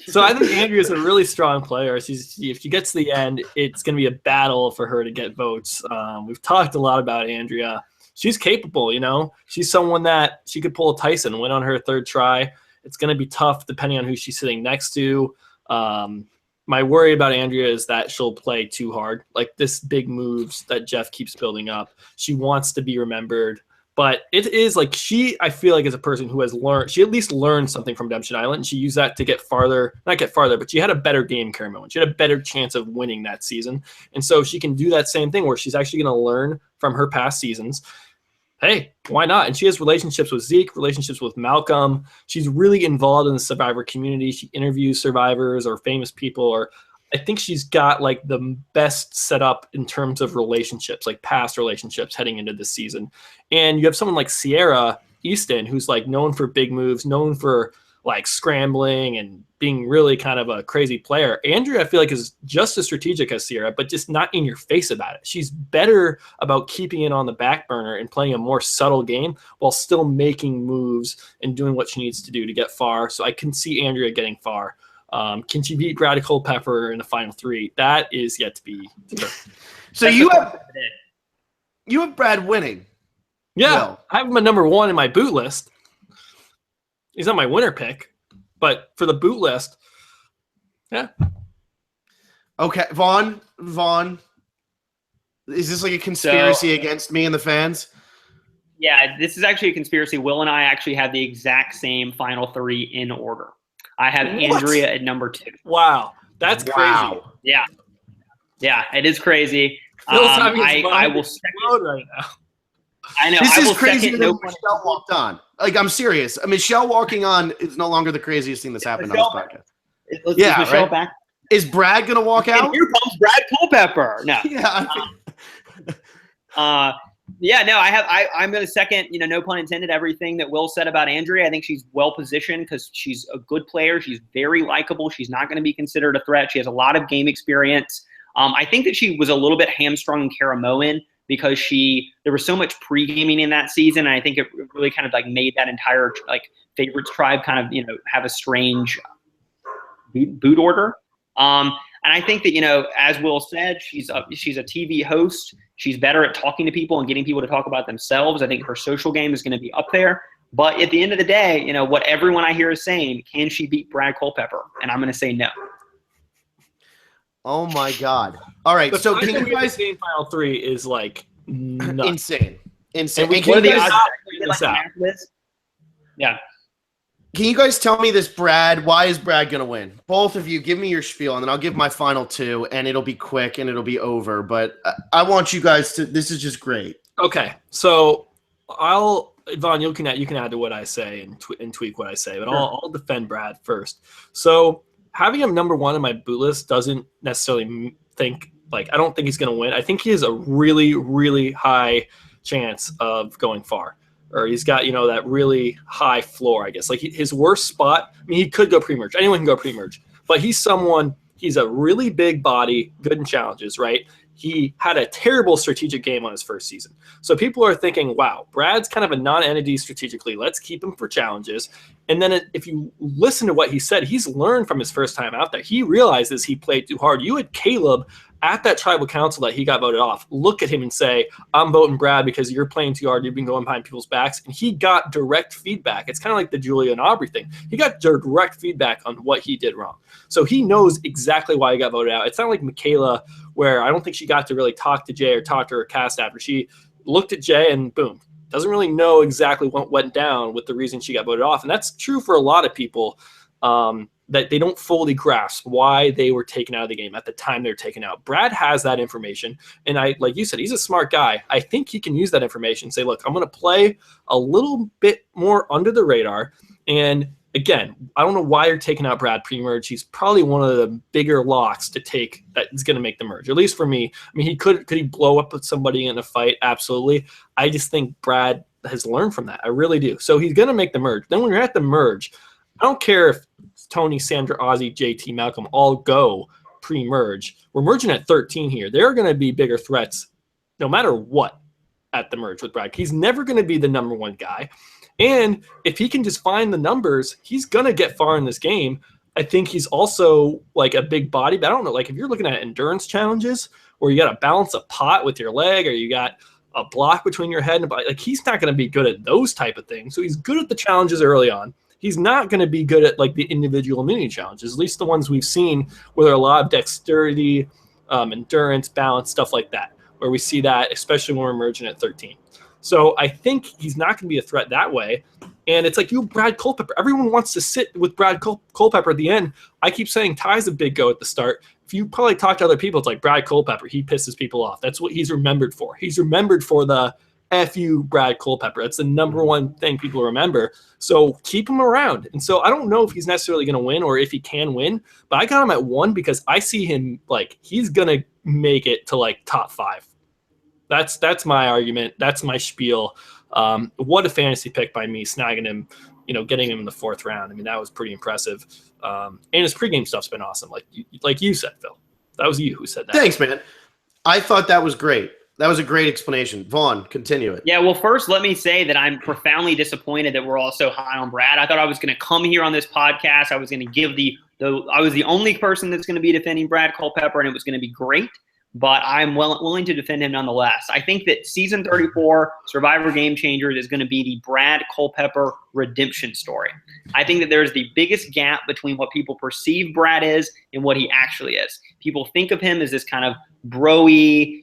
So I think Andrea's a really strong player. If she gets to the end, it's going to be a battle for her to get votes. We've talked a lot about Andrea. She's capable, She's someone that she could pull a Tyson and win on her 3rd try. It's going to be tough depending on who she's sitting next to. My worry about Andrea is that she'll play too hard. Like this big moves that Jeff keeps building up. She wants to be remembered. But it is like I feel like is a person who has learned, she at least learned something from Redemption Island. And she used that to not get farther, but she had a better game carry moment. She had a better chance of winning that season. And so she can do that same thing where she's actually going to learn from her past seasons. Hey, why not? And she has relationships with Zeke, relationships with Malcolm. She's really involved in the Survivor community. She interviews survivors or famous people, I think she's got like the best setup in terms of relationships, like past relationships heading into this season. And you have someone like Sierra Easton, who's like known for big moves, known for like scrambling and being really kind of a crazy player. Andrea, I feel like, is just as strategic as Sierra, but just not in your face about it. She's better about keeping it on the back burner and playing a more subtle game while still making moves and doing what she needs to do to get far. So I can see Andrea getting far. Can she beat Brad Culpepper in the final 3? That is yet to be determined. So you have Brad winning. Yeah, Well, I have him at number 1 in my boot list. He's not my winner pick, but for the boot list, yeah. Okay, Vaughn, is this like a conspiracy against me and the fans? Yeah, this is actually a conspiracy. Will and I actually have the exact same final 3 in order. I have Andrea at number 2. Wow, that's crazy. Yeah, it is crazy. Phil's I will second right now. I know. This I is will crazy second that Michelle walked on. Like, I'm serious. Michelle walking on is no longer the craziest thing that's happened on this podcast. Is Michelle back? Is Brad gonna walk out? Here comes Brad Culpepper. No. Yeah. I'm going to second, no pun intended, everything that Will said about Andrea. I think she's well positioned because she's a good player. She's very likable. She's not going to be considered a threat. She has a lot of game experience. I think that she was a little bit hamstrung in Karamoan because there was so much pre-gaming in that season. And I think it really kind of like made that entire like favorites tribe kind of, have a strange boot order. And I think that, as Will said, she's a TV host. She's better at talking to people and getting people to talk about themselves. I think her social game is going to be up there. But at the end of the day, what everyone I hear is saying, can she beat Brad Culpepper? And I'm going to say no. Oh my God! All right, so can you guys? Game Final 3 is like nuts. Insane. And can you guys Yeah. Can you guys tell me this, Brad? Why is Brad going to win? Both of you, give me your spiel, and then I'll give my final two, and it'll be quick, and it'll be over. But I want you guys to – this is just great. Okay, so Vaughn, you can add to what I say and tweak what I say, but I'll defend Brad first. So having him number one in my boot list doesn't necessarily I don't think he's going to win. I think he has a really, really high chance of going far. Or he's got, that really high floor, I guess. Like his worst spot, he could go pre-merge. Anyone can go pre-merge. But he's a really big body, good in challenges, right? He had a terrible strategic game on his first season. So people are thinking, wow, Brad's kind of a non-entity strategically. Let's keep him for challenges. And then if you listen to what he said, he's learned from his first time out there. He realizes he played too hard. You had Caleb at that tribal council that he got voted off, look at him and say, I'm voting Brad because you're playing too hard. You've been going behind people's backs. And he got direct feedback. It's kind of like the Julia and Aubrey thing. He got direct feedback on what he did wrong. So he knows exactly why he got voted out. It's not like Michaela, where I don't think she got to really talk to Jay or talk to her cast after. She looked at Jay and boom, doesn't really know exactly what went down with the reason she got voted off. And that's true for a lot of people. That they don't fully grasp why they were taken out of the game at the time they were taken out. Brad has that information. And like you said, he's a smart guy. I think he can use that information and say, look, I'm going to play a little bit more under the radar. And again, I don't know why you're taking out Brad pre-merge. He's probably one of the bigger locks to take that is going to make the merge, at least for me. He could he blow up with somebody in a fight? Absolutely. I just think Brad has learned from that. I really do. So he's going to make the merge. Then when you're at the merge, I don't care if Tony, Sandra, Ozzy, JT, Malcolm all go pre-merge. We're merging at 13 here. There are going to be bigger threats no matter what at the merge with Brad. He's never going to be the number one guy. And if he can just find the numbers, he's going to get far in this game. I think he's also like a big body, but I don't know, like if you're looking at endurance challenges where you got to balance a pot with your leg or you got a block between your head and body, like he's not going to be good at those type of things. So he's good at the challenges early on. He's not going to be good at like the individual mini challenges, at least the ones we've seen where there are a lot of dexterity, endurance, balance, stuff like that, where we see that, especially when we're merging at 13. So I think he's not going to be a threat that way. And it's like Brad Culpepper. Everyone wants to sit with Brad Culpepper at the end. I keep saying Ty's a big go at the start. If you probably talk to other people, it's like Brad Culpepper. He pisses people off. That's what he's remembered for. He's remembered for the F you, Brad Culpepper. That's the number one thing people remember. So keep him around. And so I don't know if he's necessarily going to win or if he can win, but I got him at 1 because I see him like he's going to make it to like top 5. That's my argument. That's my spiel. What a fantasy pick by me, snagging him, getting him in the 4th round. That was pretty impressive. And his pregame stuff's been awesome. Like you said, Phil. That was you who said that. Thanks, man. I thought that was great. That was a great explanation. Vaughn, continue it. Yeah, well, first, let me say that I'm profoundly disappointed that we're all so high on Brad. I thought I was going to come here on this podcast. I was going to give I was the only person that's going to be defending Brad Culpepper, and it was going to be great. But I'm willing to defend him nonetheless. I think that season 34, Survivor Game Changers, is going to be the Brad Culpepper redemption story. I think that there's the biggest gap between what people perceive Brad is and what he actually is. People think of him as this kind of bro-y,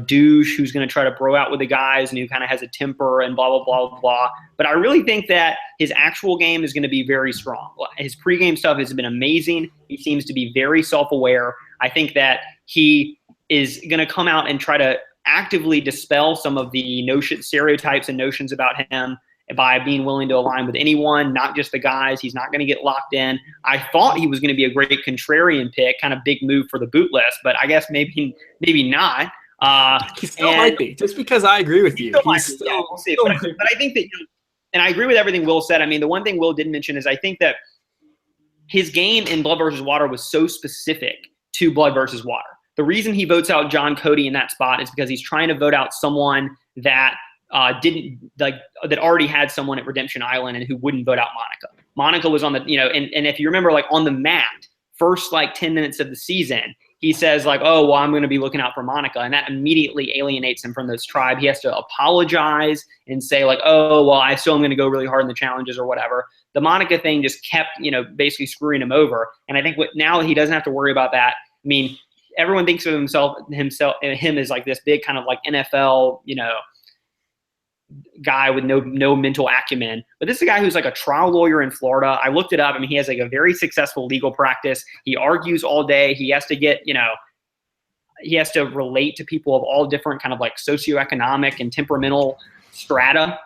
douche who's going to try to bro out with the guys and who kind of has a temper and blah, blah, blah, blah. But I really think that his actual game is going to be very strong. His pregame stuff has been amazing. He seems to be very self-aware. I think that he is going to come out and try to actively dispel some of the stereotypes and notions about him by being willing to align with anyone, not just the guys. He's not going to get locked in. I thought he was going to be a great contrarian pick, kind of big move for the boot list, but I guess maybe not. He still might be, just because I agree with you. We'll see. But I think that, and I agree with everything Will said. I mean, the one thing Will didn't mention is I think that his game in Blood versus Water was so specific to Blood versus Water. The reason he votes out John Cody in that spot is because he's trying to vote out someone that that already had someone at Redemption Island and who wouldn't vote out Monica. Monica was on the, and if you remember, like on the mat, first like 10 minutes of the season, he says like, oh, well, I'm going to be looking out for Monica. And that immediately alienates him from this tribe. He has to apologize and say like, oh, well, I still am going to go really hard in the challenges or whatever. The Monica thing just kept, basically screwing him over. And I think now he doesn't have to worry about that. I mean, everyone thinks of him as like this big kind of like NFL, guy with no mental acumen, but this is a guy who's like a trial lawyer in Florida. I looked it up. I mean, he has like a very successful legal practice. He argues all day. He has to get, he has to relate to people of all different kind of like socioeconomic and temperamental strata.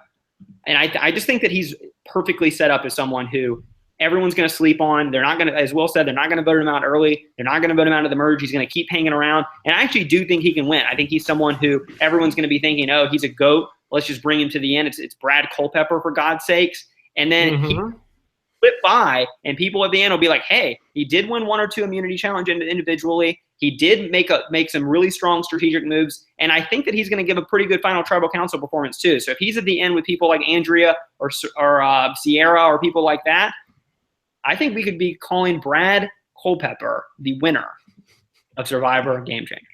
And I just think that he's perfectly set up as someone who everyone's going to sleep on. They're not going to, as Will said, they're not going to vote him out early. They're not going to vote him out of the merge. He's going to keep hanging around. And I actually do think he can win. I think he's someone who everyone's going to be thinking, oh, he's a GOAT. Let's just bring him to the end. It's Brad Culpepper, for God's sakes. And then he flip by, and people at the end will be like, hey, he did win 1 or 2 immunity challenges individually. He did make some really strong strategic moves. And I think that he's going to give a pretty good final tribal council performance too. So if he's at the end with people like Andrea or Sierra or people like that, I think we could be calling Brad Culpepper the winner of Survivor Game Changers.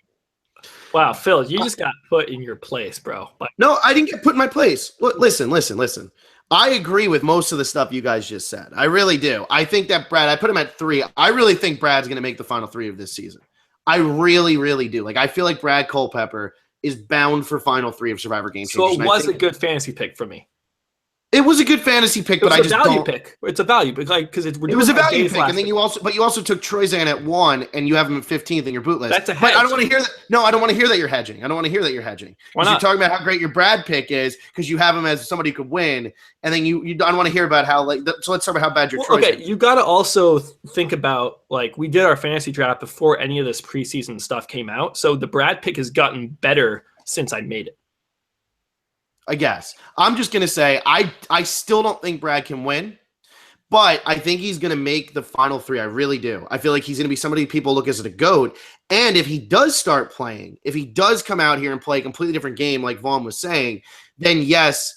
Wow, Phil, you just got put in your place, bro. No, I didn't get put in my place. Listen. I agree with most of the stuff you guys just said. I really do. I think that Brad, I put him at 3. I really think Brad's going to make the final 3 of this season. I really, really do. Like, I feel like Brad Culpepper is bound for final 3 of Survivor Game Changers. So it was a good fantasy pick for me. It was a good fantasy pick, but I just don't. It's a value pick, like because it was a value pick, and then you also took Troyzan at 1, and you have him at 15th in your boot list. That's a hedge. But I don't want to hear that. No, I don't want to hear that you're hedging. Why not? You're talking about how great your Brad pick is because you have him as somebody who could win, and then you don't want to hear about how so let's talk about how bad your Troyzan. Okay, you got to also think about like we did our fantasy draft before any of this preseason stuff came out, so the Brad pick has gotten better since I made it. I guess. I'm just going to say I still don't think Brad can win, but I think he's going to make the final 3. I really do. I feel like he's going to be somebody people look as a GOAT. And if he does start playing, if he does come out here and play a completely different game like Vaughn was saying, then yes,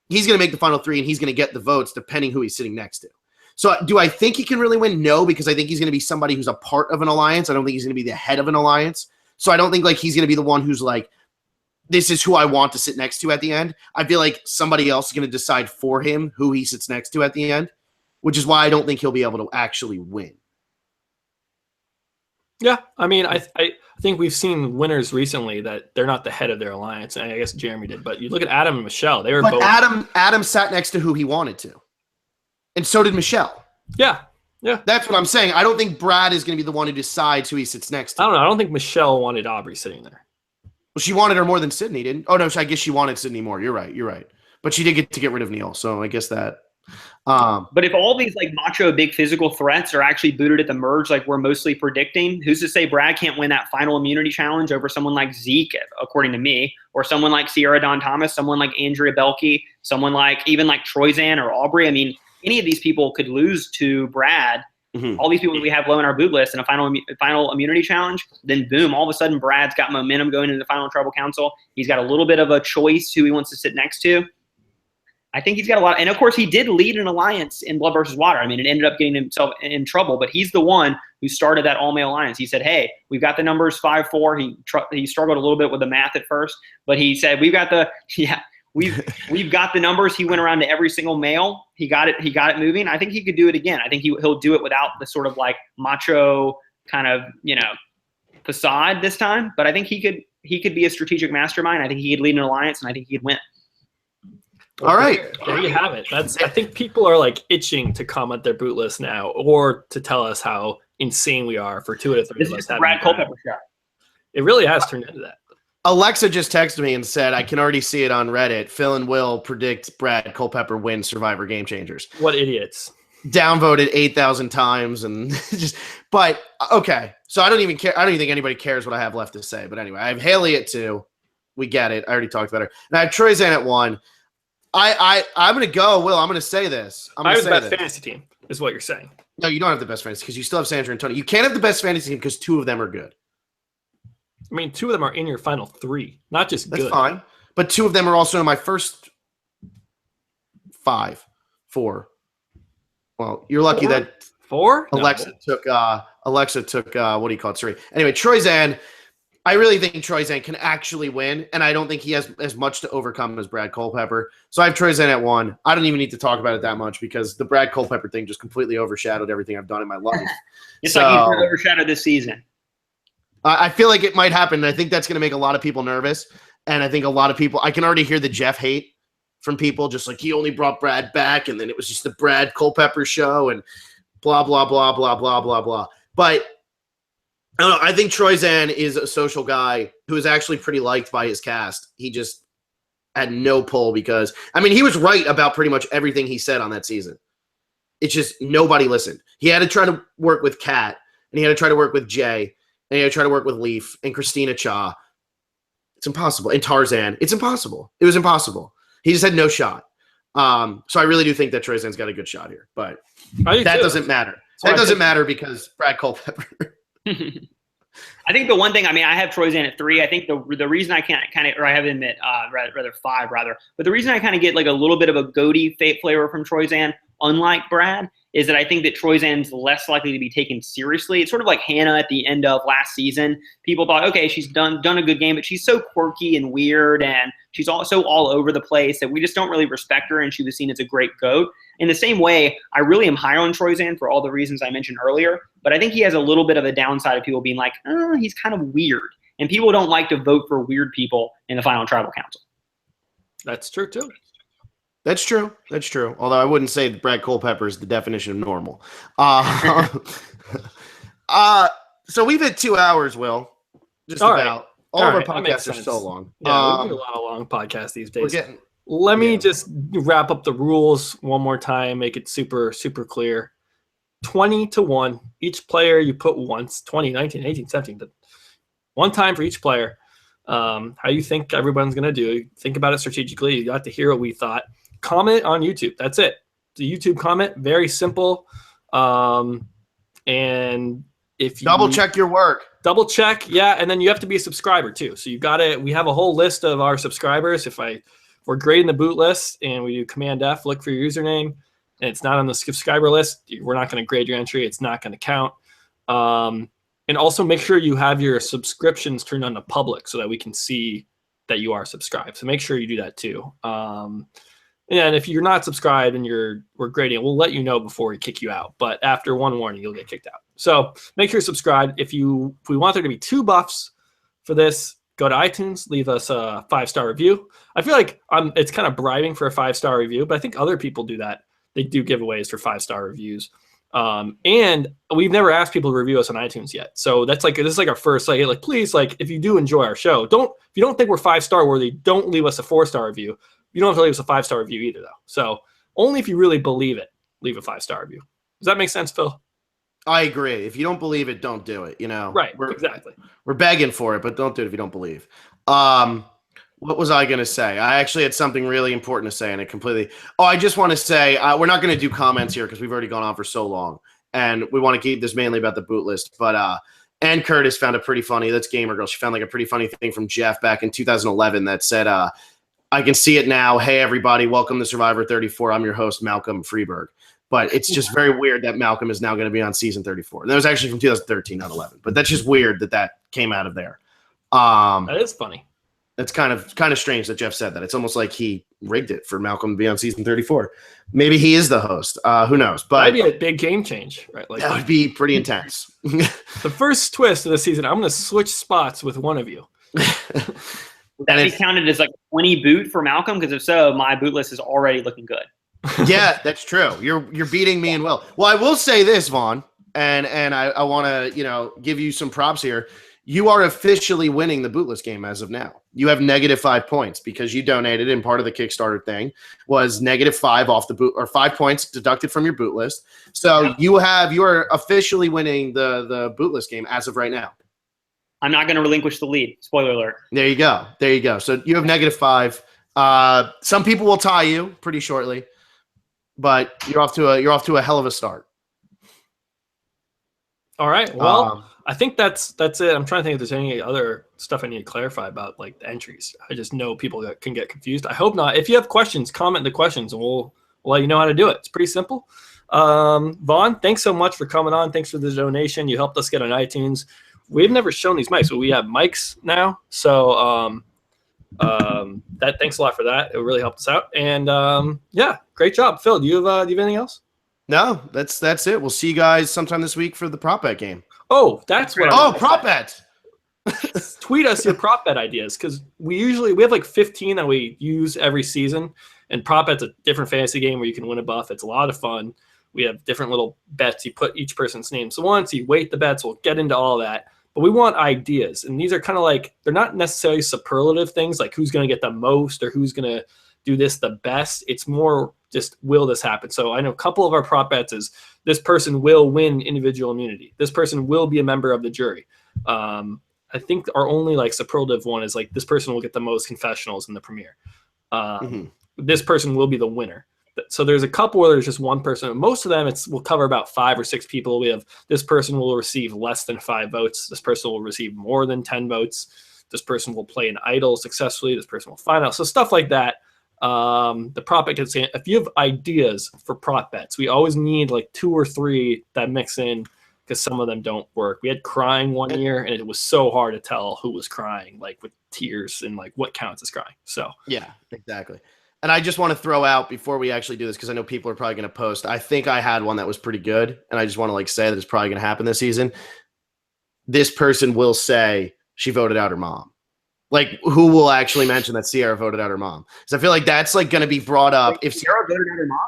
he's going to make the final 3 and he's going to get the votes depending who he's sitting next to. So do I think he can really win? No, because I think he's going to be somebody who's a part of an alliance. I don't think he's going to be the head of an alliance. So I don't think like he's going to be the one who's like, this is who I want to sit next to at the end. I feel like somebody else is going to decide for him who he sits next to at the end, which is why I don't think he'll be able to actually win. Yeah, I mean, I think we've seen winners recently that they're not the head of their alliance. I guess Jeremy did, but you look at Adam and Michelle. They were both. Adam sat next to who he wanted to, and so did Michelle. Yeah. That's what I'm saying. I don't think Brad is going to be the one who decides who he sits next to. I don't know. I don't think Michelle wanted Aubrey sitting there. Well, she wanted her more than Sydney, didn't? Oh no, I guess she wanted Sydney more. You're right. But she did get rid of Neil, so I guess that. But if all these like macho big physical threats are actually booted at the merge, like we're mostly predicting, who's to say Brad can't win that final immunity challenge over someone like Zeke, according to me, or someone like Sierra Dawn Thomas, someone like Andrea Belke, someone like even like Troyzan or Aubrey. I mean, any of these people could lose to Brad. Mm-hmm. All these people that we have low in our boot list in a final immunity challenge, then boom, all of a sudden Brad's got momentum going into the final tribal council. He's got a little bit of a choice who he wants to sit next to. I think he's got a lot. And of course, he did lead an alliance in Blood versus Water. I mean, it ended up getting himself in trouble, but he's the one who started that all-male alliance. He said, hey, we've got the numbers 5-4. He struggled a little bit with the math at first, but he said, we've got the numbers. He went around to every single male. He got it moving. I think he could do it again. I think he'll do it without the sort of like macho kind of, facade this time. But I think he could be a strategic mastermind. I think he could lead an alliance, and I think he could win. All right. There you have it. I think people are like itching to comment their boot list now, or to tell us how insane we are for 2 out of 3 of us having Brad Culpepper shot. It really has turned into that. Alexa just texted me and said, I can already see it on Reddit. Phil and Will predict Brad Culpepper wins Survivor Game Changers. What idiots. Downvoted 8,000 times and but okay. So I don't even care. I don't even think anybody cares what I have left to say. But anyway, I have Haley at 2. We get it. I already talked about her. And I have Troy Zan at 1. I'm going to go, Will. I'm going to say this. I have the best fantasy team, is what you're saying. No, you don't have the best fantasy because you still have Sandra and Tony. You can't have the best fantasy team because 2 of them are good. I mean, 2 of them are in your final 3, not just That's good. fine. But 2 of them are also in my first 5, 4. Well, you're lucky that 4? Alexa took what do you call it? 3. Anyway, Troy Zan. I really think Troy Zan can actually win, and I don't think he has as much to overcome as Brad Culpepper. So I have Troy Zan at 1. I don't even need to talk about it that much because the Brad Culpepper thing just completely overshadowed everything I've done in my life. It's like he's been overshadowed this season. I feel like it might happen. I think that's going to make a lot of people nervous, and I think a lot of people – I can already hear the Jeff hate from people, just like he only brought Brad back, and then it was just the Brad Culpepper show, and blah, blah, blah, blah, blah, blah, blah. But – I don't know. I think Troy Zan is a social guy who is actually pretty liked by his cast. He just had no pull because, I mean, he was right about pretty much everything he said on that season. It's just nobody listened. He had to try to work with Kat, and he had to try to work with Jay, and he had to try to work with Leaf and Christina Cha. It's impossible. And Tarzan. It's impossible. It was impossible. He just had no shot. So I really do think that Troy Zan's got a good shot here, but that doesn't matter. That doesn't matter because Brad Culpepper. I think the one thing, I mean, I have Troy Zan at 3. I think the reason I can't kind of, or I have him at rather 5 rather, but the reason I kind of get like a little bit of a goatee flavor from Troy Zan, unlike Brad, is that I think that Troy Zan's less likely to be taken seriously. It's sort of like Hannah at the end of last season. People thought, okay, she's done a good game, but she's so quirky and weird, and she's also all over the place that we just don't really respect her, and she was seen as a great GOAT. In the same way, I really am high on Troy Zan for all the reasons I mentioned earlier, but I think he has a little bit of a downside of people being like, oh, he's kind of weird. And people don't like to vote for weird people in the final tribal council. That's true, too. That's true. That's true. Although I wouldn't say that Brad Culpepper is the definition of normal. So we've hit 2 hours, Will. Just all about. Right. All of our podcasts are so long. Yeah, we do a lot of long podcasts these days. Let me just wrap up the rules one more time, make it super, super clear. 20-1. Each player you put once, 20, 19, 18, 17. But one time for each player. How you think everyone's going to do. Think about it strategically. You got to hear what we thought. Comment on YouTube. That's it. The YouTube comment, very simple. And if you double check your work. Double check, yeah, and then you have to be a subscriber too. So you got to. We have a whole list of our subscribers. If we're grading the boot list and we do Command F, look for your username, and it's not on the subscriber list, we're not going to grade your entry. It's not going to count. And also make sure you have your subscriptions turned on to public so that we can see that you are subscribed. So make sure you do that too. And if you're not subscribed and we're grading, we'll let you know before we kick you out. But after one warning, you'll get kicked out. So make sure you're subscribed. If we want there to be 2 buffs for this, go to iTunes, leave us a 5-star review. I feel like it's kind of bribing for a 5-star review, but I think other people do that. They do giveaways for 5-star reviews. And we've never asked people to review us on iTunes yet. So this is like our first, please, if you do enjoy our show, if you don't think we're 5-star worthy, don't leave us a 4-star review. You don't have to leave us a 5-star review either, though. So only if you really believe it, leave a 5-star review. Does that make sense, Phil? I agree. If you don't believe it, don't do it. Right. Exactly. We're begging for it, but don't do it if you don't believe. What was I going to say? I actually had something really important to say, and it completely. Oh, I just want to say we're not going to do comments here because we've already gone on for so long, and we want to keep this mainly about the boot list. But Ann Curtis found a pretty funny. That's Gamer Girl. She found a pretty funny thing from Jeff back in 2011 that said, "I can see it now. Hey, everybody, welcome to Survivor 34. I'm your host, Malcolm Freeberg." But it's just very weird that Malcolm is now going to be on season 34. That was actually from 2013, not 11. But that's just weird that came out of there. That is funny. It's kind of strange that Jeff said that. It's almost like he rigged it for Malcolm to be on season 34. Maybe he is the host. Who knows? But that'd be a big game change, right? That would be pretty intense. The first twist of the season, I'm going to switch spots with one of you. Would that be counted as like a 20 boot for Malcolm? Because if so, my boot list is already looking good. Yeah, that's true. You're beating me and Will. Well, I will say this, Vaughn, and I want to give you some props here. you are officially winning the Bootlist game as of now. You have -5 points because you donated, and part of the Kickstarter thing was -5 off the boot, or 5 points deducted from your Bootlist. So you are officially winning the Bootlist game as of right now. I'm not going to relinquish the lead. Spoiler alert. There you go. There you go. So you have -5. Some people will tie you pretty shortly, but you're off to a hell of a start. All right. Well, I think that's it. I'm trying to think if there's any other stuff I need to clarify about like the entries. I just know people that can get confused. I hope not. If you have questions, comment the questions, and we'll let you know how to do it. It's pretty simple. Vaughn, thanks so much for coming on. Thanks for the donation. You helped us get on iTunes. We've never shown these mics, but we have mics now. So that thanks a lot for that. It really helped us out. And yeah, great job, Phil. Do you have anything else? No, that's it. We'll see you guys sometime this week for the prop bet game. Oh, that's what. Prop bet. Tweet us your prop bet ideas, because we have like 15 that we use every season. And prop bet's a different fantasy game where you can win a buff. It's a lot of fun. We have different little bets. You put each person's names once. You weight the bets. We'll get into all that. But we want ideas, and these are kind of like, they're not necessarily superlative things like who's going to get the most or who's going to do this the best. It's more just, will this happen? So I know a couple of our prop bets is this person will win individual immunity. This person will be a member of the jury. I think our only like superlative one is like this person will get the most confessionals in the premiere. This person will be the winner. So there's a couple where there's just one person. Most of them will cover about 5 or 6 people. We have this person will receive less than 5 votes. This person will receive more than 10 votes. This person will play an idol successfully. This person will find out. So stuff like that. The prop bet gets in. If you have ideas for prop bets, we always need like 2 or 3 that mix in, because some of them don't work. We had crying one year, and it was so hard to tell who was crying, like with tears and like what counts as crying. So yeah, exactly. And I just want to throw out before we actually do this, because I know people are probably going to post. I think I had one that was pretty good, and I just want to like say that it's probably going to happen this season. This person will say she voted out her mom. Like, who will actually mention that Sierra voted out her mom? Because I feel like that's like going to be brought up. If Sierra voted out her mom?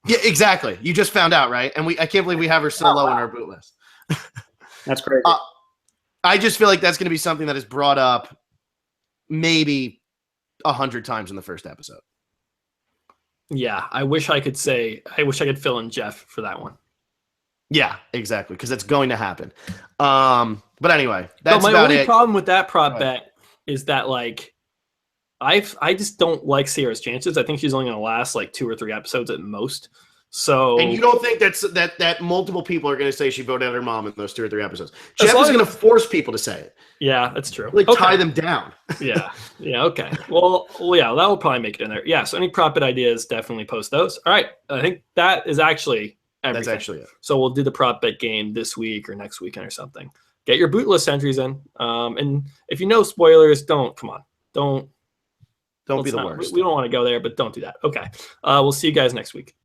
Yeah, exactly. You just found out, right? And I can't believe we have her so low in our boot list. That's crazy. I just feel like that's going to be something that is brought up maybe 100 times in the first episode. Yeah, I wish I could fill in Jeff for that one. Yeah, exactly, because it's going to happen. But anyway, that's my about only it. problem with that prop bet is that like I just don't like Sierra's chances. I think she's only going to last like 2 or 3 episodes at most. So, and you don't think that multiple people are going to say she voted out her mom in those 2 or 3 episodes? Jeff is going to force people to say it. Yeah, that's true. Like tie them down. Yeah. Okay. Well, yeah, that will probably make it in there. Yeah. So any prop bet ideas, definitely post those. All right. I think that is actually everything. That's actually it. So we'll do the prop bet game this week or next weekend or something. Get your boot list entries in. And if you know spoilers, don't be the worst. We don't want to go there, but don't do that. Okay. We'll see you guys next week.